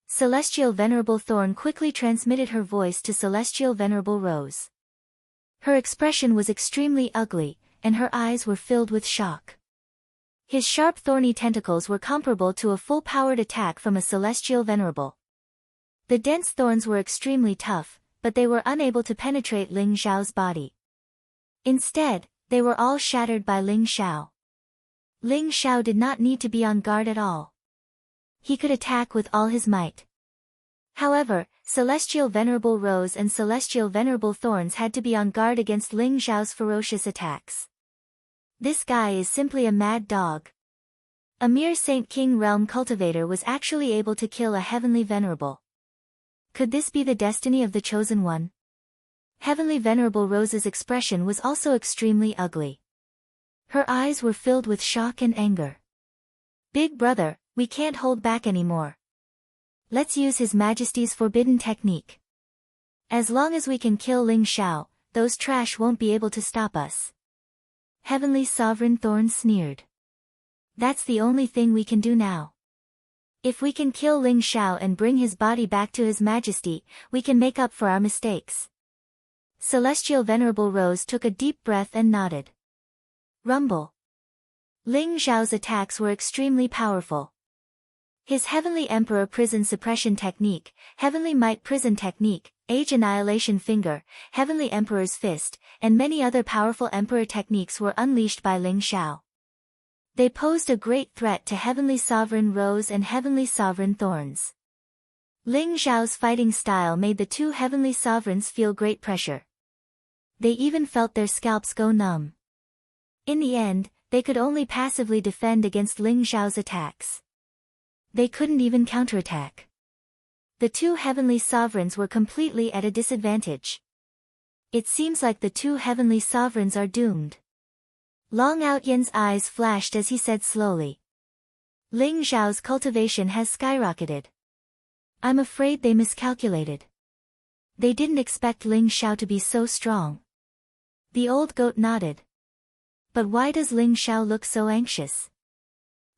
Celestial Venerable Thorn quickly transmitted her voice to Celestial Venerable Rose. Her expression was extremely ugly, and her eyes were filled with shock. His sharp thorny tentacles were comparable to a full-powered attack from a Celestial Venerable. The dense thorns were extremely tough, but they were unable to penetrate Ling Xiao's body. Instead, they were all shattered by Ling Xiao. Ling Xiao did not need to be on guard at all. He could attack with all his might. However, Celestial Venerable Rose and Celestial Venerable Thorns had to be on guard against Ling Xiao's ferocious attacks. This guy is simply a mad dog. A mere Saint King Realm cultivator was actually able to kill a Heavenly Venerable. Could this be the destiny of the Chosen One? Heavenly Venerable Rose's expression was also extremely ugly. Her eyes were filled with shock and anger. Big brother, we can't hold back anymore. Let's use His Majesty's forbidden technique. As long as we can kill Ling Xiao, those trash won't be able to stop us. Heavenly Sovereign Thorn sneered. That's the only thing we can do now. If we can kill Ling Xiao and bring his body back to His Majesty, we can make up for our mistakes. Celestial Venerable Rose took a deep breath and nodded. Rumble. Ling Xiao's attacks were extremely powerful. His Heavenly Emperor Prison Suppression Technique, Heavenly Might Prison Technique, Age Annihilation Finger, Heavenly Emperor's Fist, and many other powerful Emperor techniques were unleashed by Ling Xiao. They posed a great threat to Heavenly Sovereign Rose and Heavenly Sovereign Thorns. Ling Xiao's fighting style made the 2 heavenly sovereigns feel great pressure. They even felt their scalps go numb. In the end, they could only passively defend against Ling Xiao's attacks. They couldn't even counterattack. The 2 heavenly sovereigns were completely at a disadvantage. It seems like the two heavenly sovereigns are doomed. Long Outyen's eyes flashed as he said slowly. Ling Xiao's cultivation has skyrocketed. I'm afraid they miscalculated. They didn't expect Ling Xiao to be so strong. The old goat nodded. But why does Ling Xiao look so anxious?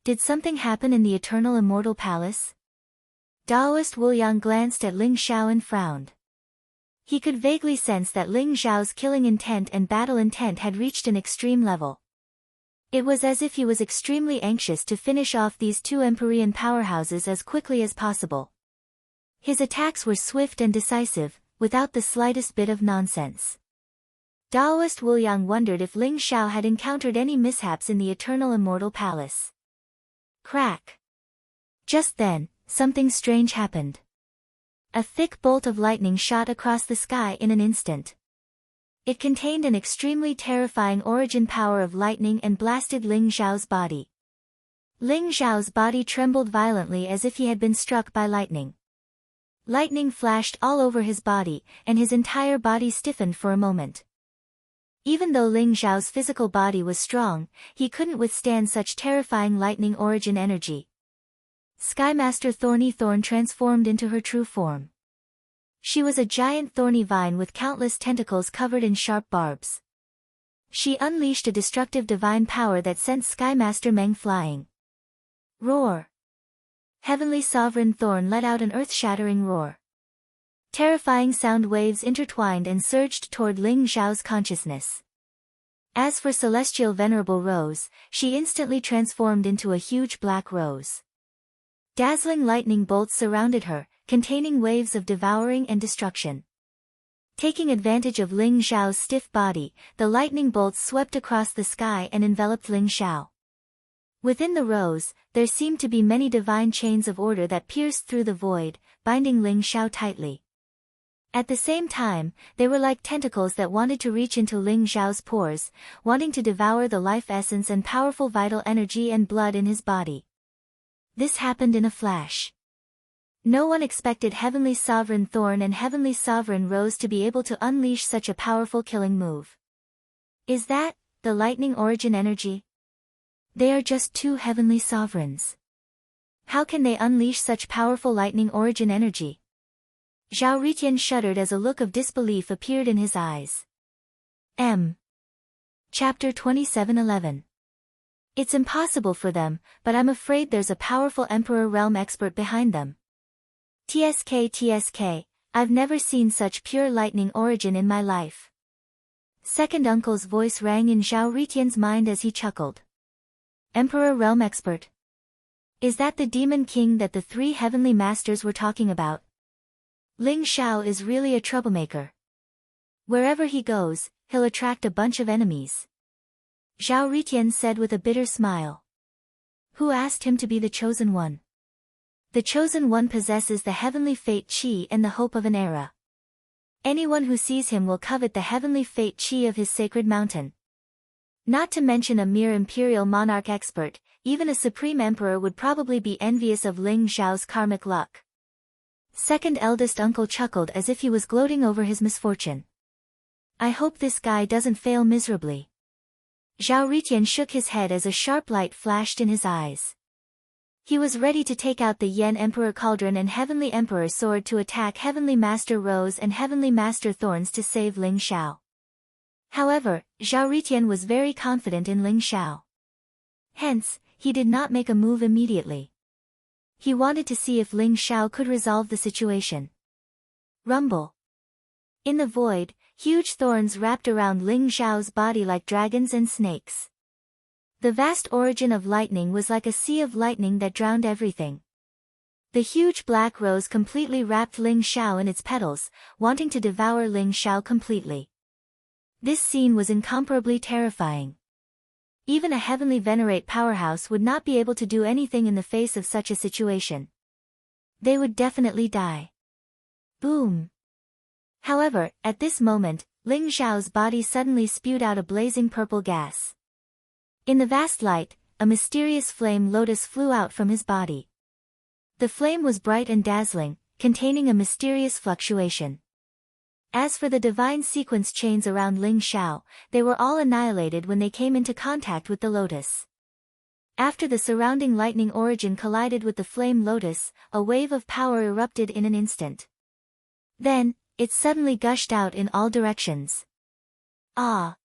Did something happen in the eternal immortal palace? Daoist Wu Yang glanced at Ling Xiao and frowned. He could vaguely sense that Ling Xiao's killing intent and battle intent had reached an extreme level. It was as if he was extremely anxious to finish off these two Empyrean powerhouses as quickly as possible. His attacks were swift and decisive, without the slightest bit of nonsense. Daoist Wu Yang wondered if Ling Xiao had encountered any mishaps in the eternal immortal palace. Crack! Just then, something strange happened. A thick bolt of lightning shot across the sky in an instant. It contained an extremely terrifying origin power of lightning and blasted Ling Xiao's body. Ling Xiao's body trembled violently as if he had been struck by lightning. Lightning flashed all over his body, and his entire body stiffened for a moment. Even though Ling Xiao's physical body was strong, he couldn't withstand such terrifying lightning origin energy. Skymaster Thorny Thorn transformed into her true form. She was a giant thorny vine with countless tentacles covered in sharp barbs. She unleashed a destructive divine power that sent Skymaster Meng flying. Roar! Heavenly Sovereign Thorn let out an earth-shattering roar. Terrifying sound waves intertwined and surged toward Ling Xiao's consciousness. As for Celestial Venerable Rose, she instantly transformed into a huge black rose. Dazzling lightning bolts surrounded her, containing waves of devouring and destruction. Taking advantage of Ling Xiao's stiff body, the lightning bolts swept across the sky and enveloped Ling Xiao. Within the rose, there seemed to be many divine chains of order that pierced through the void, binding Ling Xiao tightly. At the same time, they were like tentacles that wanted to reach into Ling Xiao's pores, wanting to devour the life essence and powerful vital energy and blood in his body. This happened in a flash. No one expected Heavenly Sovereign Thorn and Heavenly Sovereign Rose to be able to unleash such a powerful killing move. Is that the lightning origin energy? They are just two heavenly sovereigns. How can they unleash such powerful lightning origin energy? Zhao Ritian shuddered as a look of disbelief appeared in his eyes. Chapter 27:11. It's impossible for them, but I'm afraid there's a powerful Emperor Realm expert behind them. TSK, I've never seen such pure lightning origin in my life. Second uncle's voice rang in Zhao Ritian's mind as he chuckled. Emperor Realm expert. Is that the Demon King that the three heavenly masters were talking about? Ling Xiao is really a troublemaker. Wherever he goes, he'll attract a bunch of enemies. Zhao Ritian said with a bitter smile. Who asked him to be the chosen one? The chosen one possesses the heavenly fate chi and the hope of an era. Anyone who sees him will covet the heavenly fate chi of his sacred mountain. Not to mention a mere imperial monarch expert, even a supreme emperor would probably be envious of Ling Xiao's karmic luck. Second eldest uncle chuckled as if he was gloating over his misfortune. I hope this guy doesn't fail miserably. Zhao Ritian shook his head as a sharp light flashed in his eyes. He was ready to take out the Yen Emperor Cauldron and Heavenly Emperor Sword to attack Heavenly Master Rose and Heavenly Master Thorns to save Ling Xiao. However, Zhao Ritian was very confident in Ling Xiao. Hence, he did not make a move immediately. He wanted to see if Ling Xiao could resolve the situation. Rumble. In the void, huge thorns wrapped around Ling Xiao's body like dragons and snakes. The vast origin of lightning was like a sea of lightning that drowned everything. The huge black rose completely wrapped Ling Xiao in its petals, wanting to devour Ling Xiao completely. This scene was incomparably terrifying. Even a heavenly venerate powerhouse would not be able to do anything in the face of such a situation. They would definitely die. Boom! However, at this moment, Ling Xiao's body suddenly spewed out a blazing purple gas. In the vast light, a mysterious flame lotus flew out from his body. The flame was bright and dazzling, containing a mysterious fluctuation. As for the divine sequence chains around Ling Xiao, they were all annihilated when they came into contact with the lotus. After the surrounding lightning origin collided with the flame lotus, a wave of power erupted in an instant. Then, it suddenly gushed out in all directions. Ah!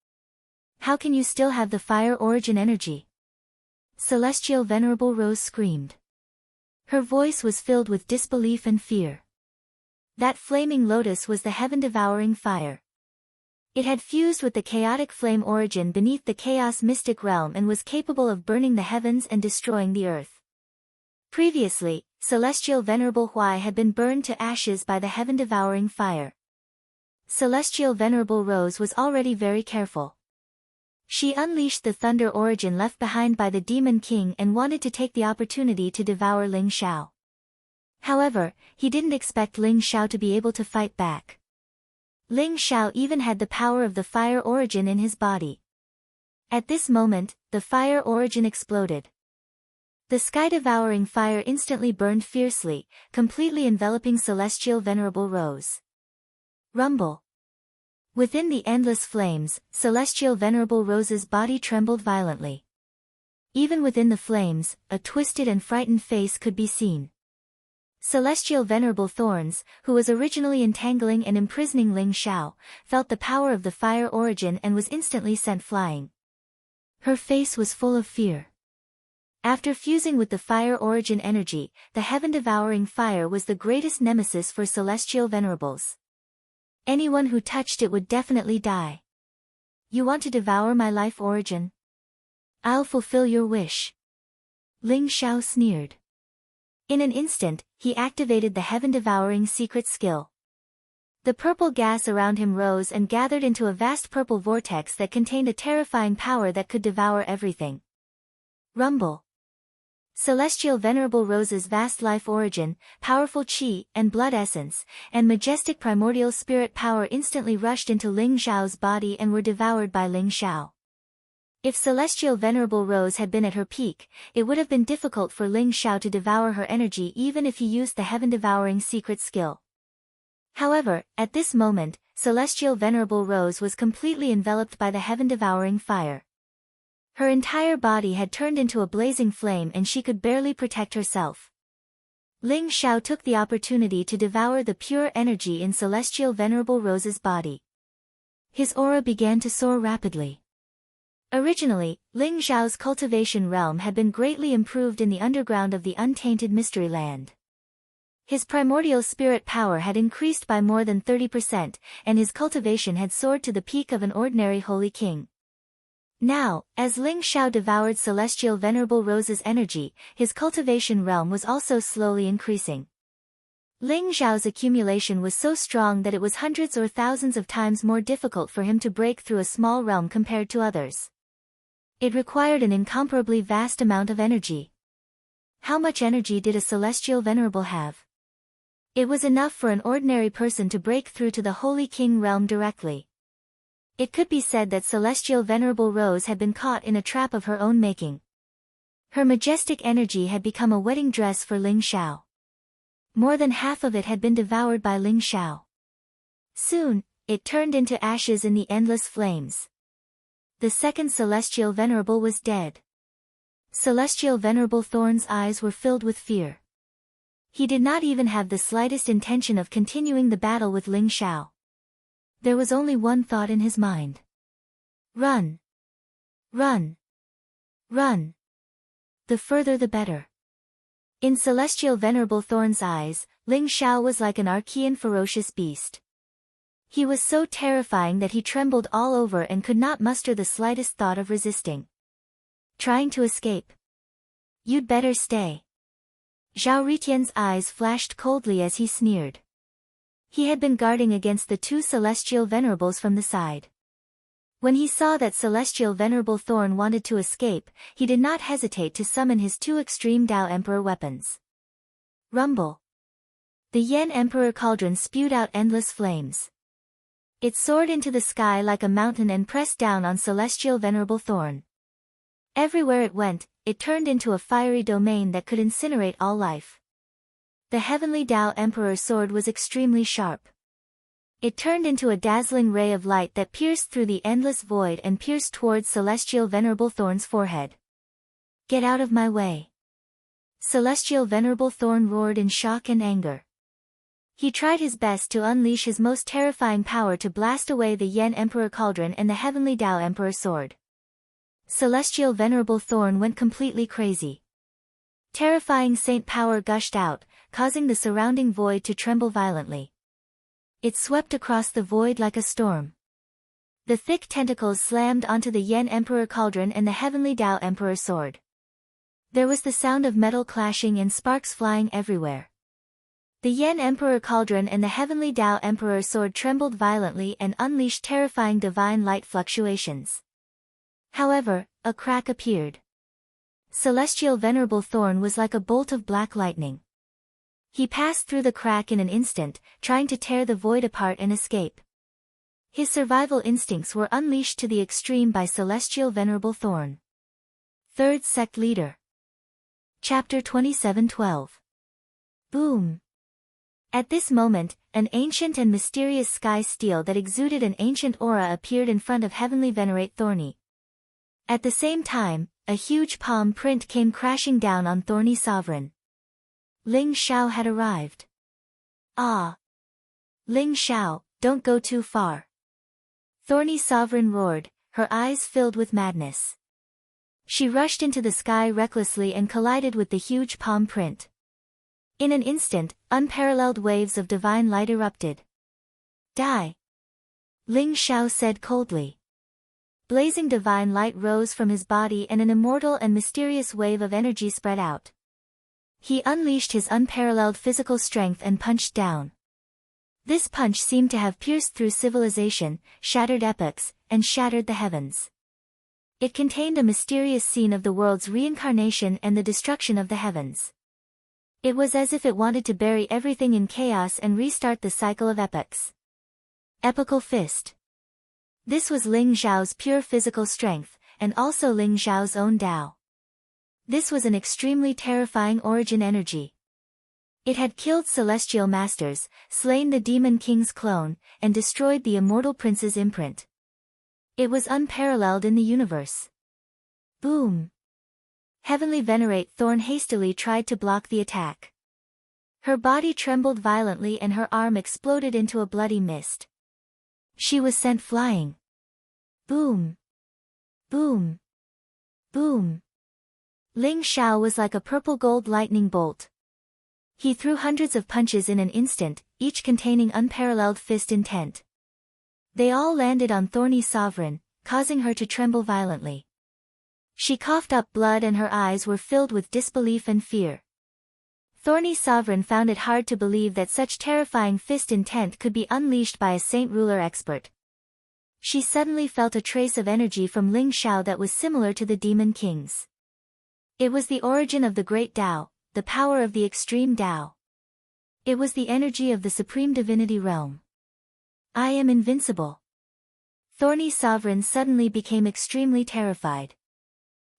How can you still have the fire origin energy? Celestial Venerable Rose screamed. Her voice was filled with disbelief and fear. That flaming lotus was the heaven-devouring fire. It had fused with the chaotic flame origin beneath the chaos mystic realm and was capable of burning the heavens and destroying the earth. Previously, Celestial Venerable Huai had been burned to ashes by the heaven-devouring fire. Celestial Venerable Rose was already very careful. She unleashed the thunder origin left behind by the Demon King and wanted to take the opportunity to devour Ling Xiao. However, he didn't expect Ling Xiao to be able to fight back. Ling Xiao even had the power of the fire origin in his body. At this moment, the fire origin exploded. The sky-devouring fire instantly burned fiercely, completely enveloping Celestial Venerable Rose. Rumble. Within the endless flames, Celestial Venerable Rose's body trembled violently. Even within the flames, a twisted and frightened face could be seen. Celestial Venerable Thorns, who was originally entangling and imprisoning Ling Xiao, felt the power of the fire origin and was instantly sent flying. Her face was full of fear. After fusing with the fire origin energy, the heaven-devouring fire was the greatest nemesis for Celestial Venerables. Anyone who touched it would definitely die. You want to devour my life origin? I'll fulfill your wish. Ling Xiao sneered. In an instant, he activated the heaven-devouring secret skill. The purple gas around him rose and gathered into a vast purple vortex that contained a terrifying power that could devour everything. Rumble. Celestial Venerable Rose's vast life origin, powerful qi and blood essence, and majestic primordial spirit power instantly rushed into Ling Xiao's body and were devoured by Ling Xiao. If Celestial Venerable Rose had been at her peak, it would have been difficult for Ling Xiao to devour her energy even if he used the heaven-devouring secret skill. However, at this moment, Celestial Venerable Rose was completely enveloped by the heaven-devouring fire. Her entire body had turned into a blazing flame and she could barely protect herself. Ling Xiao took the opportunity to devour the pure energy in Celestial Venerable Rose's body. His aura began to soar rapidly. Originally, Ling Xiao's cultivation realm had been greatly improved in the underground of the untainted mystery land. His primordial spirit power had increased by more than 30%, and his cultivation had soared to the peak of an ordinary holy king. Now, as Ling Xiao devoured Celestial Venerable Rose's energy, his cultivation realm was also slowly increasing. Ling Xiao's accumulation was so strong that it was hundreds or thousands of times more difficult for him to break through a small realm compared to others. It required an incomparably vast amount of energy. How much energy did a Celestial Venerable have? It was enough for an ordinary person to break through to the Holy King realm directly. It could be said that Celestial Venerable Rose had been caught in a trap of her own making. Her majestic energy had become a wedding dress for Ling Xiao. More than half of it had been devoured by Ling Xiao. Soon, it turned into ashes in the endless flames. The second Celestial Venerable was dead. Celestial Venerable Thorn's eyes were filled with fear. He did not even have the slightest intention of continuing the battle with Ling Xiao. There was only one thought in his mind. Run! Run! Run! The further the better. In Celestial Venerable Thorn's eyes, Ling Xiao was like an Archean ferocious beast. He was so terrifying that he trembled all over and could not muster the slightest thought of resisting. Trying to escape? You'd better stay. Zhao Ritian's eyes flashed coldly as he sneered. He had been guarding against the two Celestial Venerables from the side. When he saw that Celestial Venerable Thorn wanted to escape, he did not hesitate to summon his two extreme Dao Emperor weapons. Rumble. The Yen Emperor Cauldron spewed out endless flames. It soared into the sky like a mountain and pressed down on Celestial Venerable Thorn. Everywhere it went, it turned into a fiery domain that could incinerate all life. The Heavenly Dao Emperor sword was extremely sharp. It turned into a dazzling ray of light that pierced through the endless void and pierced towards Celestial Venerable Thorn's forehead. "Get out of my way!" Celestial Venerable Thorn roared in shock and anger. He tried his best to unleash his most terrifying power to blast away the Yen Emperor Cauldron and the Heavenly Tao Emperor Sword. Celestial Venerable Thorn went completely crazy. Terrifying saint power gushed out, causing the surrounding void to tremble violently. It swept across the void like a storm. The thick tentacles slammed onto the Yen Emperor Cauldron and the Heavenly Tao Emperor Sword. There was the sound of metal clashing and sparks flying everywhere. The Yen Emperor Cauldron and the Heavenly Tao Emperor Sword trembled violently and unleashed terrifying divine light fluctuations. However, a crack appeared. Celestial Venerable Thorn was like a bolt of black lightning. He passed through the crack in an instant, trying to tear the void apart and escape. His survival instincts were unleashed to the extreme by Celestial Venerable Thorn. Third Sect Leader. Chapter 27:12. Boom! At this moment, an ancient and mysterious sky steel that exuded an ancient aura appeared in front of Heavenly Venerate Thorny. At the same time, a huge palm print came crashing down on Thorny Sovereign. Ling Xiao had arrived. "Ah! Ling Xiao, don't go too far!" Thorny Sovereign roared, her eyes filled with madness. She rushed into the sky recklessly and collided with the huge palm print. In an instant, unparalleled waves of divine light erupted. "Die!" Ling Xiao said coldly. Blazing divine light rose from his body and an immortal and mysterious wave of energy spread out. He unleashed his unparalleled physical strength and punched down. This punch seemed to have pierced through civilization, shattered epochs, and shattered the heavens. It contained a mysterious scene of the world's reincarnation and the destruction of the heavens. It was as if it wanted to bury everything in chaos and restart the cycle of epochs. Epochal Fist. This was Ling Xiao's pure physical strength, and also Ling Xiao's own Tao. This was an extremely terrifying origin energy. It had killed celestial masters, slain the demon king's clone, and destroyed the immortal prince's imprint. It was unparalleled in the universe. Boom! Heavenly Venerate Thorn hastily tried to block the attack. Her body trembled violently and her arm exploded into a bloody mist. She was sent flying. Boom! Boom! Boom! Ling Xiao was like a purple-gold lightning bolt. He threw hundreds of punches in an instant, each containing unparalleled fist intent. They all landed on Thorny Sovereign, causing her to tremble violently. She coughed up blood and her eyes were filled with disbelief and fear. Thorny Sovereign found it hard to believe that such terrifying fist intent could be unleashed by a saint ruler expert. She suddenly felt a trace of energy from Ling Xiao that was similar to the Demon King's. It was the origin of the Great Tao, the power of the Extreme Tao. It was the energy of the Supreme Divinity Realm. "I am invincible." Thorny Sovereign suddenly became extremely terrified.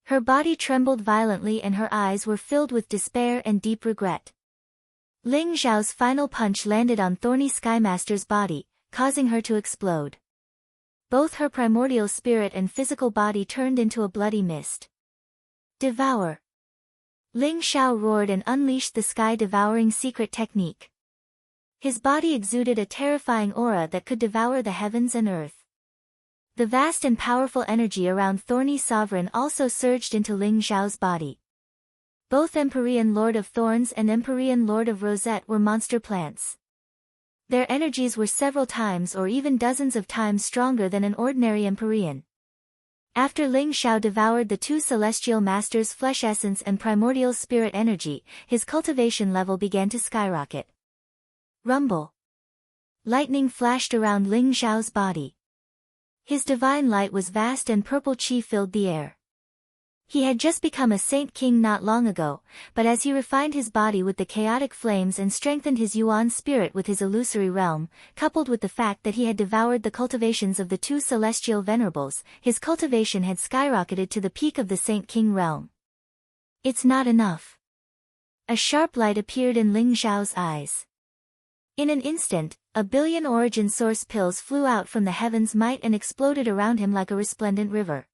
Her body trembled violently and her eyes were filled with despair and deep regret. Ling Xiao's final punch landed on Thorny Skymaster's body, causing her to explode. Both her primordial spirit and physical body turned into a bloody mist. Devour! Ling Xiao roared and unleashed the sky-devouring secret technique. His body exuded a terrifying aura that could devour the heavens and earth. The vast and powerful energy around Thorny Sovereign also surged into Ling Xiao's body. Both Empyrean Lord of Thorns and Empyrean Lord of Rosette were monster plants. Their energies were several times or even dozens of times stronger than an ordinary Empyrean. After Ling Xiao devoured the two celestial masters' flesh essence and primordial spirit energy, his cultivation level began to skyrocket. Rumble! Lightning flashed around Ling Xiao's body. His divine light was vast and purple chi filled the air. He had just become a saint king not long ago, but as he refined his body with the chaotic flames and strengthened his yuan spirit with his illusory realm, coupled with the fact that he had devoured the cultivations of the two celestial venerables, his cultivation had skyrocketed to the peak of the saint king realm. It's not enough. A sharp light appeared in Ling Xiao's eyes. In an instant, a billion origin source pills flew out from the heavens might and exploded around him like a resplendent river.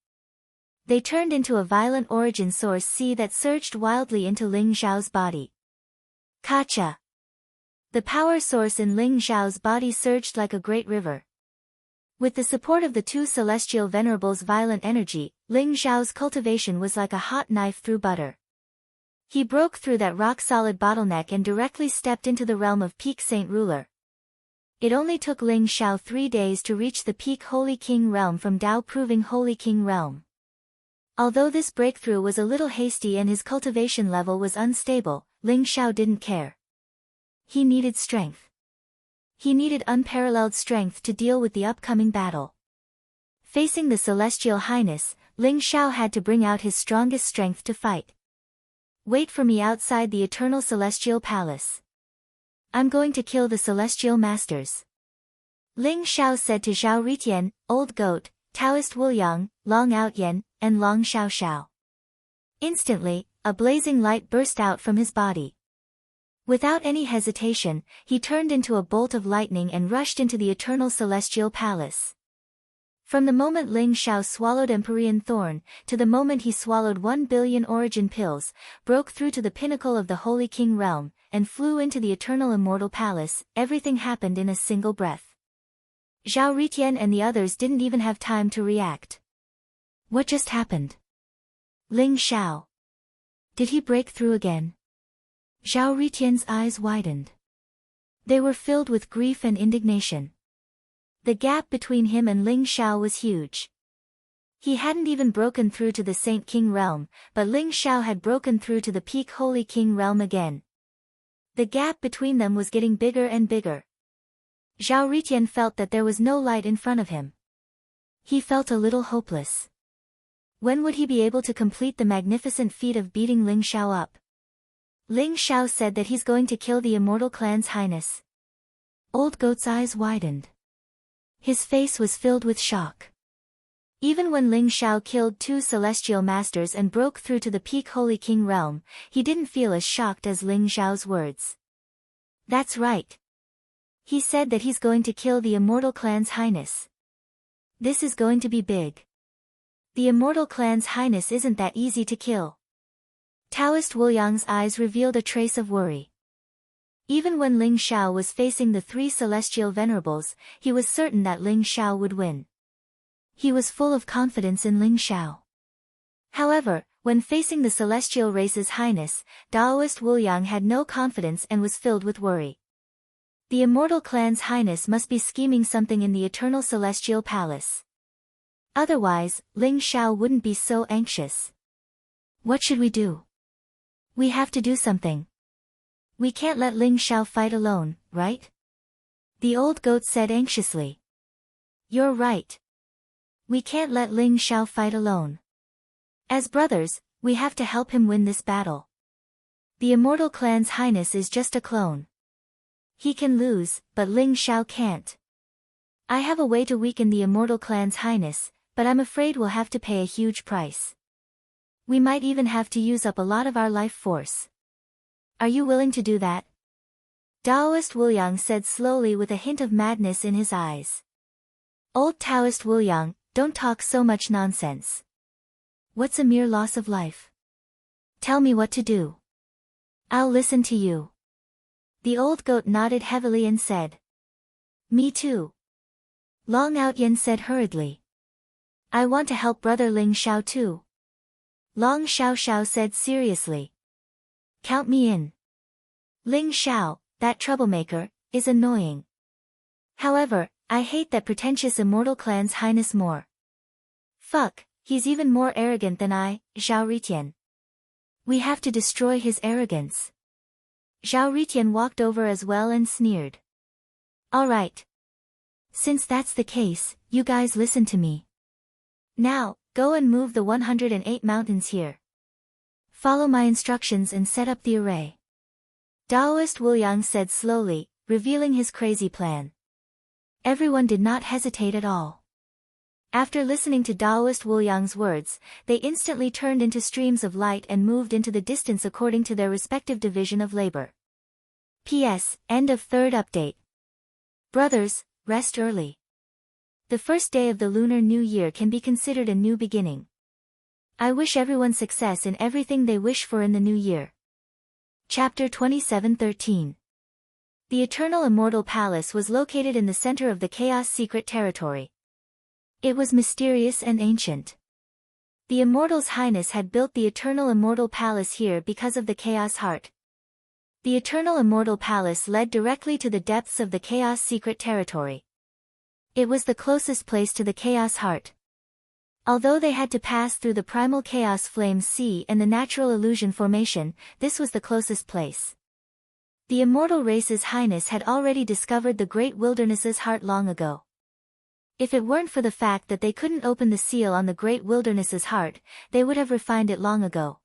They turned into a violent origin source sea that surged wildly into Ling Xiao's body. Kacha! The power source in Ling Xiao's body surged like a great river. With the support of the two celestial venerables' violent energy, Ling Xiao's cultivation was like a hot knife through butter. He broke through that rock-solid bottleneck and directly stepped into the realm of Peak Saint Ruler. It only took Ling Xiao 3 days to reach the Peak Holy King realm from Dao Proving Holy King realm. Although this breakthrough was a little hasty and his cultivation level was unstable, Ling Xiao didn't care. He needed strength. He needed unparalleled strength to deal with the upcoming battle. Facing the Celestial Highness, Ling Xiao had to bring out his strongest strength to fight. Wait for me outside the Eternal Celestial Palace. I'm going to kill the Celestial Masters. Ling Xiao said to Zhao Ritian, Old Goat, Taoist Wuliang, Long Outyan, and Long Xiao Xiao. Instantly, a blazing light burst out from his body. Without any hesitation, he turned into a bolt of lightning and rushed into the Eternal Celestial Palace. From the moment Ling Xiao swallowed Empyrean Thorn, to the moment he swallowed 1 billion origin pills, broke through to the pinnacle of the Holy King realm, and flew into the Eternal Immortal Palace, everything happened in a single breath. Zhao Ritian and the others didn't even have time to react. What just happened? Ling Xiao. Did he break through again? Zhao Ritian's eyes widened. They were filled with grief and indignation. The gap between him and Ling Xiao was huge. He hadn't even broken through to the Saint King realm, but Ling Xiao had broken through to the Peak Holy King realm again. The gap between them was getting bigger and bigger. Zhao Ritian felt that there was no light in front of him. He felt a little hopeless. When would he be able to complete the magnificent feat of beating Ling Xiao up? Ling Xiao said that he's going to kill the Immortal Clan's highness. Old Goat's eyes widened. His face was filled with shock. Even when Ling Xiao killed 2 celestial masters and broke through to the Peak Holy King realm, he didn't feel as shocked as Ling Xiao's words. That's right. He said that he's going to kill the Immortal Clan's highness. This is going to be big. The Immortal Clan's highness isn't that easy to kill. Taoist Wuliang's eyes revealed a trace of worry. Even when Ling Xiao was facing the 3 celestial venerables, he was certain that Ling Xiao would win. He was full of confidence in Ling Xiao. However, when facing the celestial race's highness, Taoist Wuliang had no confidence and was filled with worry. The Immortal Clan's highness must be scheming something in the Eternal Celestial Palace. Otherwise, Ling Xiao wouldn't be so anxious. What should we do? We have to do something. We can't let Ling Xiao fight alone, right? The old goat said anxiously. You're right. We can't let Ling Xiao fight alone. As brothers, we have to help him win this battle. The Immortal Clan's highness is just a clone. He can lose, but Ling Xiao can't. I have a way to weaken the Immortal Clan's highness, but I'm afraid we'll have to pay a huge price. We might even have to use up a lot of our life force. Are you willing to do that? Taoist Wuliang said slowly with a hint of madness in his eyes. Old Taoist Wuliang, don't talk so much nonsense. What's a mere loss of life? Tell me what to do. I'll listen to you. The old goat nodded heavily and said. Me too. Long Outyan said hurriedly. I want to help brother Ling Xiao too. Long Xiao Xiao said seriously. Count me in. Ling Xiao, that troublemaker, is annoying. However, I hate that pretentious Immortal Clan's highness more. Fuck, he's even more arrogant than I, Zhao Ritian. We have to destroy his arrogance. Zhao Ritian walked over as well and sneered. Alright. Since that's the case, you guys listen to me. Now, go and move the 108 mountains here. Follow my instructions and set up the array. Taoist Wuliang said slowly, revealing his crazy plan. Everyone did not hesitate at all. After listening to Taoist Wuliang's words, they instantly turned into streams of light and moved into the distance according to their respective division of labor. P.S. End of third update. Brothers, rest early. The first day of the Lunar New Year can be considered a new beginning. I wish everyone success in everything they wish for in the new year. Chapter 27:13. The Eternal Immortal Palace was located in the center of the Chaos Secret Territory. It was mysterious and ancient. The Immortal's Highness had built the Eternal Immortal Palace here because of the Chaos Heart. The Eternal Immortal Palace led directly to the depths of the Chaos Secret Territory. It was the closest place to the Chaos Heart. Although they had to pass through the primal Chaos Flame Sea and the Natural Illusion Formation, this was the closest place. The Immortal Race's Highness had already discovered the Great Wilderness's heart long ago. If it weren't for the fact that they couldn't open the seal on the Great Wilderness's heart, they would have refined it long ago.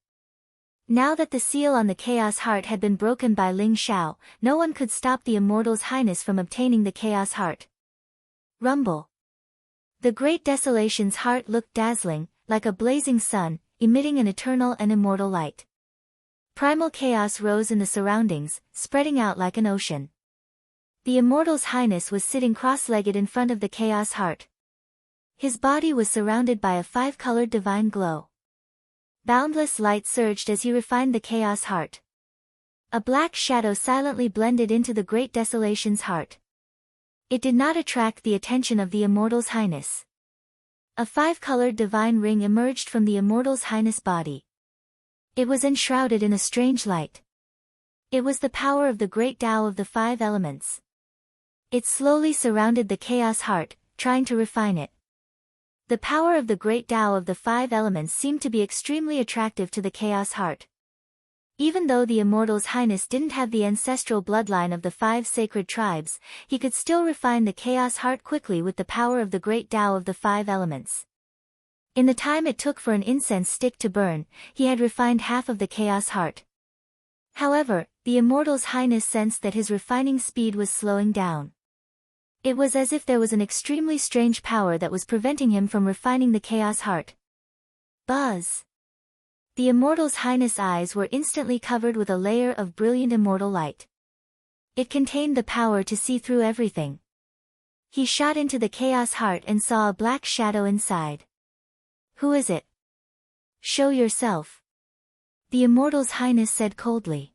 Now that the seal on the Chaos Heart had been broken by Ling Xiao, no one could stop the Immortal's Highness from obtaining the Chaos Heart. Rumble. The Great Desolation's heart looked dazzling, like a blazing sun, emitting an eternal and immortal light. Primal chaos rose in the surroundings, spreading out like an ocean. The Immortal's Highness was sitting cross-legged in front of the Chaos Heart. His body was surrounded by a five-colored divine glow. Boundless light surged as he refined the Chaos Heart. A black shadow silently blended into the Great Desolation's heart. It did not attract the attention of the Immortal's Highness. A five-colored divine ring emerged from the Immortal's Highness' body. It was enshrouded in a strange light. It was the power of the great Tao of the five elements. It slowly surrounded the Chaos Heart, trying to refine it. The power of the great Tao of the five elements seemed to be extremely attractive to the Chaos Heart. Even though the Immortal's Highness didn't have the ancestral bloodline of the five sacred tribes, he could still refine the Chaos Heart quickly with the power of the great Tao of the five elements. In the time it took for an incense stick to burn, he had refined half of the Chaos Heart. However, the Immortal's Highness sensed that his refining speed was slowing down. It was as if there was an extremely strange power that was preventing him from refining the Chaos Heart. Buzz! The Immortal's Highness' eyes were instantly covered with a layer of brilliant immortal light. It contained the power to see through everything. He shot into the Chaos Heart and saw a black shadow inside. Who is it? Show yourself. The Immortal's Highness said coldly.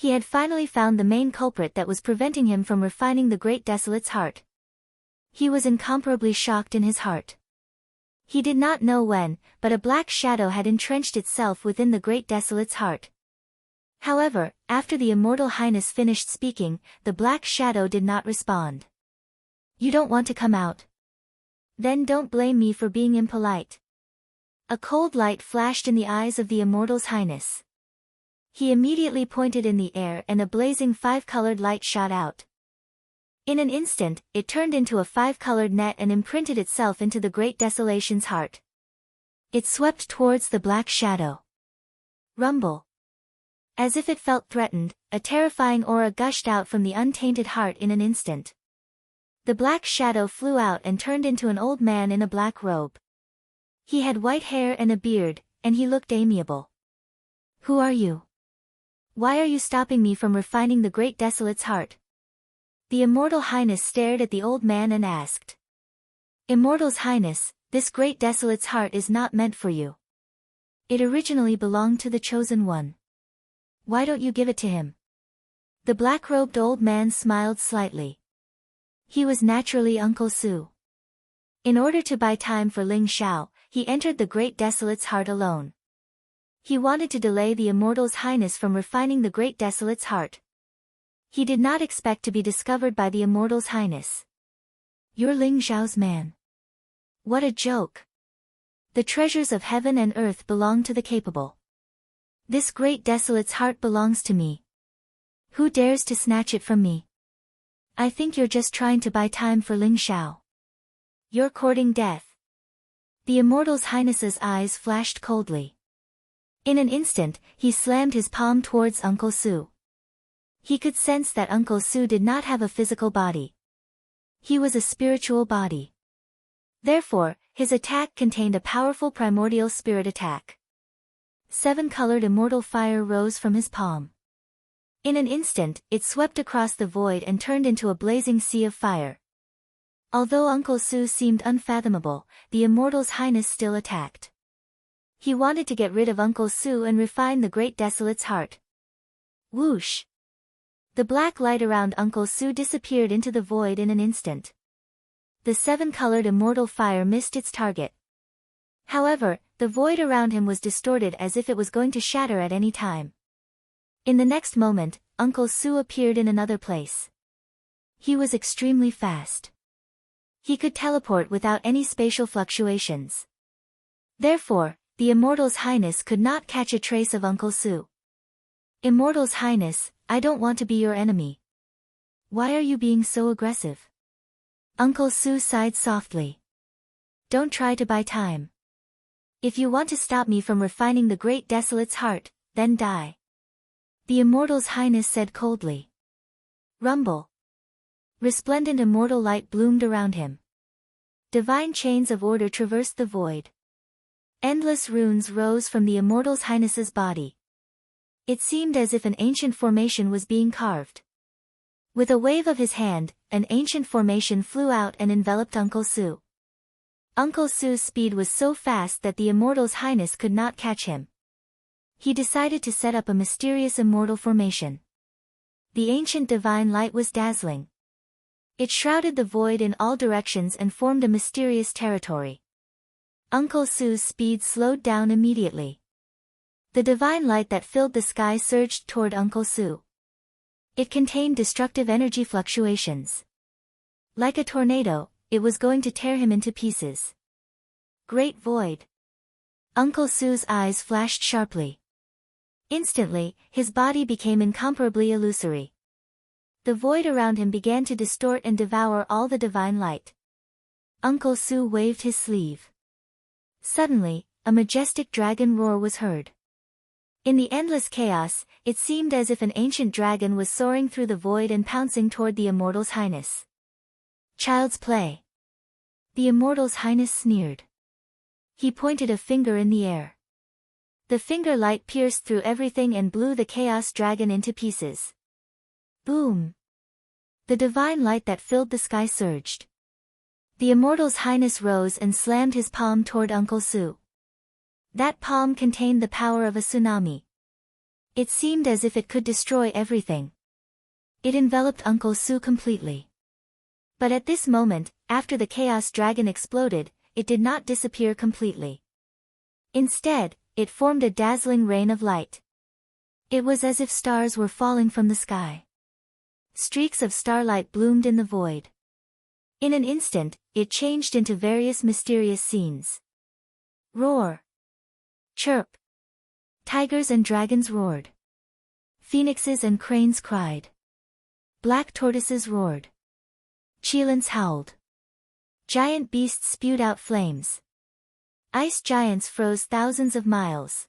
He had finally found the main culprit that was preventing him from refining the Great Desolate's heart. He was incomparably shocked in his heart. He did not know when, but a black shadow had entrenched itself within the Great Desolate's heart. However, after the Immortal Highness finished speaking, the black shadow did not respond. You don't want to come out? Then don't blame me for being impolite. A cold light flashed in the eyes of the Immortal's Highness. He immediately pointed in the air and a blazing five-colored light shot out. In an instant, it turned into a five-colored net and imprinted itself into the Great Desolation's heart. It swept towards the black shadow. Rumble. As if it felt threatened, a terrifying aura gushed out from the untainted heart in an instant. The black shadow flew out and turned into an old man in a black robe. He had white hair and a beard, and he looked amiable. Who are you? Why are you stopping me from refining the Great Desolate's heart? The Immortal Highness stared at the old man and asked. Immortal's Highness, this Great Desolate's heart is not meant for you. It originally belonged to the Chosen One. Why don't you give it to him? The black-robed old man smiled slightly. He was naturally Uncle Su. In order to buy time for Ling Xiao, he entered the Great Desolate's heart alone. He wanted to delay the Immortal's Highness from refining the Great Desolate's heart. He did not expect to be discovered by the Immortal's Highness. You're Ling Xiao's man. What a joke. The treasures of heaven and earth belong to the capable. This Great Desolate's heart belongs to me. Who dares to snatch it from me? I think you're just trying to buy time for Ling Xiao. You're courting death. The Immortal's Highness's eyes flashed coldly. In an instant, he slammed his palm towards Uncle Su. He could sense that Uncle Su did not have a physical body. He was a spiritual body. Therefore, his attack contained a powerful primordial spirit attack. Seven-colored immortal fire rose from his palm. In an instant, it swept across the void and turned into a blazing sea of fire. Although Uncle Su seemed unfathomable, the Immortal's Highness still attacked. He wanted to get rid of Uncle Su and refine the Great Desolate's heart. Whoosh! The black light around Uncle Su disappeared into the void in an instant. The seven-colored immortal fire missed its target. However, the void around him was distorted as if it was going to shatter at any time. In the next moment, Uncle Su appeared in another place. He was extremely fast. He could teleport without any spatial fluctuations. Therefore, the Immortal's Highness could not catch a trace of Uncle Su. Immortal's Highness, I don't want to be your enemy. Why are you being so aggressive? Uncle Su sighed softly. Don't try to buy time. If you want to stop me from refining the Great Desolate's heart, then die. The Immortal's Highness said coldly. Rumble. Resplendent immortal light bloomed around him. Divine chains of order traversed the void. Endless runes rose from the Immortal's Highness's body. It seemed as if an ancient formation was being carved. With a wave of his hand, an ancient formation flew out and enveloped Uncle Su. Uncle Su's speed was so fast that the Immortal's Highness could not catch him. He decided to set up a mysterious immortal formation. The ancient divine light was dazzling. It shrouded the void in all directions and formed a mysterious territory. Uncle Su's speed slowed down immediately. The divine light that filled the sky surged toward Uncle Su. It contained destructive energy fluctuations. Like a tornado, it was going to tear him into pieces. Great Void. Uncle Su's eyes flashed sharply. Instantly, his body became incomparably illusory. The void around him began to distort and devour all the divine light. Uncle Su waved his sleeve. Suddenly, a majestic dragon roar was heard. In the endless chaos, it seemed as if an ancient dragon was soaring through the void and pouncing toward the Immortal's Highness. Child's play. The Immortal's Highness sneered. He pointed a finger in the air. The finger light pierced through everything and blew the chaos dragon into pieces. Boom! The divine light that filled the sky surged. The Immortal's Highness rose and slammed his palm toward Uncle Su. That palm contained the power of a tsunami. It seemed as if it could destroy everything. It enveloped Uncle Su completely. But at this moment, after the chaos dragon exploded, it did not disappear completely. Instead, it formed a dazzling rain of light. It was as if stars were falling from the sky. Streaks of starlight bloomed in the void. In an instant, it changed into various mysterious scenes. Roar. Chirp. Tigers and dragons roared. Phoenixes and cranes cried. Black tortoises roared. Cheilants howled. Giant beasts spewed out flames. Ice giants froze thousands of miles.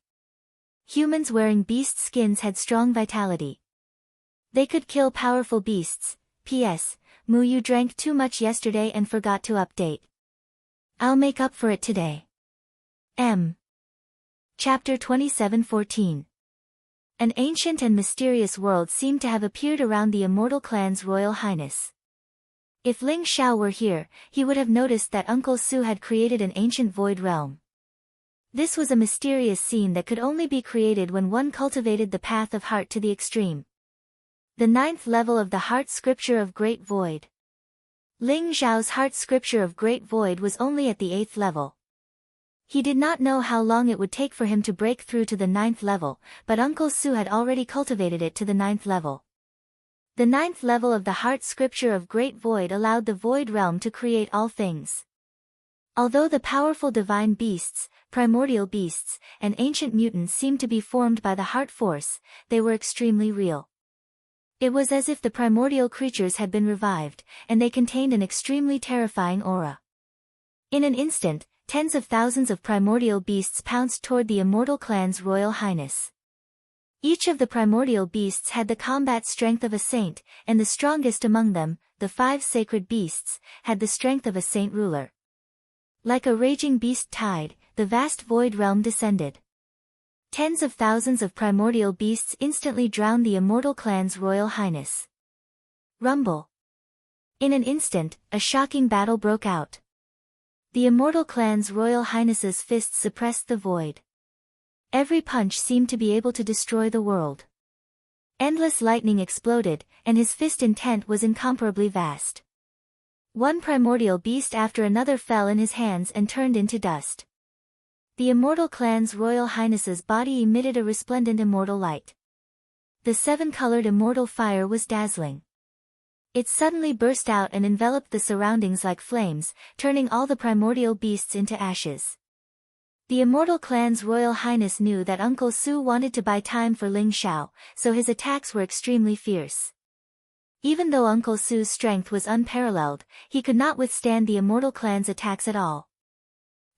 Humans wearing beast skins had strong vitality. They could kill powerful beasts. P.S. Moo, you drank too much yesterday and forgot to update. I'll make up for it today. M. Chapter 27:14. An ancient and mysterious world seemed to have appeared around the Immortal Clan's Royal Highness. If Ling Xiao were here, he would have noticed that Uncle Su had created an ancient void realm. This was a mysterious scene that could only be created when one cultivated the path of heart to the extreme. The 9th level of the Heart Scripture of Great Void. Ling Xiao's Heart Scripture of Great Void was only at the 8th level. He did not know how long it would take for him to break through to the 9th level, but Uncle Su had already cultivated it to the 9th level. The 9th level of the Heart Scripture of Great Void allowed the Void Realm to create all things. Although the powerful divine beasts, primordial beasts, and ancient mutants seemed to be formed by the Heart Force, they were extremely real. It was as if the primordial creatures had been revived, and they contained an extremely terrifying aura. In an instant, tens of thousands of primordial beasts pounced toward the Immortal Clan's Royal Highness. Each of the primordial beasts had the combat strength of a saint, and the strongest among them, the 5 sacred beasts, had the strength of a saint ruler. Like a raging beast tide, the vast void realm descended. Tens of thousands of primordial beasts instantly drowned the immortal clan's royal highness. Rumble. In an instant, a shocking battle broke out. The immortal clan's royal highness's fists suppressed the void. Every punch seemed to be able to destroy the world. Endless lightning exploded, and his fist intent was incomparably vast. One primordial beast after another fell in his hands and turned into dust. The immortal clan's royal highness's body emitted a resplendent immortal light. The seven-colored immortal fire was dazzling. It suddenly burst out and enveloped the surroundings like flames, turning all the primordial beasts into ashes. The immortal clan's royal highness knew that Uncle Su wanted to buy time for Ling Xiao, so his attacks were extremely fierce. Even though Uncle Su's strength was unparalleled, he could not withstand the immortal clan's attacks at all.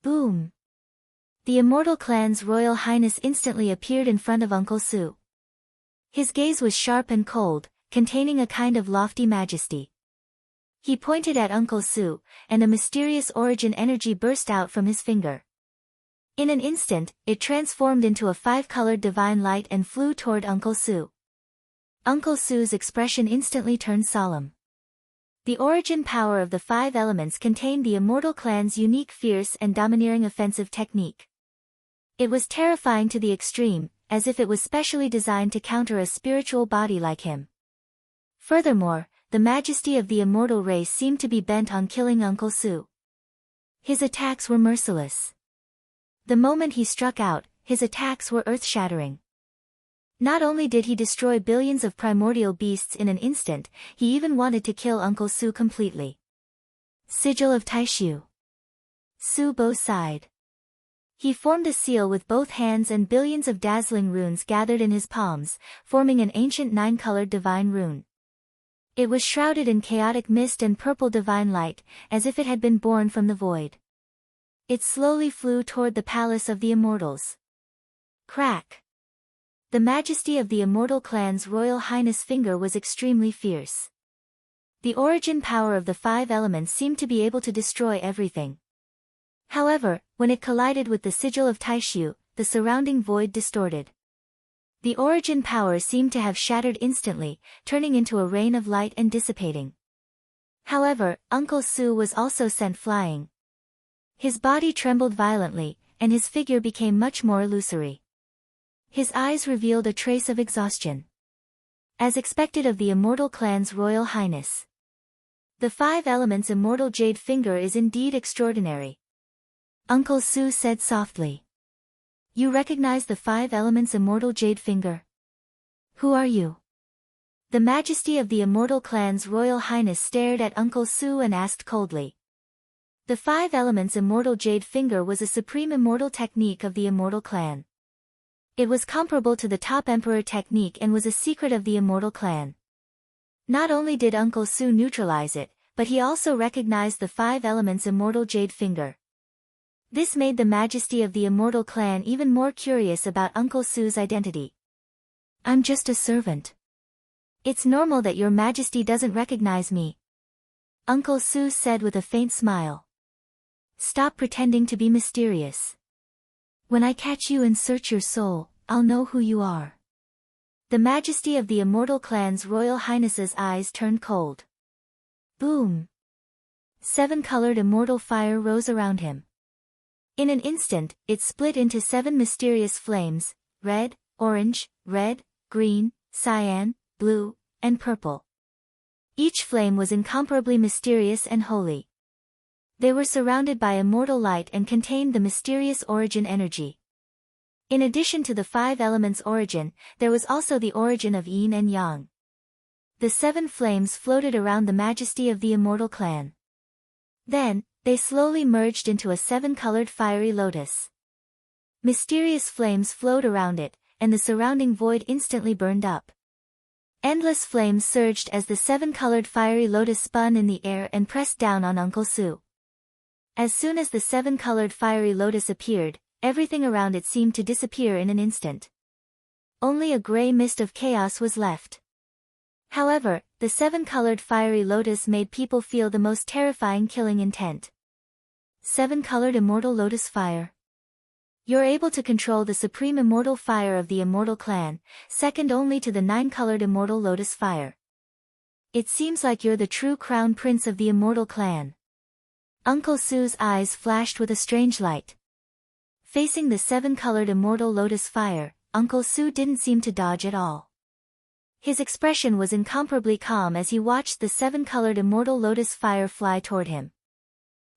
Boom! The immortal clan's royal highness instantly appeared in front of Uncle Su. His gaze was sharp and cold, containing a kind of lofty majesty. He pointed at Uncle Su, and a mysterious origin energy burst out from his finger. In an instant, it transformed into a five-colored divine light and flew toward Uncle Su. Uncle Su's expression instantly turned solemn. The origin power of the five elements contained the immortal clan's unique fierce and domineering offensive technique. It was terrifying to the extreme, as if it was specially designed to counter a spiritual body like him. Furthermore, the majesty of the immortal race seemed to be bent on killing Uncle Su. His attacks were merciless. The moment he struck out, his attacks were earth-shattering. Not only did he destroy billions of primordial beasts in an instant, he even wanted to kill Uncle Su completely. Sigil of Taishu. Su Bo sighed. He formed a seal with both hands and billions of dazzling runes gathered in his palms, forming an ancient nine-colored divine rune. It was shrouded in chaotic mist and purple divine light, as if it had been born from the void. It slowly flew toward the palace of the immortals. Crack! The majesty of the immortal clan's royal highness finger was extremely fierce. The origin power of the five elements seemed to be able to destroy everything. However, when it collided with the sigil of Taishu, the surrounding void distorted. The origin power seemed to have shattered instantly, turning into a rain of light and dissipating. However, Uncle Su was also sent flying. His body trembled violently, and his figure became much more illusory. His eyes revealed a trace of exhaustion. As expected of the immortal clan's royal highness. The five elements' immortal jade finger is indeed extraordinary. Uncle Su said softly. You recognize the five elements' immortal jade finger? Who are you? The majesty of the immortal clan's royal highness stared at Uncle Su and asked coldly. The five elements' immortal jade finger was a supreme immortal technique of the immortal clan. It was comparable to the top emperor technique and was a secret of the immortal clan. Not only did Uncle Su neutralize it, but he also recognized the five elements' immortal jade finger. This made the majesty of the immortal clan even more curious about Uncle Su's identity. I'm just a servant. It's normal that your majesty doesn't recognize me. Uncle Su said with a faint smile. Stop pretending to be mysterious. When I catch you and search your soul, I'll know who you are. The majesty of the immortal clan's royal highness's eyes turned cold. Boom! Seven-colored immortal fire rose around him. In an instant, it split into seven mysterious flames, red, orange, red, green, cyan, blue, and purple. Each flame was incomparably mysterious and holy. They were surrounded by immortal light and contained the mysterious origin energy. In addition to the five elements' origin, there was also the origin of yin and yang. The seven flames floated around the majesty of the immortal clan. Then, they slowly merged into a seven-colored fiery lotus. Mysterious flames flowed around it, and the surrounding void instantly burned up. Endless flames surged as the seven-colored fiery lotus spun in the air and pressed down on Uncle Su. As soon as the seven-colored fiery lotus appeared, everything around it seemed to disappear in an instant. Only a gray mist of chaos was left. However, the seven-colored fiery lotus made people feel the most terrifying killing intent. Seven-colored immortal lotus fire. You're able to control the supreme immortal fire of the immortal clan, second only to the 9-colored immortal lotus fire. It seems like you're the true crown prince of the immortal clan. Uncle Su's eyes flashed with a strange light. Facing the 7-colored immortal lotus fire, Uncle Su didn't seem to dodge at all. His expression was incomparably calm as he watched the 7-colored immortal lotus fire fly toward him.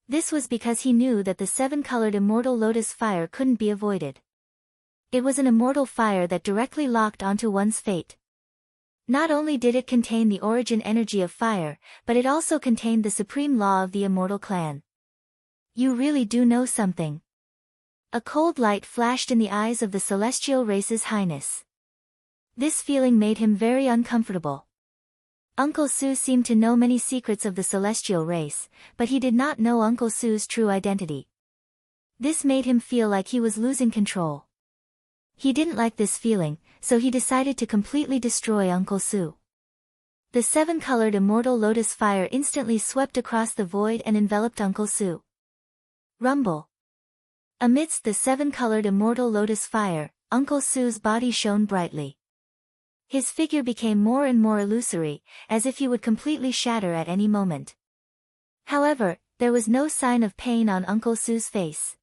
This was because he knew that the 7-colored immortal lotus fire couldn't be avoided. It was an immortal fire that directly locked onto one's fate. Not only did it contain the origin energy of fire, but it also contained the supreme law of the immortal clan. You really do know something. A cold light flashed in the eyes of the celestial race's highness. This feeling made him very uncomfortable. Uncle Su seemed to know many secrets of the celestial race, but he did not know Uncle Su's true identity. This made him feel like he was losing control. He didn't like this feeling, so he decided to completely destroy Uncle Su. The 7-colored immortal lotus fire instantly swept across the void and enveloped Uncle Su. Rumble. Amidst the 7-colored immortal lotus fire, Uncle Su's body shone brightly. His figure became more and more illusory, as if he would completely shatter at any moment. However, there was no sign of pain on Uncle Su's face.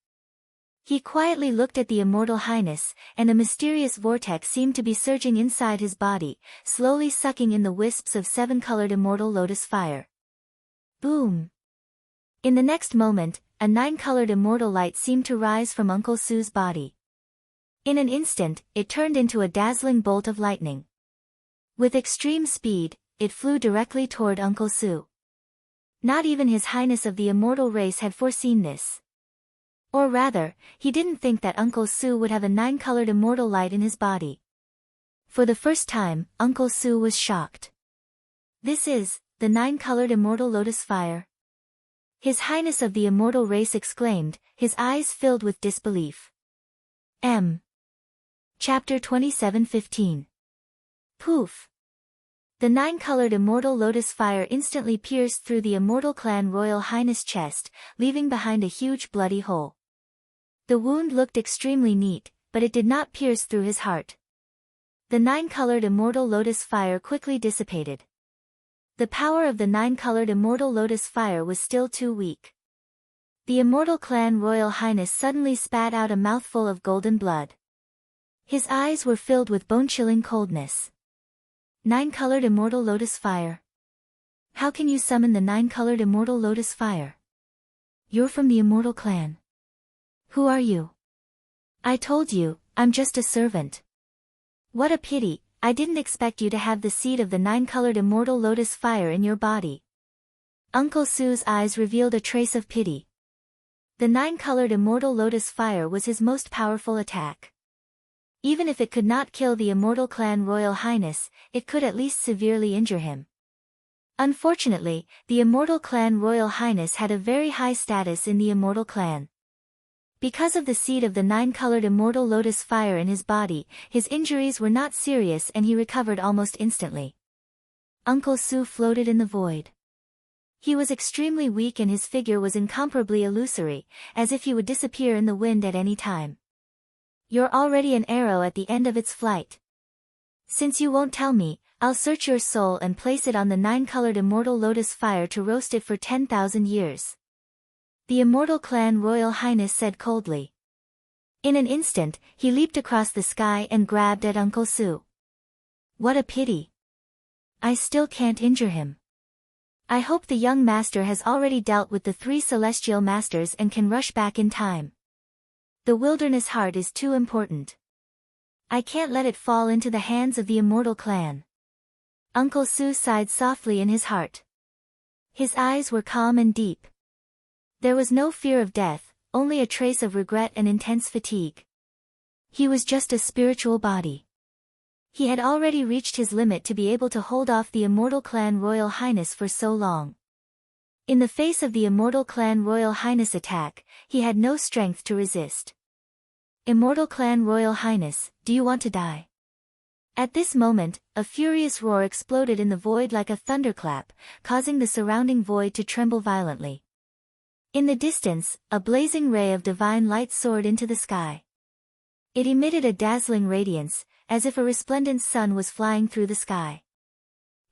He quietly looked at the immortal highness, and a mysterious vortex seemed to be surging inside his body, slowly sucking in the wisps of 7-colored immortal lotus fire. Boom! In the next moment, a 9-colored immortal light seemed to rise from Uncle Su's body. In an instant, it turned into a dazzling bolt of lightning. With extreme speed, it flew directly toward Uncle Su. Not even His Highness of the immortal race had foreseen this. Or rather, he didn't think that Uncle Su would have a 9-colored immortal light in his body. For the first time, Uncle Su was shocked. This is the 9-colored immortal lotus fire? His Highness of the immortal race exclaimed, his eyes filled with disbelief. Chapter 27:15. Poof! The 9-colored immortal lotus fire instantly pierced through the immortal clan royal highness chest, leaving behind a huge bloody hole. The wound looked extremely neat, but it did not pierce through his heart. The 9-colored immortal lotus fire quickly dissipated. The power of the 9-colored immortal lotus fire was still too weak. The immortal clan royal highness suddenly spat out a mouthful of golden blood. His eyes were filled with bone-chilling coldness. 9-colored immortal lotus fire. How can you summon the 9-colored immortal lotus fire? You're from the immortal clan. Who are you? I told you, I'm just a servant. What a pity, I didn't expect you to have the seed of the 9-colored immortal lotus fire in your body. Uncle Su's eyes revealed a trace of pity. The 9-colored immortal lotus fire was his most powerful attack. Even if it could not kill the immortal clan royal highness, it could at least severely injure him. Unfortunately, the immortal clan royal highness had a very high status in the immortal clan. Because of the seed of the 9-colored immortal lotus fire in his body, his injuries were not serious and he recovered almost instantly. Uncle Su floated in the void. He was extremely weak and his figure was incomparably illusory, as if he would disappear in the wind at any time. You're already an arrow at the end of its flight. Since you won't tell me, I'll search your soul and place it on the 9-colored immortal lotus fire to roast it for 10,000 years. The immortal clan royal highness said coldly. In an instant, he leaped across the sky and grabbed at Uncle Su. What a pity. I still can't injure him. I hope the young master has already dealt with the 3 celestial masters and can rush back in time. The wilderness heart is too important. I can't let it fall into the hands of the immortal clan. Uncle Su sighed softly in his heart. His eyes were calm and deep. There was no fear of death, only a trace of regret and intense fatigue. He was just a spiritual body. He had already reached his limit to be able to hold off the immortal clan royal highness for so long. In the face of the immortal clan royal highness attack, he had no strength to resist. Immortal clan royal highness, do you want to die? At this moment, a furious roar exploded in the void like a thunderclap, causing the surrounding void to tremble violently. In the distance, a blazing ray of divine light soared into the sky. It emitted a dazzling radiance, as if a resplendent sun was flying through the sky.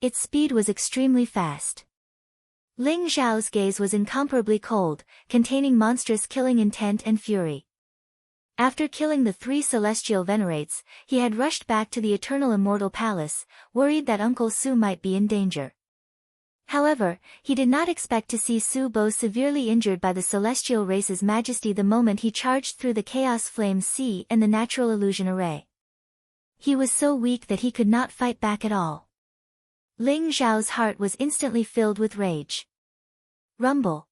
Its speed was extremely fast. Ling Xiao's gaze was incomparably cold, containing monstrous killing intent and fury. After killing the 3 celestial venerates, he had rushed back to the Eternal Immortal Palace, worried that Uncle Su might be in danger. However, he did not expect to see Su Bo severely injured by the celestial race's majesty the moment he charged through the Chaos Flame Sea and the Natural Illusion Array. He was so weak that he could not fight back at all. Ling Xiao's heart was instantly filled with rage. Rumble.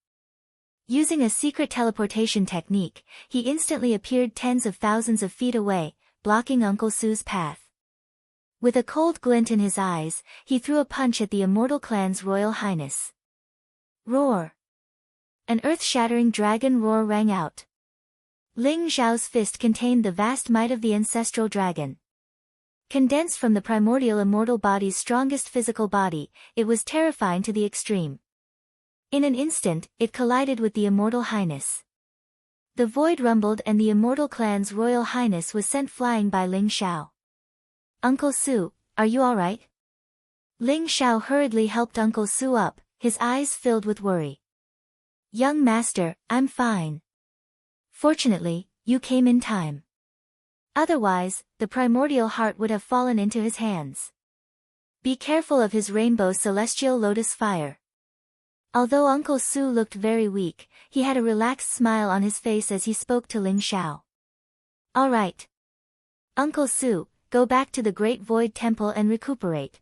Using a secret teleportation technique, he instantly appeared tens of thousands of feet away, blocking Uncle Su's path. With a cold glint in his eyes, he threw a punch at the Immortal Clan's Royal Highness. Roar! An earth-shattering dragon roar rang out. Ling Xiao's fist contained the vast might of the ancestral dragon. Condensed from the primordial immortal body's strongest physical body, it was terrifying to the extreme. In an instant, it collided with the Immortal Highness. The void rumbled and the Immortal Clan's Royal Highness was sent flying by Ling Xiao. Uncle Su, are you alright? Ling Xiao hurriedly helped Uncle Su up, his eyes filled with worry. Young master, I'm fine. Fortunately, you came in time. Otherwise, the primordial heart would have fallen into his hands. Be careful of his rainbow celestial lotus fire. Although Uncle Su looked very weak, he had a relaxed smile on his face as he spoke to Ling Xiao. All right. Uncle Su, go back to the Great Void Temple and recuperate.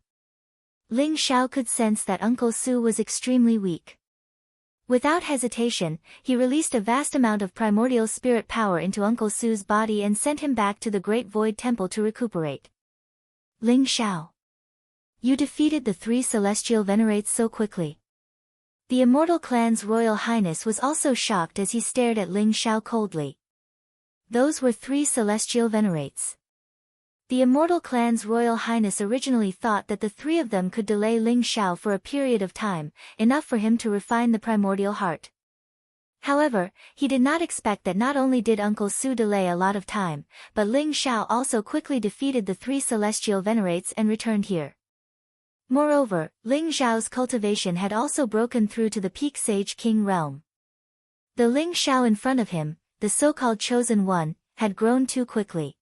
Ling Xiao could sense that Uncle Su was extremely weak. Without hesitation, he released a vast amount of primordial spirit power into Uncle Su's body and sent him back to the Great Void Temple to recuperate. Ling Xiao. You defeated the 3 celestial venerates so quickly. The Immortal Clan's Royal Highness was also shocked as he stared at Ling Xiao coldly. Those were 3 celestial venerates. The Immortal Clan's Royal Highness originally thought that the 3 of them could delay Ling Xiao for a period of time, enough for him to refine the primordial heart. However, he did not expect that not only did Uncle Su delay a lot of time, but Ling Xiao also quickly defeated the 3 celestial venerates and returned here. Moreover, Ling Xiao's cultivation had also broken through to the Peak Sage King realm. The Ling Xiao in front of him, the so-called Chosen One, had grown too quickly.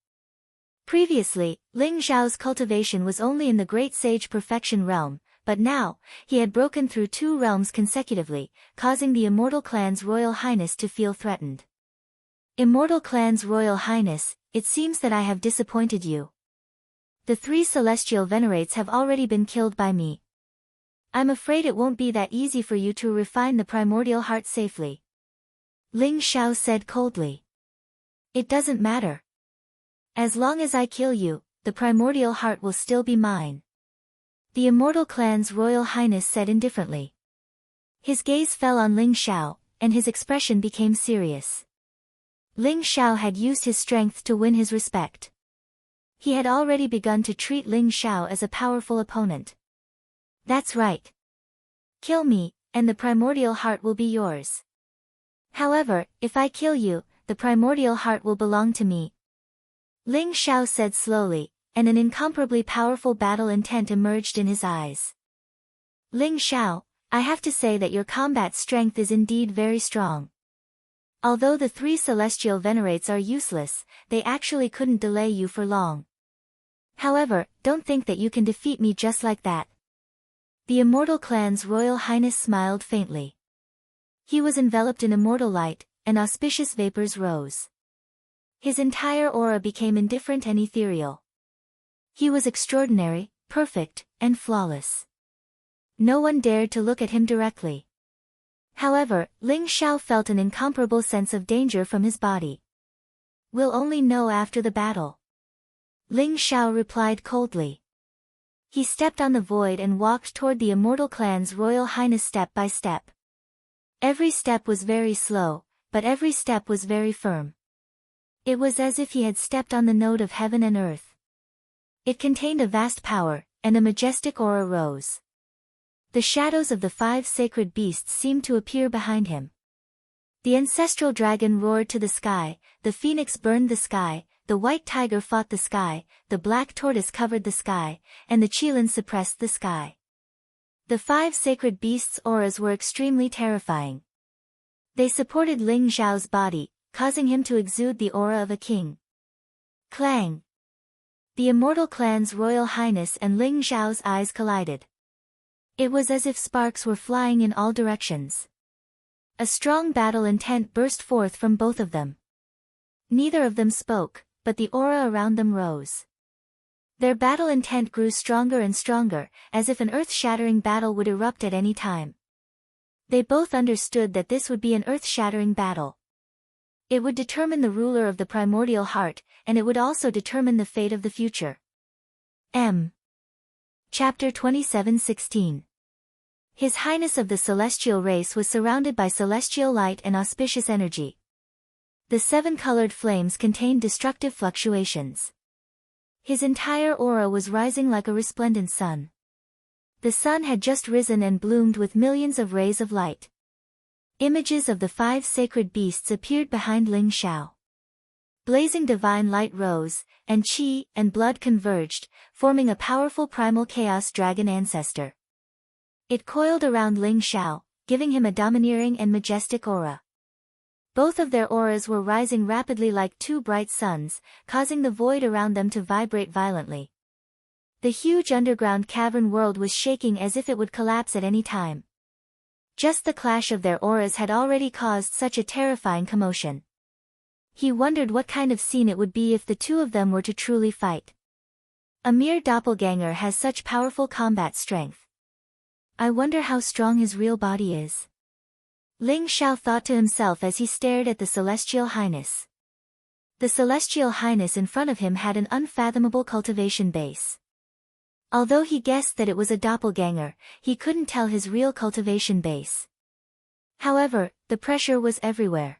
Previously, Ling Xiao's cultivation was only in the Great Sage Perfection realm, but now, he had broken through 2 realms consecutively, causing the Immortal Clan's Royal Highness to feel threatened. Immortal Clan's Royal Highness, it seems that I have disappointed you. The 3 celestial venerates have already been killed by me. I'm afraid it won't be that easy for you to refine the primordial heart safely. Ling Xiao said coldly. It doesn't matter. As long as I kill you, the primordial heart will still be mine. The Immortal Clan's Royal Highness said indifferently. His gaze fell on Ling Xiao, and his expression became serious. Ling Xiao had used his strength to win his respect. He had already begun to treat Ling Xiao as a powerful opponent. That's right. Kill me, and the primordial heart will be yours. However, if I kill you, the primordial heart will belong to me. Ling Xiao said slowly, and an incomparably powerful battle intent emerged in his eyes. Ling Xiao, I have to say that your combat strength is indeed very strong. Although the 3 celestial venerates are useless, they actually couldn't delay you for long. However, don't think that you can defeat me just like that. The Immortal Clan's Royal Highness smiled faintly. He was enveloped in immortal light, and auspicious vapors rose. His entire aura became indifferent and ethereal. He was extraordinary, perfect, and flawless. No one dared to look at him directly. However, Ling Xiao felt an incomparable sense of danger from his body. We'll only know after the battle. Ling Xiao replied coldly. He stepped on the void and walked toward the Immortal Clan's Royal Highness step by step. Every step was very slow, but every step was very firm. It was as if he had stepped on the node of heaven and earth. It contained a vast power, and a majestic aura rose. The shadows of the 5 sacred beasts seemed to appear behind him. The ancestral dragon roared to the sky, the phoenix burned the sky, the white tiger fought the sky, the black tortoise covered the sky, and the qilin suppressed the sky. The 5 sacred beasts' auras were extremely terrifying. They supported Ling Xiao's body, causing him to exude the aura of a king. Clang! The immortal clan's royal highness and Ling Xiao's eyes collided. It was as if sparks were flying in all directions. A strong battle intent burst forth from both of them. Neither of them spoke, but the aura around them rose. Their battle intent grew stronger and stronger, as if an earth-shattering battle would erupt at any time. They both understood that this would be an earth-shattering battle. It would determine the ruler of the primordial heart, and it would also determine the fate of the future. Chapter 27:16. His Highness of the celestial race was surrounded by celestial light and auspicious energy. The 7-colored flames contained destructive fluctuations. His entire aura was rising like a resplendent sun. The sun had just risen and bloomed with millions of rays of light. Images of the 5 sacred beasts appeared behind Ling Xiao. Blazing divine light rose, and qi and blood converged, forming a powerful primal chaos dragon ancestor. It coiled around Ling Xiao, giving him a domineering and majestic aura. Both of their auras were rising rapidly like 2 bright suns, causing the void around them to vibrate violently. The huge underground cavern world was shaking as if it would collapse at any time. Just the clash of their auras had already caused such a terrifying commotion. He wondered what kind of scene it would be if the 2 of them were to truly fight. A mere doppelganger has such powerful combat strength. I wonder how strong his real body is. Ling Xiao thought to himself as he stared at the Celestial Highness. The Celestial Highness in front of him had an unfathomable cultivation base. Although he guessed that it was a doppelganger, he couldn't tell his real cultivation base. However, the pressure was everywhere.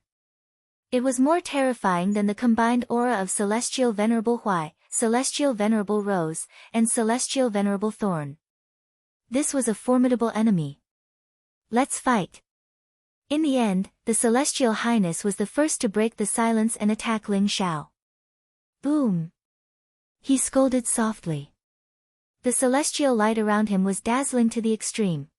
It was more terrifying than the combined aura of Celestial Venerable Huai, Celestial Venerable Rose, and Celestial Venerable Thorn. This was a formidable enemy. Let's fight. In the end, the Celestial Highness was the first to break the silence and attack Ling Xiao. Boom! He scolded softly. The celestial light around him was dazzling to the extreme.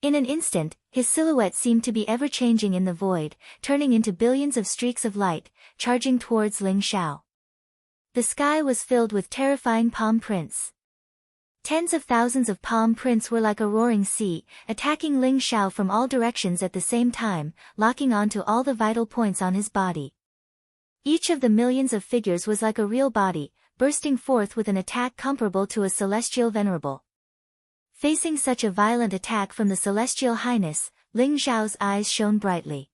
In an instant, his silhouette seemed to be ever-changing in the void, turning into billions of streaks of light, charging towards Ling Xiao. The sky was filled with terrifying palm prints. Tens of thousands of palm prints were like a roaring sea, attacking Ling Xiao from all directions at the same time, locking onto all the vital points on his body. Each of the millions of figures was like a real body, bursting forth with an attack comparable to a celestial venerable. Facing such a violent attack from the Celestial Highness, Ling Xiao's eyes shone brightly.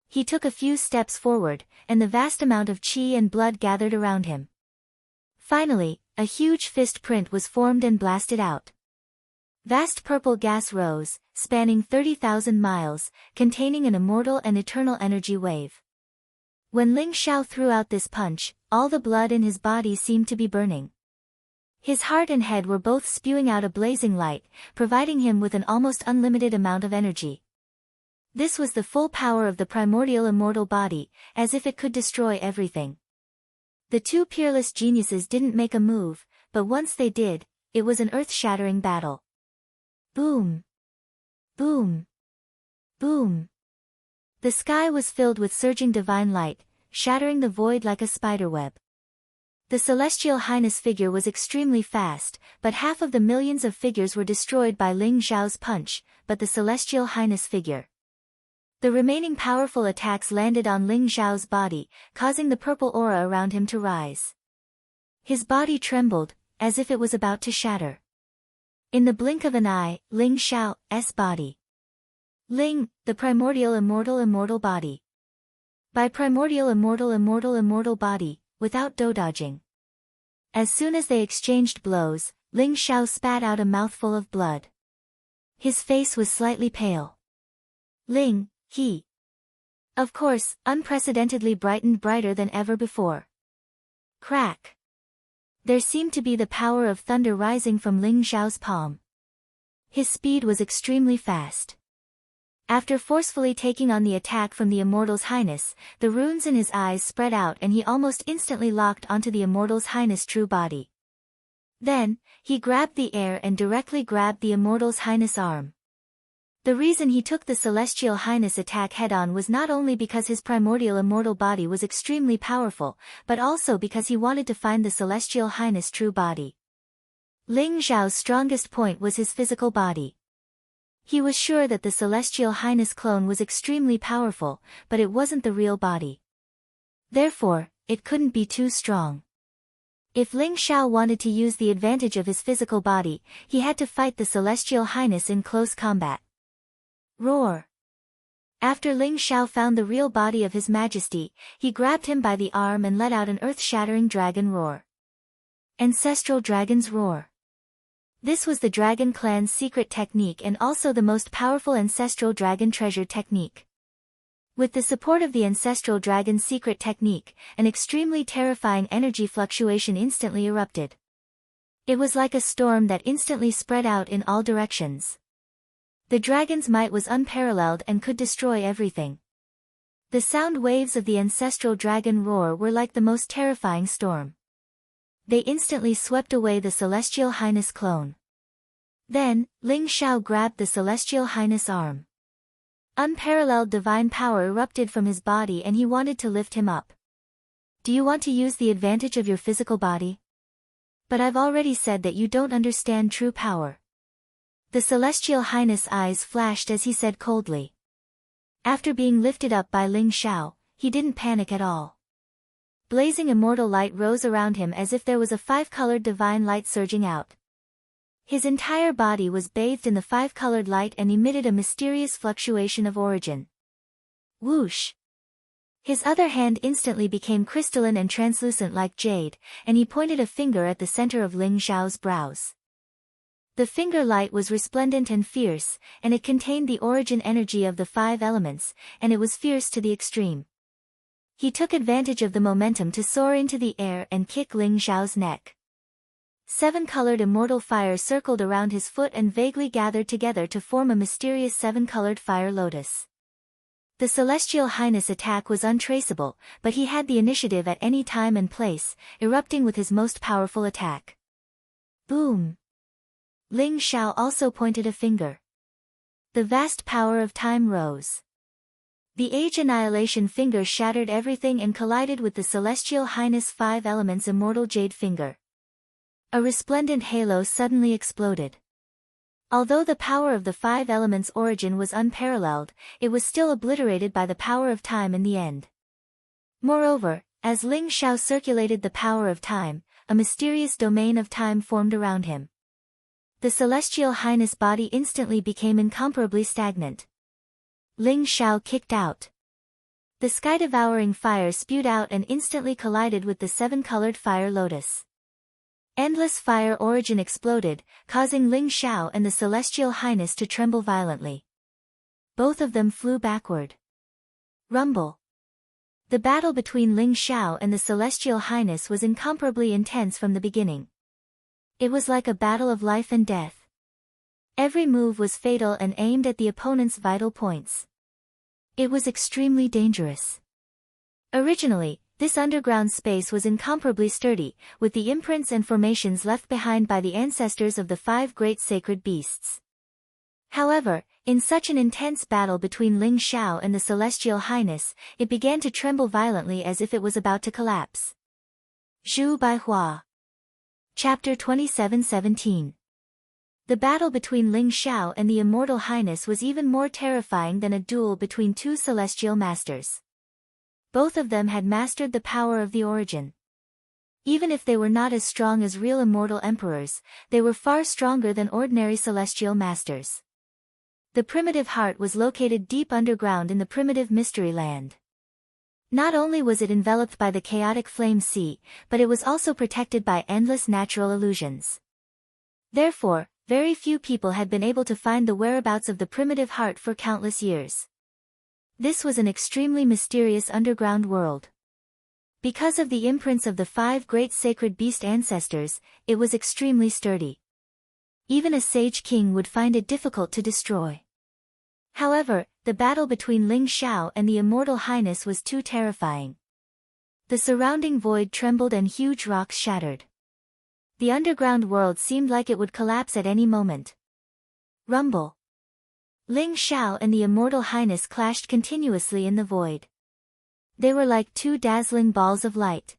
He took a few steps forward, and the vast amount of qi and blood gathered around him. Finally, a huge fist print was formed and blasted out. Vast purple gas rose, spanning 30,000 miles, containing an immortal and eternal energy wave. When Ling Xiao threw out this punch, all the blood in his body seemed to be burning. His heart and head were both spewing out a blazing light, providing him with an almost unlimited amount of energy. This was the full power of the primordial immortal body, as if it could destroy everything. The 2 peerless geniuses didn't make a move, but once they did, it was an earth-shattering battle. Boom! Boom! Boom! The sky was filled with surging divine light, shattering the void like a spiderweb. The Celestial Highness figure was extremely fast, but half of the millions of figures were destroyed by Ling Xiao's punch, but the Celestial Highness figure. The remaining powerful attacks landed on Ling Xiao's body, causing the purple aura around him to rise. His body trembled, as if it was about to shatter. In the blink of an eye, Ling Xiao's body. Ling, the primordial immortal body. By primordial immortal body, without dodging. As soon as they exchanged blows, Ling Xiao spat out a mouthful of blood. His face was slightly pale. Ling, he. Of course, unprecedentedly brightened brighter than ever before. Crack. There seemed to be the power of thunder rising from Ling Xiao's palm. His speed was extremely fast. After forcefully taking on the attack from the Immortal's Highness, the runes in his eyes spread out and he almost instantly locked onto the Immortal's Highness' true body. Then, he grabbed the air and directly grabbed the Immortal's Highness' arm. The reason he took the Celestial Highness attack head-on was not only because his primordial immortal body was extremely powerful, but also because he wanted to find the Celestial Highness' true body. Ling Xiao's strongest point was his physical body. He was sure that the Celestial Highness clone was extremely powerful, but it wasn't the real body. Therefore, it couldn't be too strong. If Ling Xiao wanted to use the advantage of his physical body, he had to fight the Celestial Highness in close combat. Roar! After Ling Xiao found the real body of His Majesty, he grabbed him by the arm and let out an earth-shattering dragon roar. Ancestral Dragon's Roar. This was the Dragon Clan's secret technique and also the most powerful Ancestral Dragon treasure technique. With the support of the Ancestral Dragon's secret technique, an extremely terrifying energy fluctuation instantly erupted. It was like a storm that instantly spread out in all directions. The dragon's might was unparalleled and could destroy everything. The sound waves of the Ancestral Dragon roar were like the most terrifying storm. They instantly swept away the Celestial Highness clone. Then, Ling Xiao grabbed the Celestial Highness arm. Unparalleled divine power erupted from his body and he wanted to lift him up. Do you want to use the advantage of your physical body? But I've already said that you don't understand true power. The Celestial Highness' eyes flashed as he said coldly. After being lifted up by Ling Xiao, he didn't panic at all. Blazing immortal light rose around him as if there was a five-colored divine light surging out. His entire body was bathed in the five-colored light and emitted a mysterious fluctuation of origin. Whoosh! His other hand instantly became crystalline and translucent like jade, and he pointed a finger at the center of Ling Xiao's brows. The finger light was resplendent and fierce, and it contained the origin energy of the five elements, and it was fierce to the extreme. He took advantage of the momentum to soar into the air and kick Ling Xiao's neck. Seven-colored immortal fire circled around his foot and vaguely gathered together to form a mysterious seven-colored fire lotus. The Celestial Highness attack was untraceable, but he had the initiative at any time and place, erupting with his most powerful attack. Boom! Ling Xiao also pointed a finger. The vast power of time rose. The Age Annihilation finger shattered everything and collided with the Celestial Highness Five Elements Immortal Jade finger. A resplendent halo suddenly exploded. Although the power of the five elements' origin was unparalleled, it was still obliterated by the power of time in the end. Moreover, as Ling Xiao circulated the power of time, a mysterious domain of time formed around him. The Celestial Highness body instantly became incomparably stagnant. Ling Xiao kicked out. The sky-devouring fire spewed out and instantly collided with the seven-colored fire lotus. Endless fire origin exploded, causing Ling Xiao and the Celestial Highness to tremble violently. Both of them flew backward. Rumble. The battle between Ling Xiao and the Celestial Highness was incomparably intense from the beginning. It was like a battle of life and death. Every move was fatal and aimed at the opponent's vital points. It was extremely dangerous. Originally, this underground space was incomparably sturdy, with the imprints and formations left behind by the ancestors of the five great sacred beasts. However, in such an intense battle between Ling Xiao and the Celestial Highness, it began to tremble violently as if it was about to collapse. Zhu Bai Hua. Chapter 27:17. The battle between Ling Xiao and the Immortal Highness was even more terrifying than a duel between two celestial masters. Both of them had mastered the power of the origin. Even if they were not as strong as real immortal emperors, they were far stronger than ordinary celestial masters. The primitive heart was located deep underground in the primitive mystery land. Not only was it enveloped by the chaotic flame sea, but it was also protected by endless natural illusions. Therefore, very few people had been able to find the whereabouts of the primitive heart for countless years. This was an extremely mysterious underground world. Because of the imprints of the five great sacred beast ancestors, it was extremely sturdy. Even a sage king would find it difficult to destroy. However, the battle between Ling Xiao and the Immortal Highness was too terrifying. The surrounding void trembled and huge rocks shattered. The underground world seemed like it would collapse at any moment. Rumble. Ling Xiao and the Immortal Highness clashed continuously in the void. They were like two dazzling balls of light.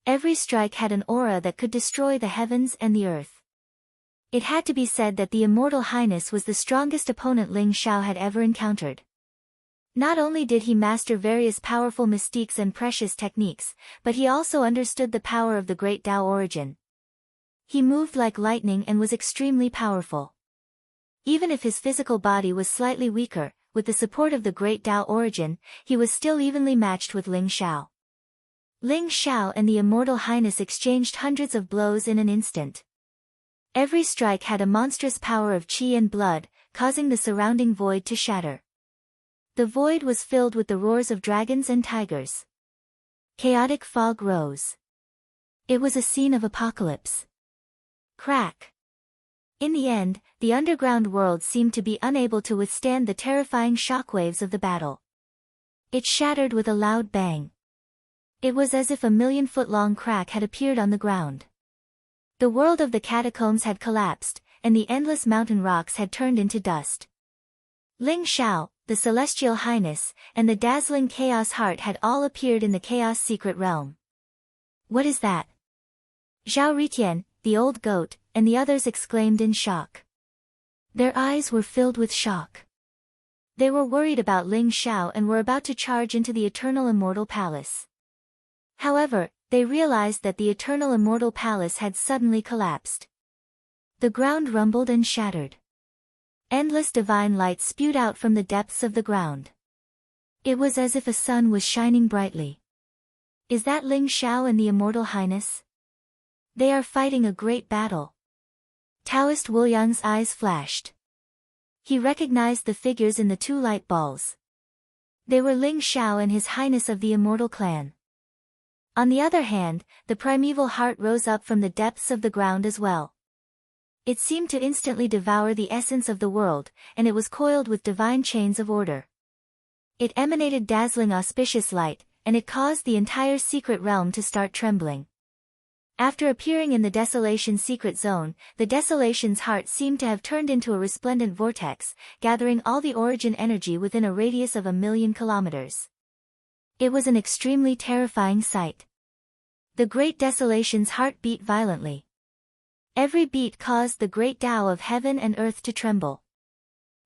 Every strike had an aura that could destroy the heavens and the earth. It had to be said that the Immortal Highness was the strongest opponent Ling Xiao had ever encountered. Not only did he master various powerful mystiques and precious techniques, but he also understood the power of the Great Tao origin. He moved like lightning and was extremely powerful. Even if his physical body was slightly weaker, with the support of the Great Tao origin, he was still evenly matched with Ling Xiao. Ling Xiao and the Immortal Highness exchanged hundreds of blows in an instant. Every strike had a monstrous power of qi and blood, causing the surrounding void to shatter. The void was filled with the roars of dragons and tigers. Chaotic fog rose. It was a scene of apocalypse. Crack. In the end, the underground world seemed to be unable to withstand the terrifying shockwaves of the battle. It shattered with a loud bang. It was as if a 1,000,000-foot-long crack had appeared on the ground. The world of the catacombs had collapsed, and the endless mountain rocks had turned into dust. Ling Xiao, the Celestial Highness, and the dazzling Chaos Heart had all appeared in the Chaos Secret Realm. What is that? Zhao Ritian, the old goat, and the others exclaimed in shock. Their eyes were filled with shock. They were worried about Ling Xiao and were about to charge into the Eternal Immortal Palace. However, they realized that the Eternal Immortal Palace had suddenly collapsed. The ground rumbled and shattered. Endless divine light spewed out from the depths of the ground. It was as if a sun was shining brightly. Is that Ling Xiao and the Immortal Highness? They are fighting a great battle. Taoist Wu Yang's eyes flashed. He recognized the figures in the two light balls. They were Ling Xiao and His Highness of the Immortal Clan. On the other hand, the primeval heart rose up from the depths of the ground as well. It seemed to instantly devour the essence of the world, and it was coiled with divine chains of order. It emanated dazzling auspicious light, and it caused the entire secret realm to start trembling. After appearing in the Desolation secret zone, the Desolation's heart seemed to have turned into a resplendent vortex, gathering all the origin energy within a radius of 1,000,000 kilometers. It was an extremely terrifying sight. The Great Desolation's heart beat violently. Every beat caused the great Tao of heaven and earth to tremble.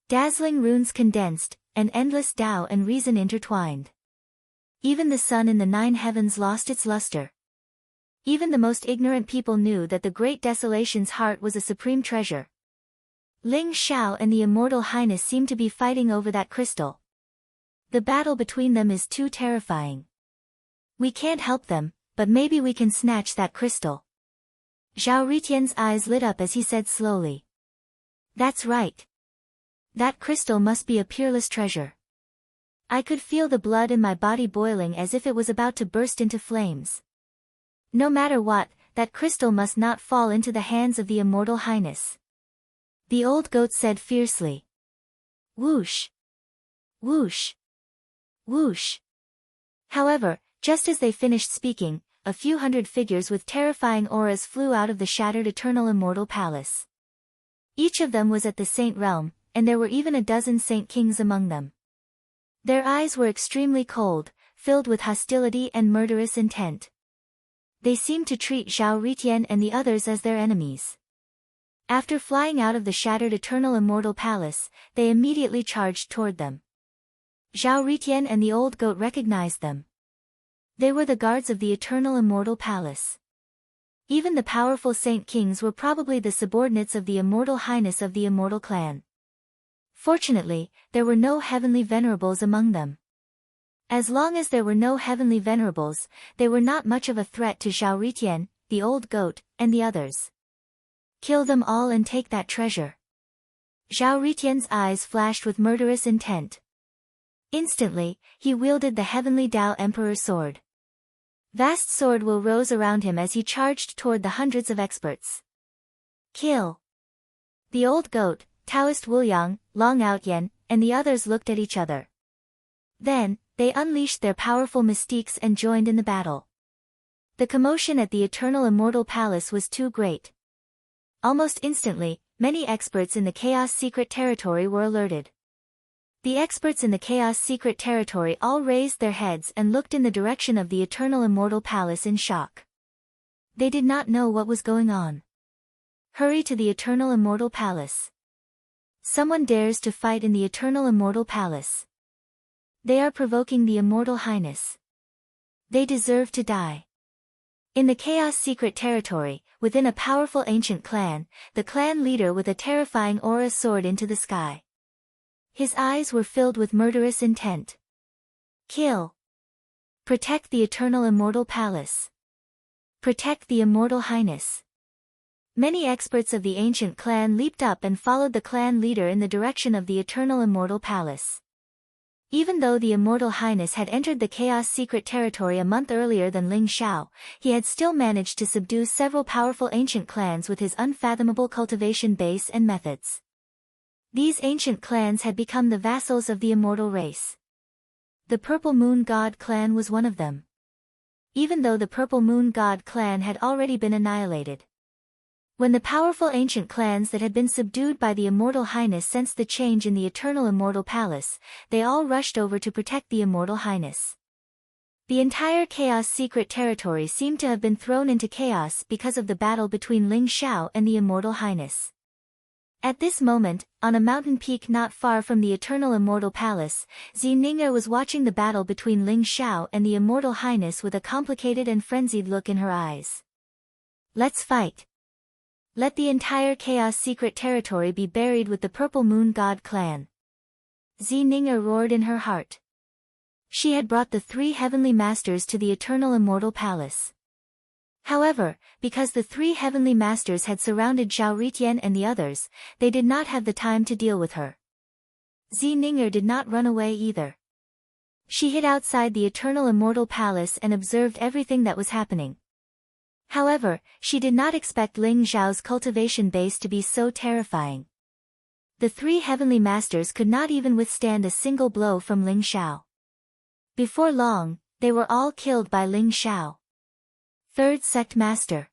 Dazzling runes condensed, and endless Tao and reason intertwined. Even the sun in the 9 heavens lost its luster. Even the most ignorant people knew that the Great Desolation's heart was a supreme treasure. Ling Xiao and the Immortal Highness seemed to be fighting over that crystal. The battle between them is too terrifying. We can't help them, but maybe we can snatch that crystal. Zhao Ritian's eyes lit up as he said slowly. That's right. That crystal must be a peerless treasure. I could feel the blood in my body boiling as if it was about to burst into flames. No matter what, that crystal must not fall into the hands of the Immortal Highness. The old goat said fiercely. Whoosh! Whoosh! Whoosh! However, just as they finished speaking, a few hundred figures with terrifying auras flew out of the shattered Eternal Immortal Palace. Each of them was at the Saint Realm, and there were even a dozen Saint Kings among them. Their eyes were extremely cold, filled with hostility and murderous intent. They seemed to treat Zhao Ritian and the others as their enemies. After flying out of the shattered Eternal Immortal Palace, they immediately charged toward them. Zhao Ritian and the old goat recognized them. They were the guards of the Eternal Immortal Palace. Even the powerful Saint Kings were probably the subordinates of the Immortal Highness of the Immortal Clan. Fortunately, there were no heavenly venerables among them. As long as there were no heavenly venerables, they were not much of a threat to Zhao Ritian, the old goat, and the others. Kill them all and take that treasure. Zhao Ritian's eyes flashed with murderous intent. Instantly, he wielded the heavenly Tao Emperor sword. Vast sword will rose around him as he charged toward the hundreds of experts. Kill! The old goat, Taoist Wuliang, Long Outyen, and the others looked at each other. Then, they unleashed their powerful mystiques and joined in the battle. The commotion at the Eternal Immortal Palace was too great. Almost instantly, many experts in the Chaos Secret Territory were alerted. The experts in the Chaos Secret Territory all raised their heads and looked in the direction of the Eternal Immortal Palace in shock. They did not know what was going on. Hurry to the Eternal Immortal Palace. Someone dares to fight in the Eternal Immortal Palace. They are provoking the Immortal Highness. They deserve to die. In the Chaos Secret Territory, within a powerful ancient clan, the clan leader with a terrifying aura soared into the sky. His eyes were filled with murderous intent. Kill. Protect the Eternal Immortal Palace. Protect the Immortal Highness. Many experts of the ancient clan leaped up and followed the clan leader in the direction of the Eternal Immortal Palace. Even though the Immortal Highness had entered the Chaos Secret Territory a month earlier than Ling Xiao, he had still managed to subdue several powerful ancient clans with his unfathomable cultivation base and methods. These ancient clans had become the vassals of the immortal race. The Purple Moon God clan was one of them. Even though the Purple Moon God clan had already been annihilated. When the powerful ancient clans that had been subdued by the Immortal Highness sensed the change in the Eternal Immortal Palace, they all rushed over to protect the Immortal Highness. The entire Chaos Secret Territory seemed to have been thrown into chaos because of the battle between Ling Xiao and the Immortal Highness. At this moment, on a mountain peak not far from the Eternal Immortal Palace, Xi Ning'er was watching the battle between Ling Xiao and the Immortal Highness with a complicated and frenzied look in her eyes. Let's fight. Let the entire Chaos Secret Territory be buried with the Purple Moon God clan. Xi Ning'er roared in her heart. She had brought the 3 heavenly masters to the Eternal Immortal Palace. However, because the 3 heavenly masters had surrounded Zhao Ritian and the others, they did not have the time to deal with her. Xi Ning'er did not run away either. She hid outside the Eternal Immortal Palace and observed everything that was happening. However, she did not expect Ling Xiao's cultivation base to be so terrifying. The 3 heavenly masters could not even withstand a single blow from Ling Xiao. Before long, they were all killed by Ling Xiao. 3rd Sect Master.